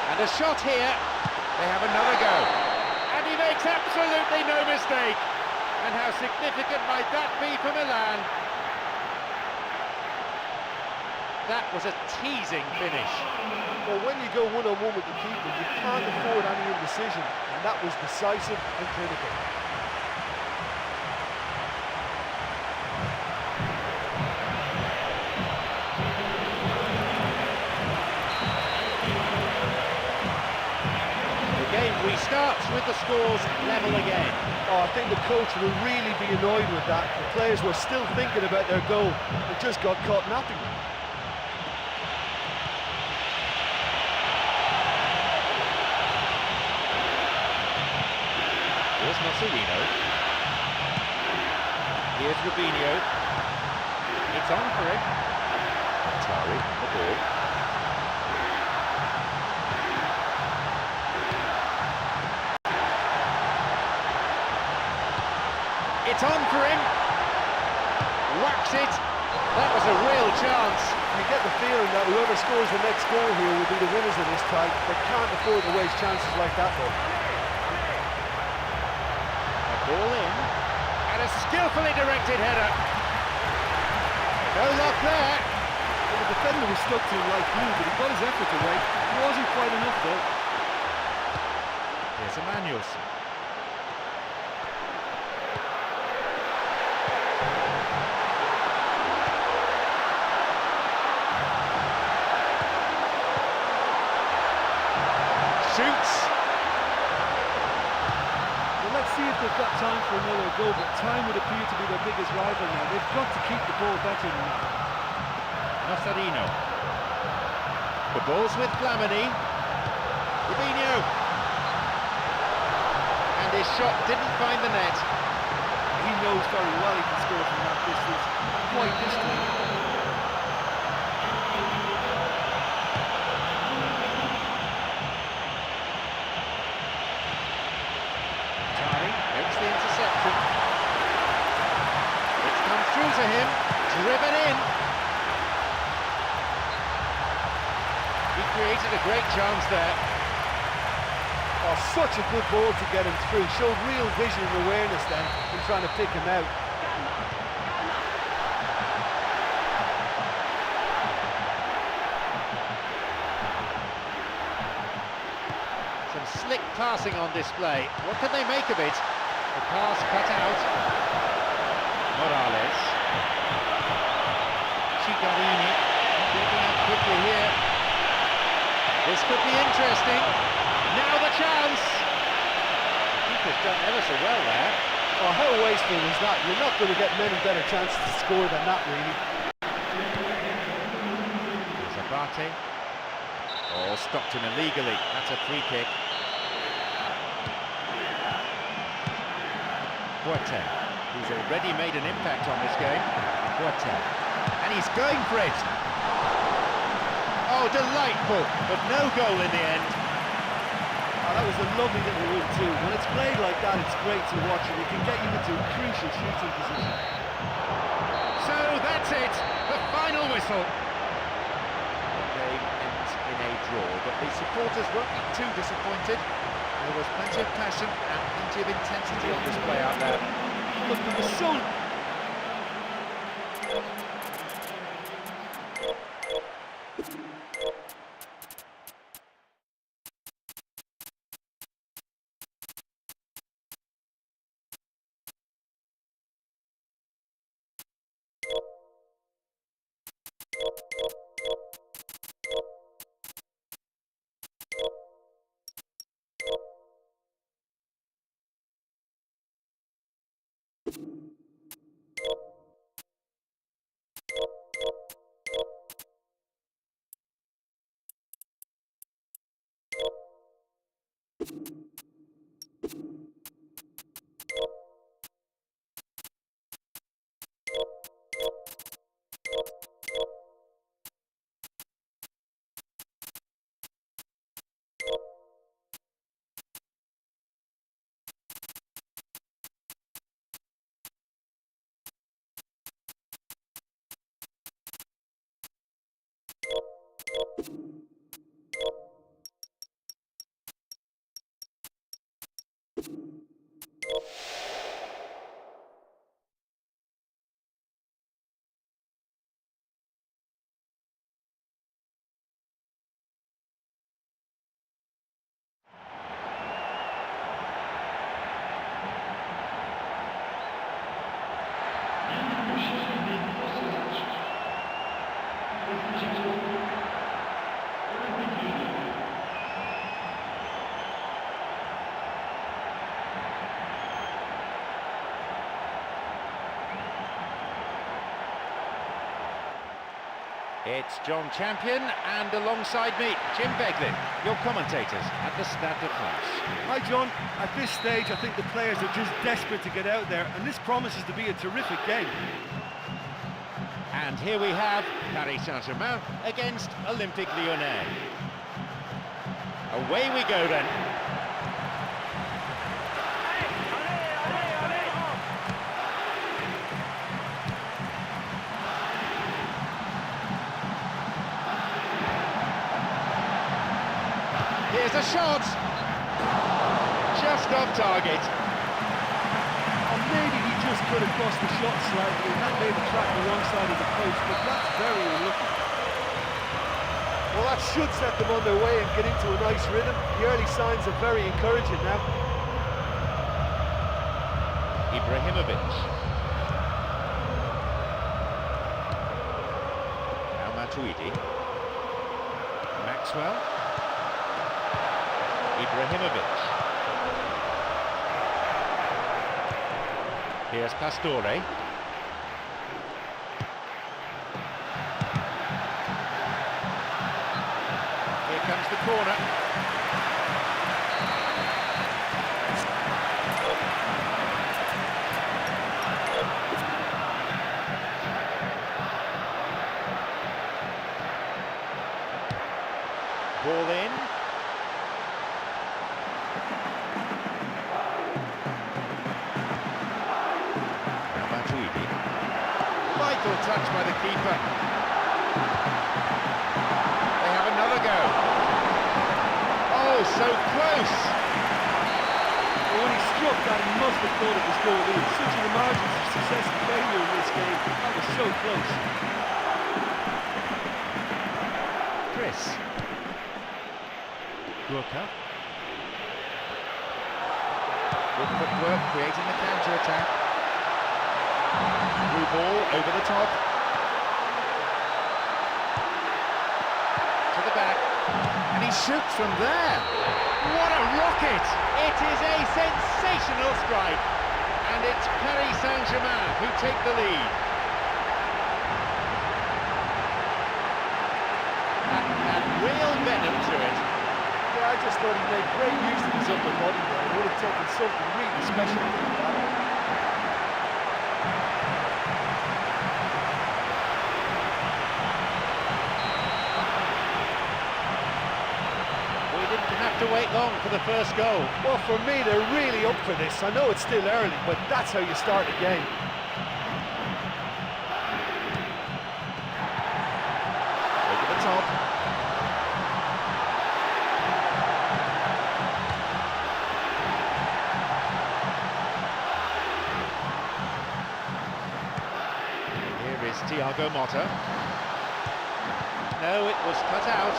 And a shot here. They have another go. And he makes absolutely no mistake. And how significant might that be for Milan? That was a teasing finish. Well, when you go one-on-one with the keeper, you can't afford any indecision. And that was decisive and clinical. Restarts with the scores level again. Oh, I think the coach will really be annoyed with that. The players were still thinking about their goal. They just got caught napping. Here's Nosserino. Here's Robinho. It's on for him. Atari, the ball. It's on for him. Whacks it. That was a real chance. You get the feeling that whoever scores the next goal here will be the winners of this tie. They can't afford to waste chances like that, though. A ball in. And a skillfully directed header. No luck there. Well, the defender was stuck to him like glue, but he got his effort away. It wasn't quite enough, though. Here's Emmanuelson. another go, but time would appear to be their biggest rival now. They've got to keep the ball better than that. Nocerino. The ball's with Flamini. Fabinho. And his shot didn't find the net. He knows very well he can score from that distance, quite distantly. Makes the interception. It's come through to him, driven in. He created a great chance there. Oh, such a good ball to get him through. Showed real vision and awareness then in trying to pick him out. Some slick passing on display. What can they make of it? The pass cut out. Morales. Cigarini getting up quickly here. This could be interesting. Now the chance. Keeper's done ever so well there. Oh, how wasteful was that? You're not going to get many better chances to score than that, really. Zabate. Oh, stopped him illegally. That's a free kick. Boateng, who's already made an impact on this game. Boateng. And he's going for it. Oh, delightful, but no goal in the end. Oh, that was a lovely little run too. When it's played like that, it's great to watch, and it can get you into a crucial shooting position. So that's it, the final whistle. The game ends in a draw, but the supporters won't be too disappointed. There was plenty of passion and plenty of intensity on display out there. Look, there was so... It's John Champion, and alongside me, Jim Beglin, your commentators at the Stade de France. Hi John, at this stage I think the players are just desperate to get out there, and this promises to be a terrific game. And here we have Paris Saint-Germain against Olympique Lyonnais. Away we go then. Here's a shot! Just off target. Or maybe he just could have crossed the shot slightly and that made the track the wrong side of the post, but that's very unlucky. Well, that should set them on their way and get into a nice rhythm. The early signs are very encouraging now. Ibrahimovic. Now Matuidi. Maxwell. Ibrahimovic. Here's Pastore. Here comes the corner. Ball in. Vital touch by the keeper. They have another go. Oh, so close. Well, when he struck that, he must have thought it was going in. Such an margins of success and failure in this game. That was so close. Chris. Gurka. Good footwork, creating the counter-attack. Blue ball over the top. To the back. And he shoots from there. What a rocket! It is a sensational strike. And it's Paris Saint-Germain who take the lead. That had real venom to it. Yeah, I just thought he made great use of his upper body there. He would have taken something really special from that. To wait long for the first goal. Well, for me, they're really up for this. I know it's still early, but that's how you start a game. Over the top. Here is Thiago Motta. No, it was cut out.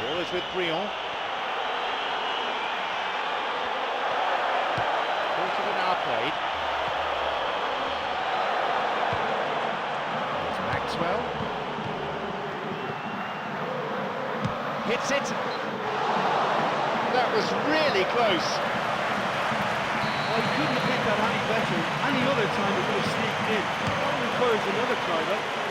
Ball is with Brion. Quarter of an hour played. It's Maxwell. Hits it. That was really close. Well, he couldn't have hit that any better. Any other time it would have sneaked in. That requires another try, though.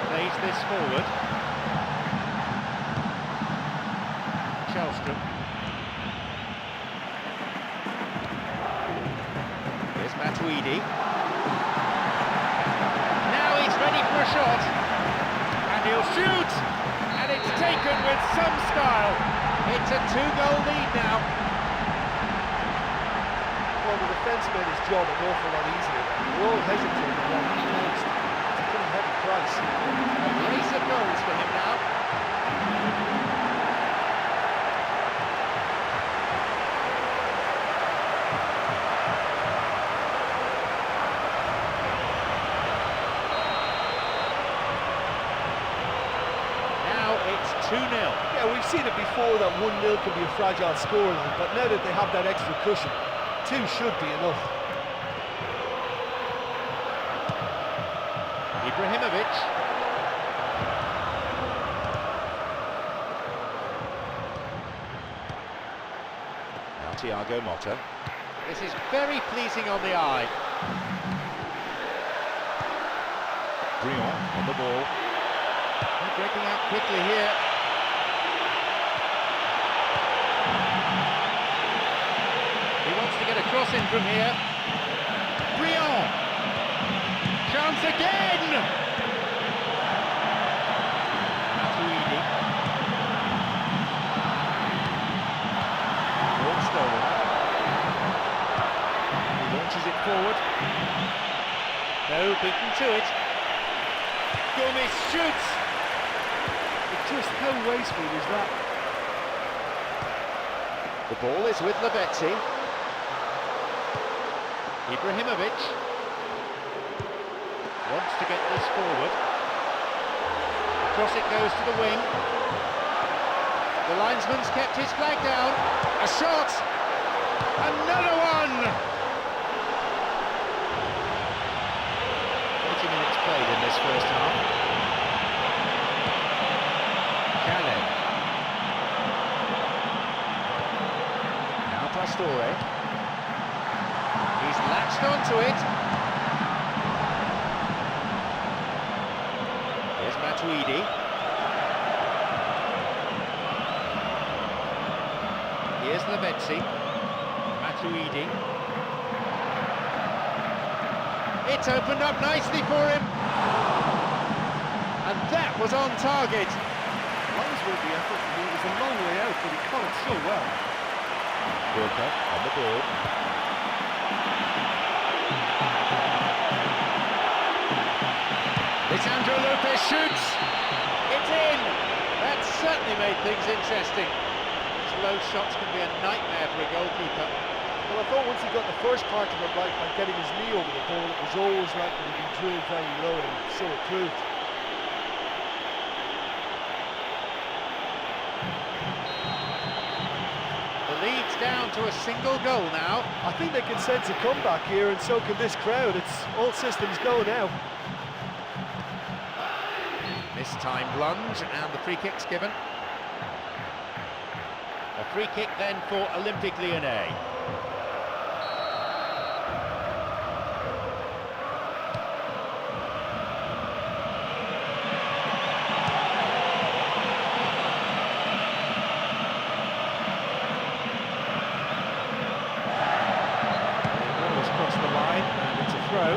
Plays this forward. Shellstrom. Here's Matuidi. Now he's ready for a shot. And he'll shoot! And it's taken with some style. It's a 2-goal lead now. Well, the defence made his job an awful lot easier. We're all hesitating while he managed. It's a pretty heavy price. A race of goals for him now. Now it's 2-0. Yeah, we've seen it before that 1-0 can be a fragile scoreline, but now that they have that extra cushion, 2 should be enough. Ibrahimovic. Now Thiago Motta. This is very pleasing on the eye. Brion on the ball. They're breaking out quickly here. He wants to get a cross in from here. Brion. Chance again! Matuidi. Ball stolen. He launches it forward. No, beaten to it. Gomez shoots! Just how wasteful is that? The ball is with Lavezzi. Ibrahimovic wants to get this forward. Across it goes to the wing. The linesman's kept his flag down. A shot! Another one! 40 minutes played in this first Pastore. He's latched onto it. Here's Matuidi. Here's Lavezzi. Matuidi. It's opened up nicely for him. And that was on target. That was worth the effort. I mean, it was a long way out, but he caught it so well. Walker on the ball. Lisandro Lopez shoots. It's in. That certainly made things interesting. These low shots can be a nightmare for a goalkeeper. Well, I thought once he got the first part of it right by getting his knee over the ball, it was always likely to be drilled very low, and so it proved. The lead's down to a single goal now. I think they can sense a comeback here, and so can this crowd. It's all systems go now. Mistimed lunge, and the free kick's given. A free kick then for Olympique Lyonnais. Crossed the line, and it's a throw.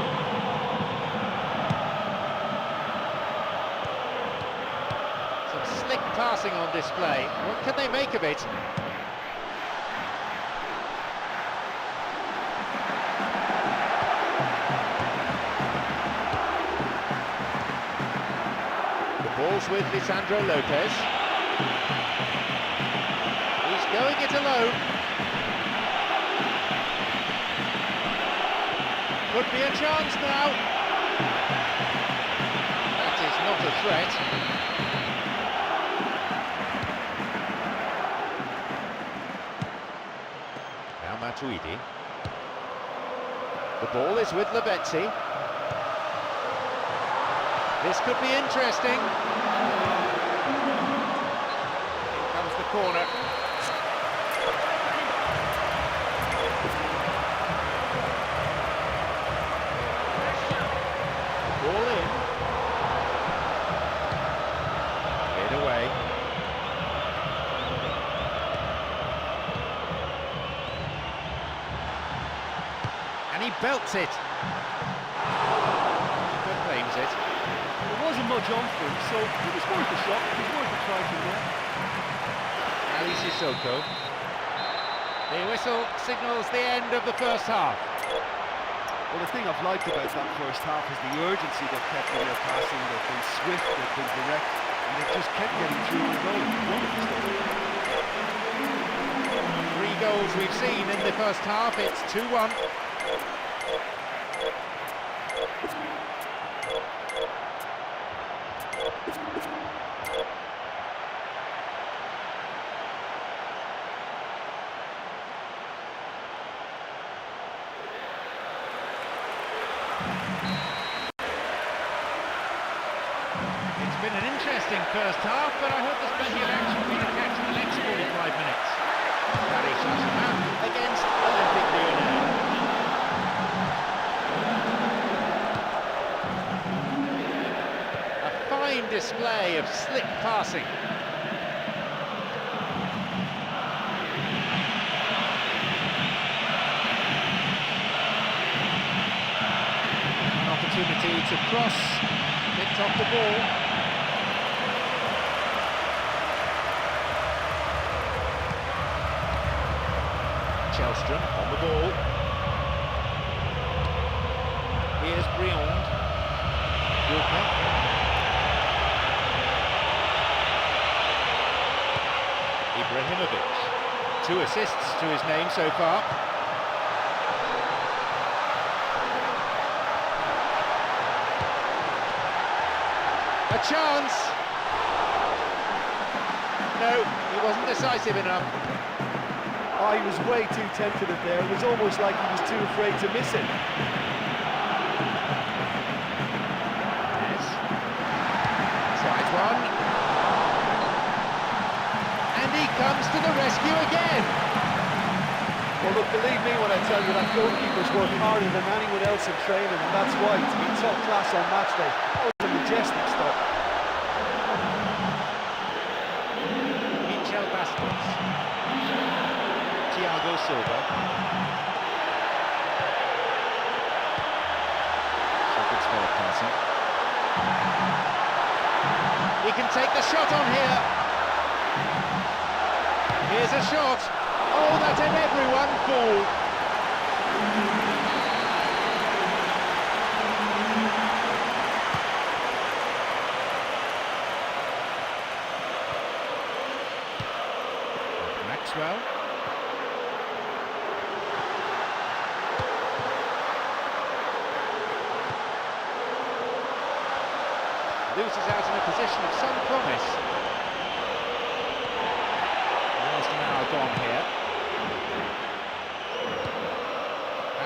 Some slick passing on display. What can they make of it? The ball's with Lisandro Lopez. He's going it alone. Could be a chance now. That is not a threat. Now Matuidi. The ball is with Lavezzi. This could be interesting. Here comes the corner. Ball in. Cleared away. And he belts it. Good claims it. There wasn't much on for him, so it was worth a shot. It was worth a try from there. Ali Sissoko. The whistle signals the end of the first half. Well, the thing I've liked about that first half is the urgency they've kept in their passing. They've been swift, they've been direct, and they've just kept getting through and going. Wonderful stuff. 3 goals we've seen in the first half. It's 2-1. It's been an interesting first half, but I hope there's plenty of action for you to catch in the next 45 minutes. Paris Saint-Germain against Olympique Lyonnais. A fine display of slick passing. An opportunity to cross, picked off the ball. Chelstrom on the ball. Here's Briand. Walker. Ibrahimovic. 2 assists to his name so far. A chance. No, he wasn't decisive enough. Oh, he was way too tentative there. It was almost like he was too afraid to miss it. Yes. Tries one. And he comes to the rescue again. Well, look, believe me when I tell you that goalkeepers work harder than anyone else in training, and that's why to be top class on match day. That was a majestic stop. Michel Bastos. Thiago Silva. So good spell of passing. He can take the shot on here. Here's a shot. Oh, that had everyone fooled. Maxwell. Loses out in a position of some promise. Almost an hour gone here.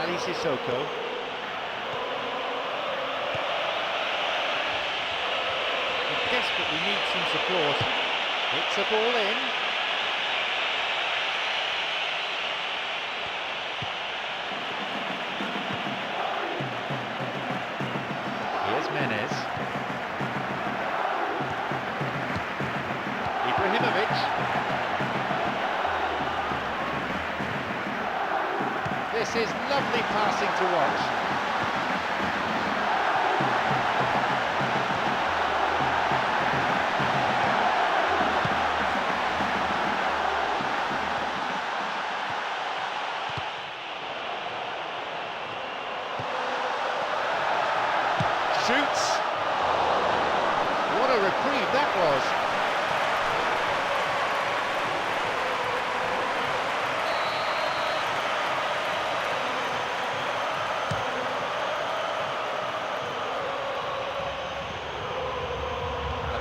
Ali Sissoko. He desperately needs some support. Hits a ball in. Here's Menez. Ibrahimovic. This is lovely passing to watch. Shoots. What a reprieve that was.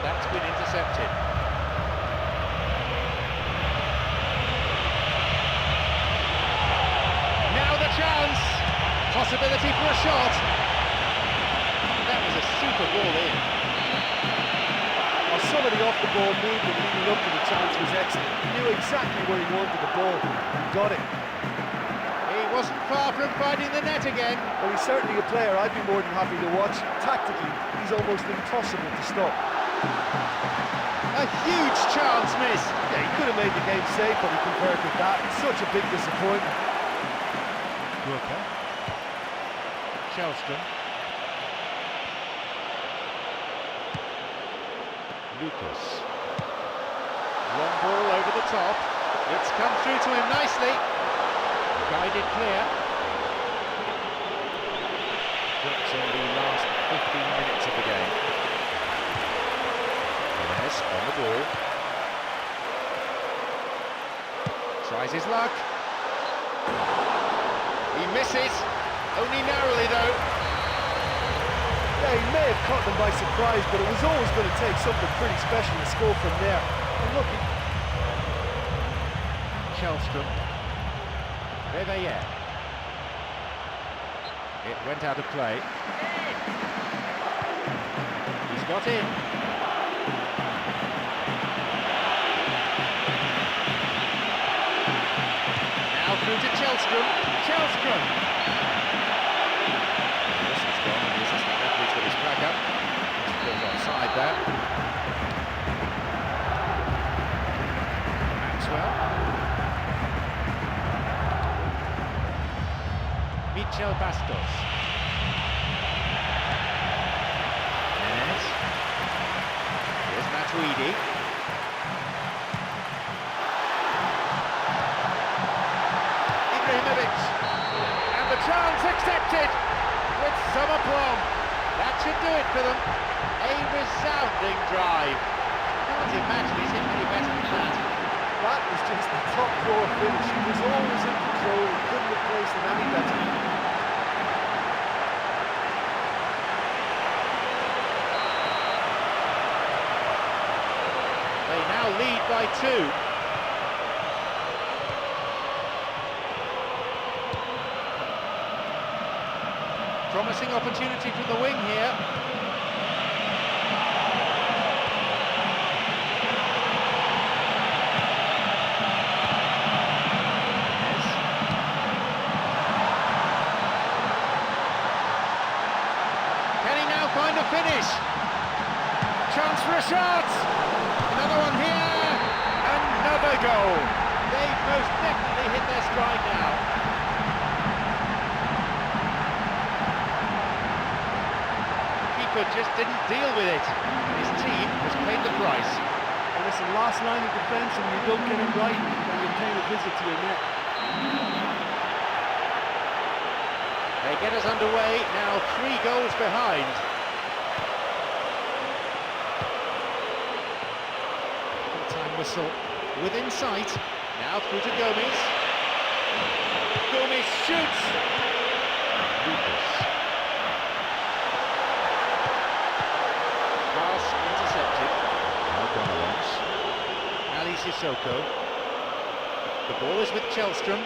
That's been intercepted. Now the chance! Possibility for a shot. That was a super ball in. Well, some of the off-the-ball movement leading up to the chance was excellent. He knew exactly where he wanted the ball. He got it. He wasn't far from finding the net again. Well, he's certainly a player I'd be more than happy to watch. Tactically, he's almost impossible to stop. A huge chance miss. Yeah, he could have made the game safe, but he converted that. Such a big disappointment. Brooker. Shellstrom. Lucas. Long ball over the top. It's come through to him nicely. Guided clear. That's in the last 15 minutes of the game. Yes, on the ball. Tries his luck. He misses. Only narrowly though. Yeah, he may have caught them by surprise, but it was always going to take something pretty special to score from there. And look, Shellstrom. Reveille. It went out of play. He's got in. Now through to Shellstrom. Shellstrom. This is gone, and the assistant referee's got his flag up. He's called offside there. Maxwell. Michel Bastos. Menez. Here's Matuidi. Ibrahimovic. And the chance accepted with some aplomb. That should do it for them. A resounding drive. Can't imagine he's hit any better than that. that was just the top drawer finish. He was always in control. He couldn't have placed it any better. They now lead by 2. Promising opportunity from the wing here. Yes. a shot! Another one here! Another goal! They've most definitely hit their stride now. The keeper just didn't deal with it, and his team has paid the price. And listen, last line of defence, and you don't get it right, then you pay a visit to your net. They get us underway, now 3 goals behind. Full-time whistle within sight. Now through to Gomez. Gomez shoots! Lucas. Pass intercepted. Now Gomes. Ali Sissoko. The ball is with Chelstrom.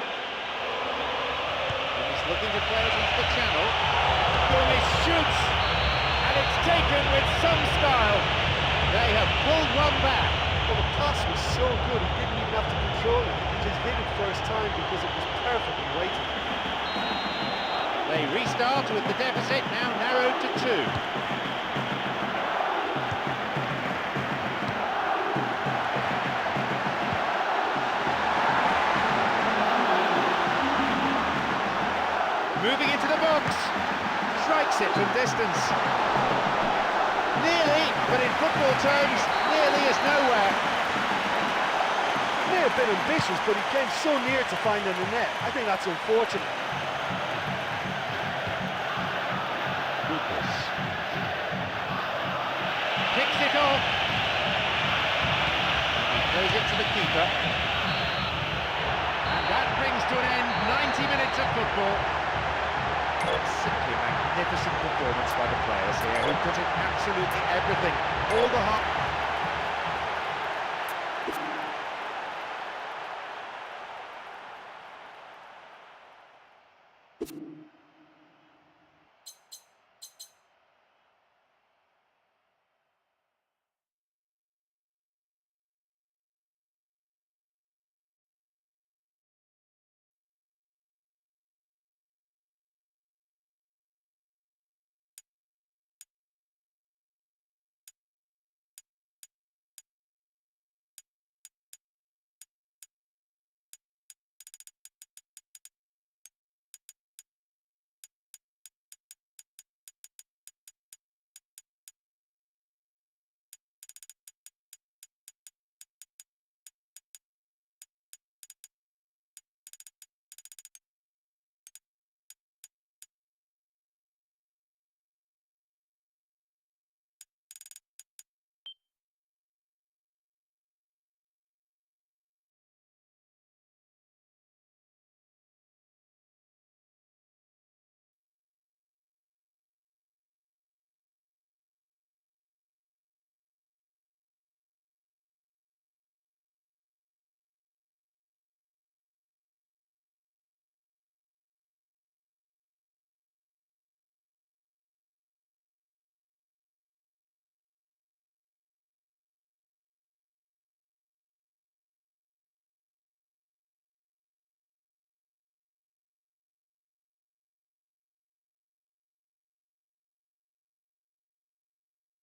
Looking to play it into the channel. Gomez shoots! And it's taken with some style. They have pulled one back. Well, the pass was so good, he didn't even have to control it. He could just hit it first time because it was perfectly weighted. They restart with the deficit now narrowed to 2. Moving into the box, strikes it from distance. Nearly, but in football terms, nearly is nowhere. May have been ambitious, but he came so near to finding the net. I think that's unfortunate. Lucas picks it off. He throws it to the keeper. And that brings to an end 90 minutes of football. Simply magnificent performance by the players here, who put in absolutely everything. All the heart.